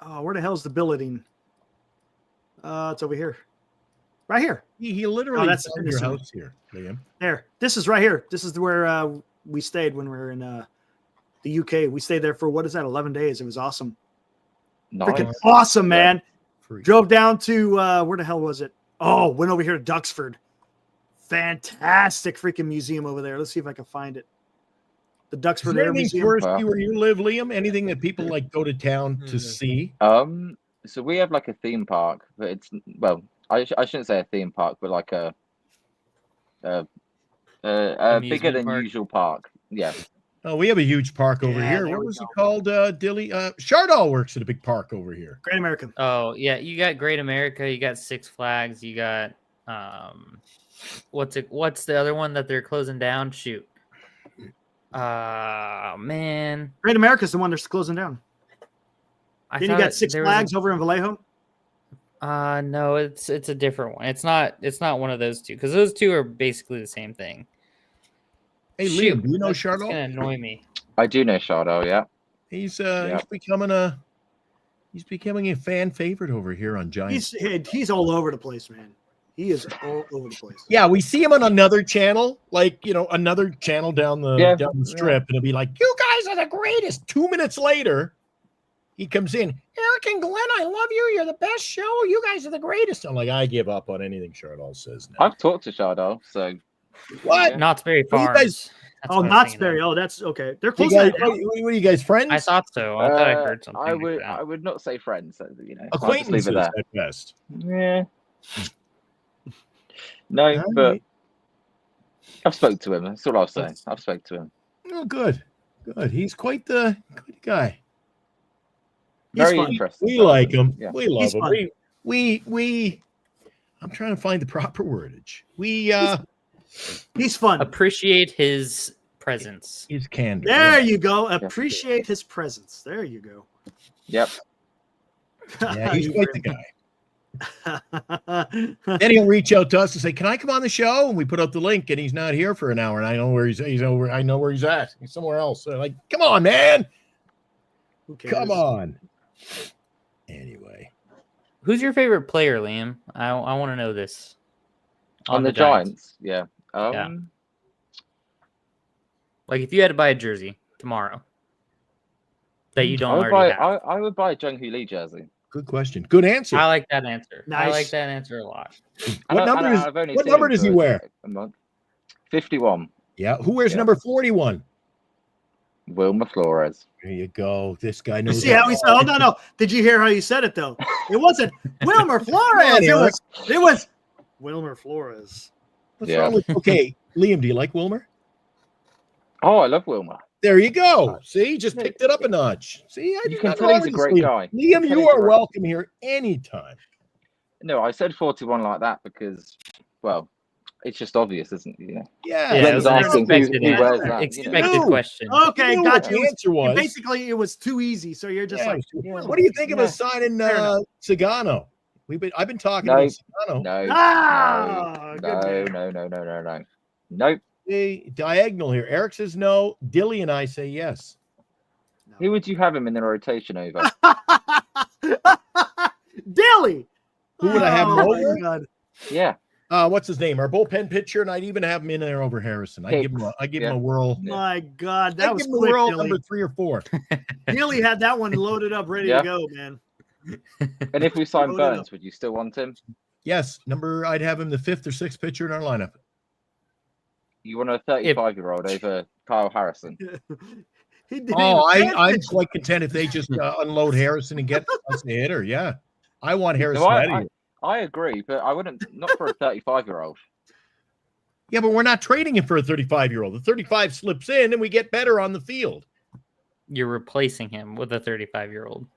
Oh, where the hell is the building? It's over here. Right here. He literally that's found your house here, Liam. There. This is right here. This is where we stayed when we were in the UK. We stayed there for, what is that, 11 days. It was awesome. Nice. Freaking awesome, man. Free. Drove down to, where the hell was it? Oh, went over here to Duxford. Fantastic freaking museum over there. Let's see if I can find it. The Duxford Air Museum. Touristy where you live, Liam? Anything that people like go to town to see? So we have like a theme park, but it's I shouldn't say a theme park, but like a bigger than park. usual park. Yeah. Oh, we have a huge park over Yeah, here. there What we was it go. called? Dilly. Chardall works at a big park over here. Great American. Oh yeah, you got Great America, you got Six Flags, you got what's the other one that they're closing down? Shoot. Man. Great America's the one that's closing down. Then you got Six Flags over in Vallejo. No, it's a different one. It's not one of those two, because those two are basically the same thing. Hey, Shoot, Liam, do you know that's Chardall? gonna annoy me. I do know Chardall, yeah. He's becoming a fan favorite over here on Giants. He's all over the place, man. He is all over the place. Yeah, we see him on another channel, like another channel down the strip, and it'll be like, "You guys are the greatest." 2 minutes later, he comes in, Eric and Glenn, I love you. You're the best show. You guys are the greatest. I'm like, I give up on anything Chardal says now. I've talked to Chardal, so what? Yeah. Knott's Berry Well, you Farms. guys- That's Oh, what I was Knott's thinking Berry. of. Oh, that's okay. They're You close. guys, to what are you guys friends? I thought so. I thought I heard something. I would not say friends. So, I'll just leave Acquaintances it there. at best. Yeah. No, All but right. I've spoke to him. That's all I'll say. I've spoke to him. Oh, good. He's quite the guy. Very fun. interesting. We like him. Yeah. We love He's him. fun. We. I'm trying to find the proper wordage. He's fun. Appreciate his presence. His candor. There you go. Appreciate his presence. There you go. Yep. Yeah, he's quite the guy. Then he'll reach out to us and say, "Can I come on the show?" And we put up the link, and he's not here for an hour. And I know where he's over. I know where he's at. He's somewhere else. So like, come on, man. Who cares? Come on. Anyway, Who's your favorite player, Liam? I want to know this. On the Giants. Yeah. Yeah. Like if you had to buy a jersey tomorrow that you don't already have. I would buy a Jung-Hoo Lee jersey. good question. Good answer. I like that answer. I Nice. like that answer a lot. What number does he wear? A month. 51. Yeah. Who wears Yeah. number 41? Wilmer Flores. There you go. This guy You knows. see how he said? Oh no! Did you hear how he said it though? It wasn't Wilmer Flores. It was Wilmer Flores. What's Yeah. wrong with? Okay, Liam, do you like Wilmer? Oh, I love Wilmer. There you go. See, just picked it up a notch. See, I You do can not tell know he's a this, great Liam. guy. Liam, You can tell you he's a are great- welcome here anytime. No, I said 41 like that because, well, it's just obvious, isn't it? Yeah. Yeah. Yeah, Glenn's it was an asking who expected wears answer. that, Expected No. question. Okay, You know got what you. the answer was. Basically, it was too easy. So you're just Yeah, like, what do you think of us signing Fair enough. Sagano? I've been talking No. about Sagano. No. Ah, good no, man. no. Nope. The diagonal here. Eric says no. Dilly and I say yes. Who would you have him in the rotation over? Dilly. Who would I have him Oh, over? my God. Yeah. What's his name? Our bullpen pitcher, and I'd even have him in there over Harrison. I give him a whirl. My God, I'd that was give him a quick, whirl Dilly. number 3 or 4. Dilly had that one loaded up, ready Yeah. to go, man. And if we sign Load it up. Burns, would you still want him? Yes, I'd have him the 5th or 6th pitcher in our lineup. You want a 35-year-old over Kyle Harrison? He did I'm quite content if they just unload Harrison and get us a hitter. Yeah, I want Harrison No, out of here. I agree, but I wouldn't. Not for a 35-year-old. Yeah, but we're not trading him for a 35-year-old. The 35 slips in, and we get better on the field. You're replacing him with a 35-year-old.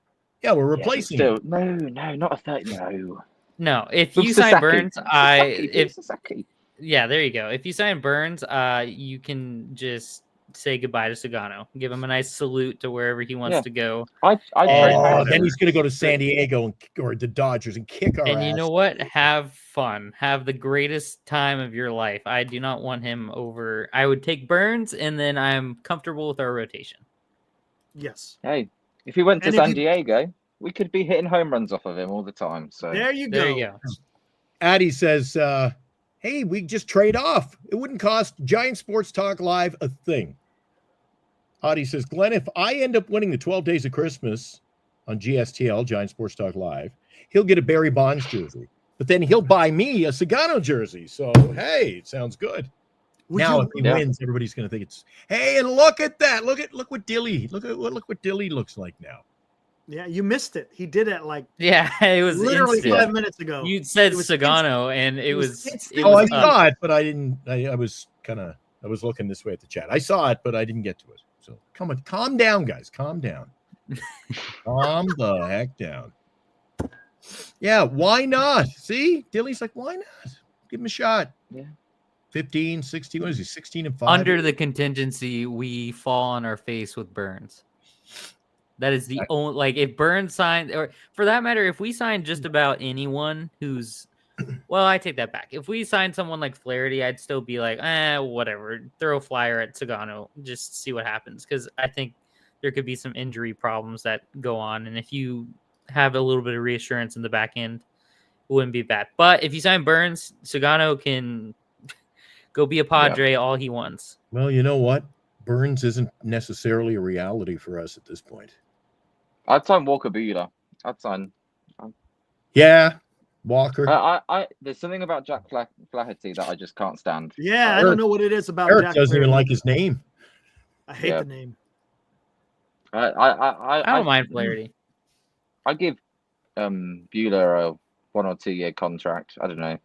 Yeah, we're replacing Still, him. no, not a 30. No. No, if Look, you sign Sasaki. Burns, Sasaki. yeah, there you go. If you sign Burns, you can just say goodbye to Sagano. Give him a nice salute to wherever he wants Yeah. to go. Then he's going to go to San Diego or the Dodgers and kick our And ass. you know what? Have fun. Have the greatest time of your life. I do not want him over. I would take Burns, and then I'm comfortable with our rotation. Yes. Hey, if he went to And if San you- Diego, we could be hitting home runs off of him all the time. So There you go. There you go. Addie says, hey, we just trade off. It wouldn't cost Giant Sports Talk Live a thing. Addie says, Glenn, if I end up winning the 12 Days of Christmas on GSTL, Giant Sports Talk Live, he'll get a Barry Bonds jersey. But then he'll buy me a Sagano jersey. So, hey, it sounds good. Would now, you- if he wins, everybody's going to think it's, hey, and look at that. Look what Dilly looks like now. Yeah, you missed it. He did it like Yeah, it was literally instant. 5 minutes ago. You said It was Sagano, and it was. instant. It Oh, I was saw it, but I didn't. I was looking this way at the chat. I saw it, but I didn't get to it. So calm down, guys. Calm down. Calm the heck down. Yeah, why not? See, Dilly's like, why not? Give him a shot. Yeah. 15, 16. What is he? 16 and 5. under the contingency we fall on our face with Burns. That is the only, like, if Burns signed, or for that matter, if we sign just about anyone who's, well, I take that back. If we sign someone like Flaherty, I'd still be like, whatever, throw a flyer at Sagano, just see what happens. Because I think there could be some injury problems that go on. And if you have a little bit of reassurance in the back end, wouldn't be bad. But if you sign Burns, Sugano can go be a Padre all he wants. Well, you know what? Burns isn't necessarily a reality for us at this point. I'd sign Walker Buehler. I'd sign. Yeah, Walker. There's something about Jack Flaherty that I just can't stand. Yeah, I don't know what it is about Eric Jack doesn't even Flaherty. like his name. I hate the name. I don't mind Flaherty. I give Buehler a 1 or 2 year contract. I don't know.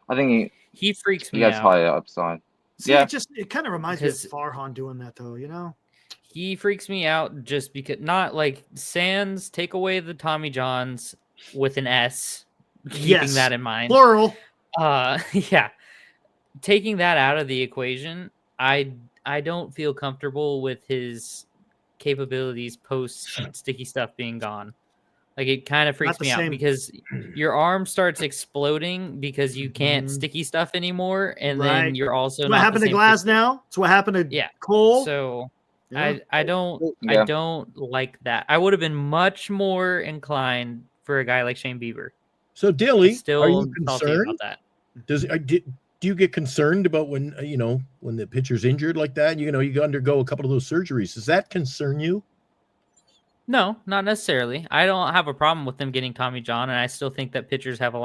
I think he freaks me out. He has out. higher upside. See, it kind of reminds me of Farhan doing that, though. You know, he freaks me out just because not like Sands. Take away the Tommy Johns with an S, keeping that in mind. Plural. Yeah. Taking that out of the equation, I don't feel comfortable with his capabilities post sticky stuff being gone. Like it kind of freaks me out because your arm starts exploding because you can't sticky stuff anymore, and then you're also it's what happened to Glass now. It's what happened to Cole. So I don't like that. I would have been much more inclined for a guy like Shane Bieber. So Dilly, still are you concerned? About that. Do you get concerned about when when the pitcher's injured like that? You undergo a couple of those surgeries. Does that concern you? No, not necessarily. I don't have a problem with them getting Tommy John, and I still think that pitchers have a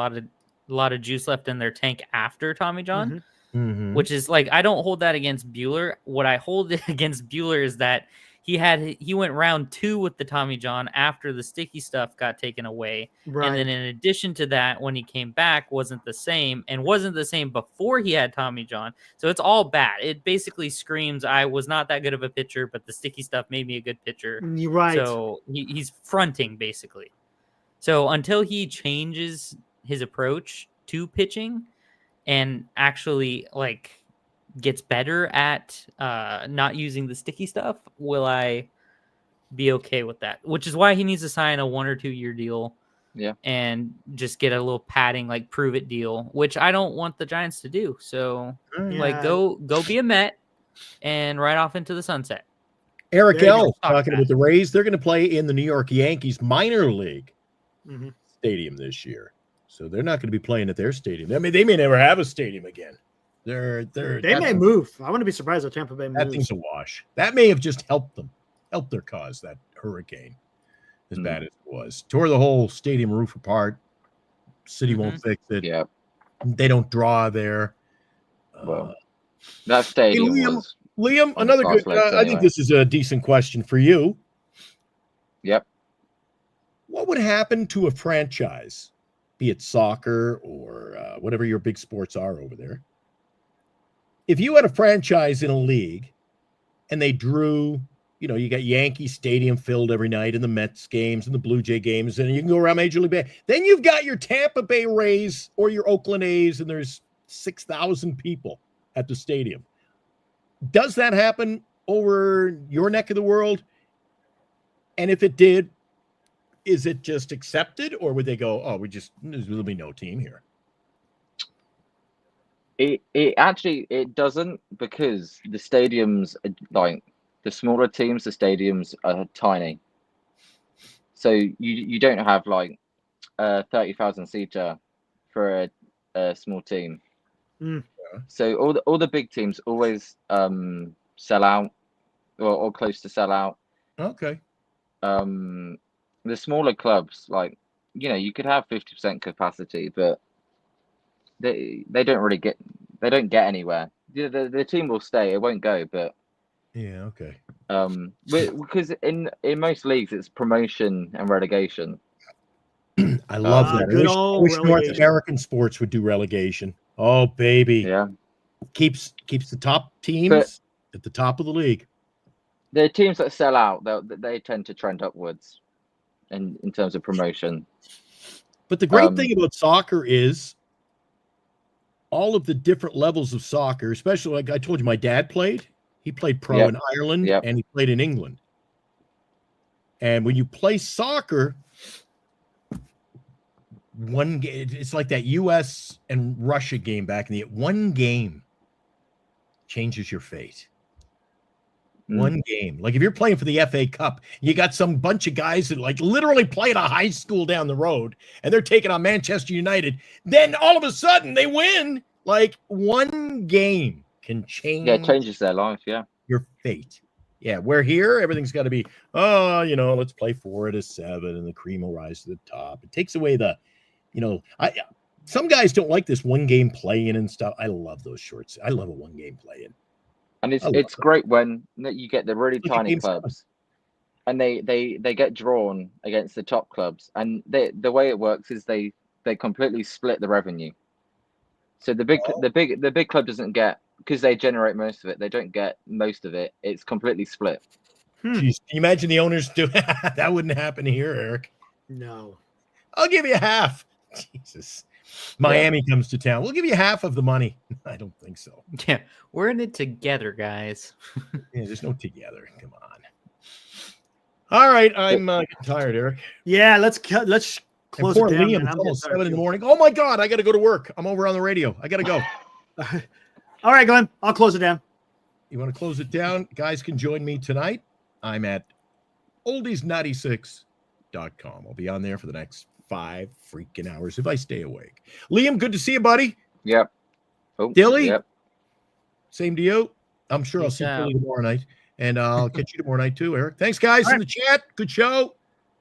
lot of juice left in their tank after Tommy John, which is like I don't hold that against Buehler. What I hold against Buehler is that he went round 2 with the Tommy John after the sticky stuff got taken away, and then in addition to that, when he came back, wasn't the same before he had Tommy John. So it's all bad. It basically screams, I was not that good of a pitcher, but the sticky stuff made me a good pitcher. You're right. So he's fronting basically. So until he changes his approach to pitching and actually gets better at not using the sticky stuff, will I be okay with that? Which is why he needs to sign a 1 or 2 year deal. Yeah. And just get a little padding, prove it deal, which I don't want the Giants to do. So go be a Met and ride off into the sunset. Eric L. talking about the Rays. They're going to play in the New York Yankees minor league stadium this year. So they're not going to be playing at their stadium. I mean, they may never have a stadium again. They may move. I wouldn't be surprised if Tampa Bay moves. That thing's a wash. That may have just helped their cause, that hurricane, as bad as it was. Tore the whole stadium roof apart. City won't fix it. Yeah. They don't draw there. Well, that stadium was... Liam, another good... I think this is a decent question for you. Yep. What would happen to a franchise, be it soccer or whatever your big sports are over there, if you had a franchise in a league and they drew, you got Yankee Stadium filled every night and the Mets games and the Blue Jay games, and you can go around Major League Baseball. Then you've got your Tampa Bay Rays or your Oakland A's, and there's 6,000 people at the stadium. Does that happen over your neck of the world? And if it did, is it just accepted, or would they go, there'll be no team here? It doesn't, because the stadiums, the smaller teams, the stadiums are tiny. So you don't have 30,000 seater for a small team. So all the big teams always sell out or close to sell out. Okay. The smaller clubs, you could have 50% capacity, but they don't get anywhere. The team will stay; it won't go. But yeah, okay. Because in most leagues it's promotion and relegation. I love that. I wish North American sports would do relegation. Oh baby, yeah. Keeps the top teams at the top of the league. The teams that sell out, they tend to trend upwards in terms of promotion. But the great thing about soccer is all of the different levels of soccer, especially I told you, my dad played. He played pro in Ireland and he played in England. And when you play soccer, one game, it's like that U.S. and Russia game back in the one game changes your fate. One game. Like if you're playing for the FA Cup, you got some bunch of guys that like literally play at a high school down the road and they're taking on Manchester United. Then all of a sudden they win. Like one game can change. Yeah, it changes their life. Yeah. Your fate. Yeah, where here, everything's got to be, let's play 4 out of 7 and the cream will rise to the top. It takes away the, some guys don't like this one game play-in and stuff. I love those shorts. I love a one game play-in. And it's great when you get the really tiny clubs and they get drawn against the top clubs. And the way it works is they completely split the revenue. So the big club doesn't get, because they generate most of it, they don't get most of it. It's completely split. Jeez, can you imagine the owners do that? Wouldn't happen here, Eric. No. I'll give you half. Jesus. Miami comes to town. We'll give you half of the money. I don't think so. Yeah, we're in it together, guys. Yeah, there's no together. Come on. All right, I'm getting tired, Eric. Yeah, let's close poor it down. Liam until 7 in the morning. Oh my God, I got to go to work. I'm over on the radio. I got to go. All right, Glenn, I'll close it down. You want to close it down? Guys can join me tonight. I'm at oldies96.com. I'll be on there for the next 5 freaking hours if I stay awake. Liam, good to see you, buddy. Yep. Oh, Dilly? Yep. Same to you. I'm sure I'll see Dilly tomorrow night. And I'll catch you tomorrow night too, Eric. Thanks, guys, in the chat. Good show.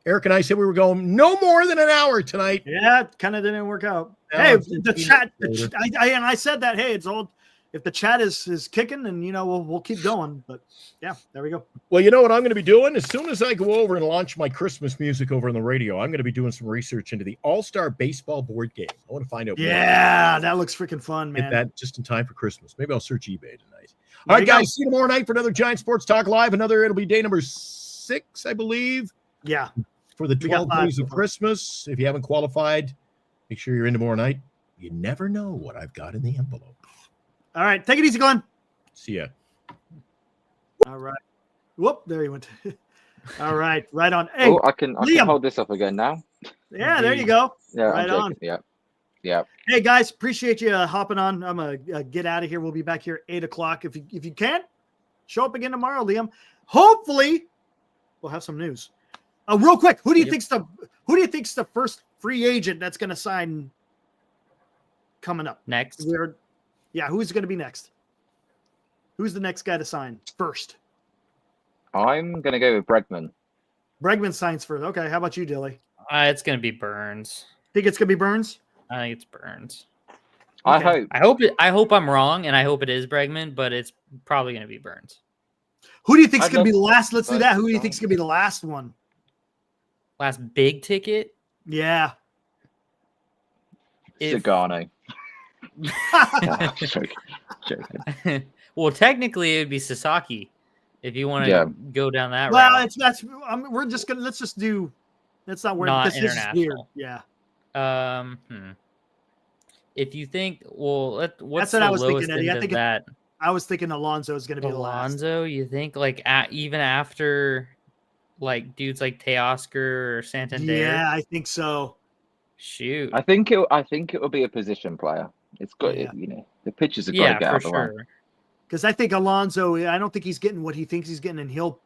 Eric and I said we were going no more than an hour tonight. Yeah, it kind of didn't work out. No, Hey, the chat, I said that, hey, it's old. If the chat is kicking, and we'll keep going. But yeah, there we go. Well, you know what I'm going to be doing? As soon as I go over and launch my Christmas music over on the radio, I'm going to be doing some research into the All-Star Baseball board game. I want to find out more. Yeah, that looks freaking fun, man. Get that just in time for Christmas. Maybe I'll search eBay tonight. All right, guys, see you tomorrow night for another Giant Sports Talk Live. It'll be day number 6, I believe. Yeah. For the 12 days of Christmas. If you haven't qualified, make sure you're in tomorrow night. You never know what I've got in the envelope. All right. Take it easy, Glenn. See ya. All right. Whoop. There you went. All right. Right on. Hey, I can hold this up again now. Yeah, there you go. Yeah, right on. Yeah. Hey, guys. Appreciate you hopping on. I'm going to get out of here. We'll be back here at 8 o'clock. If you can, show up again tomorrow, Liam. Hopefully, we'll have some news. Real quick, who do you think's the first free agent that's going to sign coming up next? Who's going to be next? Who's the next guy to sign first? I'm going to go with Bregman. Bregman signs first. Okay, how about you, Dilly? It's going to be Burns. Think it's going to be Burns? I think it's Burns. Okay. I hope I'm wrong, and I hope it is Bregman, but it's probably going to be Burns. Who do you think's going to be the last? Let's do that. Who do you think's going to be the last one? Last big ticket? Yeah. Zagano. Joking. Well, technically, it would be Sasaki if you want to go down that route. Well, let's not worry not because this is weird. international. Yeah. If you think, what's that's the what I was lowest thinking, Eddie. that? I was thinking Alonso is going to be the last. Alonso, you think even after like dudes like Teoscar or Santander? Yeah, I think so. Shoot, I think it will be a position player. It's got the pitchers have got to get out of the way. Because I think Alonso, I don't think he's getting what he thinks he's getting, and he'll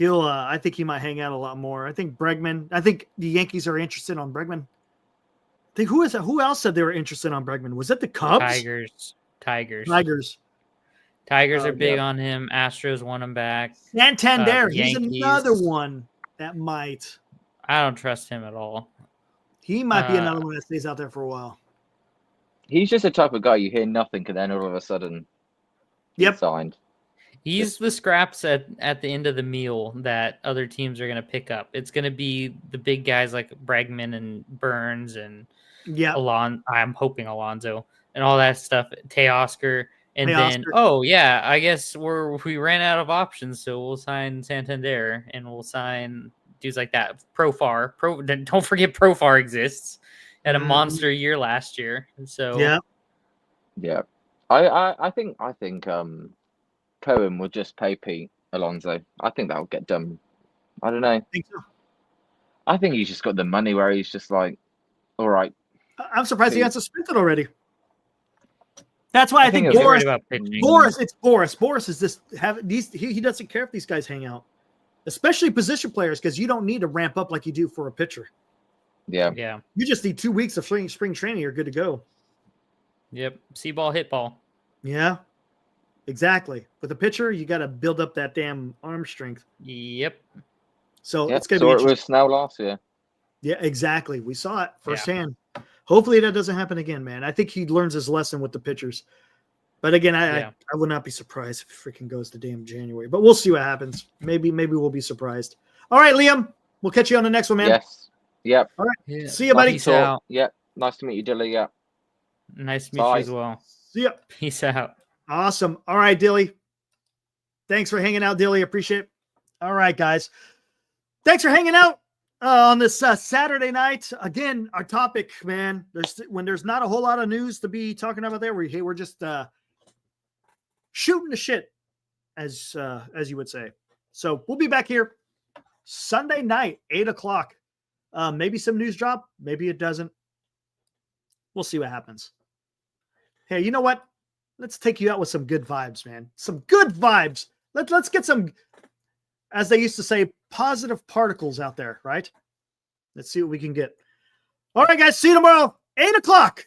I think he might hang out a lot more. I think Bregman. I think the Yankees are interested on Bregman. I think who else said they were interested on Bregman? Was it the Cubs? Tigers are big on him. Astros want him back. Santander, he's another one that might. I don't trust him at all. He might be another one that stays out there for a while. He's just the type of guy you hear nothing, and then all of a sudden, he's signed. He's the scraps at the end of the meal that other teams are going to pick up. It's going to be the big guys like Bregman and Burns and I'm hoping Alonso and all that stuff. Teoscar. And then, I guess we ran out of options, so we'll sign Santander and we'll sign dudes like that. Profar. Don't forget Profar exists. Had a monster year last year. So yeah. I think Cohen will just pay Pete Alonso. I think that'll get done. I don't know. I think so. I think he's just got the money where he's just like, all right. I'm surprised he hasn't spent it already. That's why I think think it was Boris, about pitching. Boris is this he doesn't care if these guys hang out, especially position players, because you don't need to ramp up like you do for a pitcher. Yeah. Yeah. You just need 2 weeks of spring training. You're good to go. Yep. See ball, hit ball. Yeah, exactly. With a pitcher, you got to build up that damn arm strength. Yep. So Yep. it's going to So be it interesting. was Snell last year. Yeah, exactly. We saw it firsthand. Hopefully that doesn't happen again, man. I think he learns his lesson with the pitchers. But again, I would not be surprised if it freaking goes to damn January. But we'll see what happens. Maybe we'll be surprised. All right, Liam. We'll catch you on the next one, man. Yes. Yep. All right. Yeah. See you, buddy. Peace out. Yep. Nice to meet you, Dilly. Yeah. Nice to meet Bye. you as well. See ya. Peace out. Awesome. All right, Dilly. Thanks for hanging out, Dilly. Appreciate it. All right, guys. Thanks for hanging out on this Saturday night. Again, our topic, man, when there's not a whole lot of news to be talking about there, we're just shooting the shit, as you would say. So we'll be back here Sunday night, 8:00. Maybe some news drop. Maybe it doesn't. We'll see what happens. Hey, you know what? Let's take you out with some good vibes, man. Some good vibes. Let's get some, as they used to say, positive particles out there, right? Let's see what we can get. All right, guys. See you tomorrow, 8:00.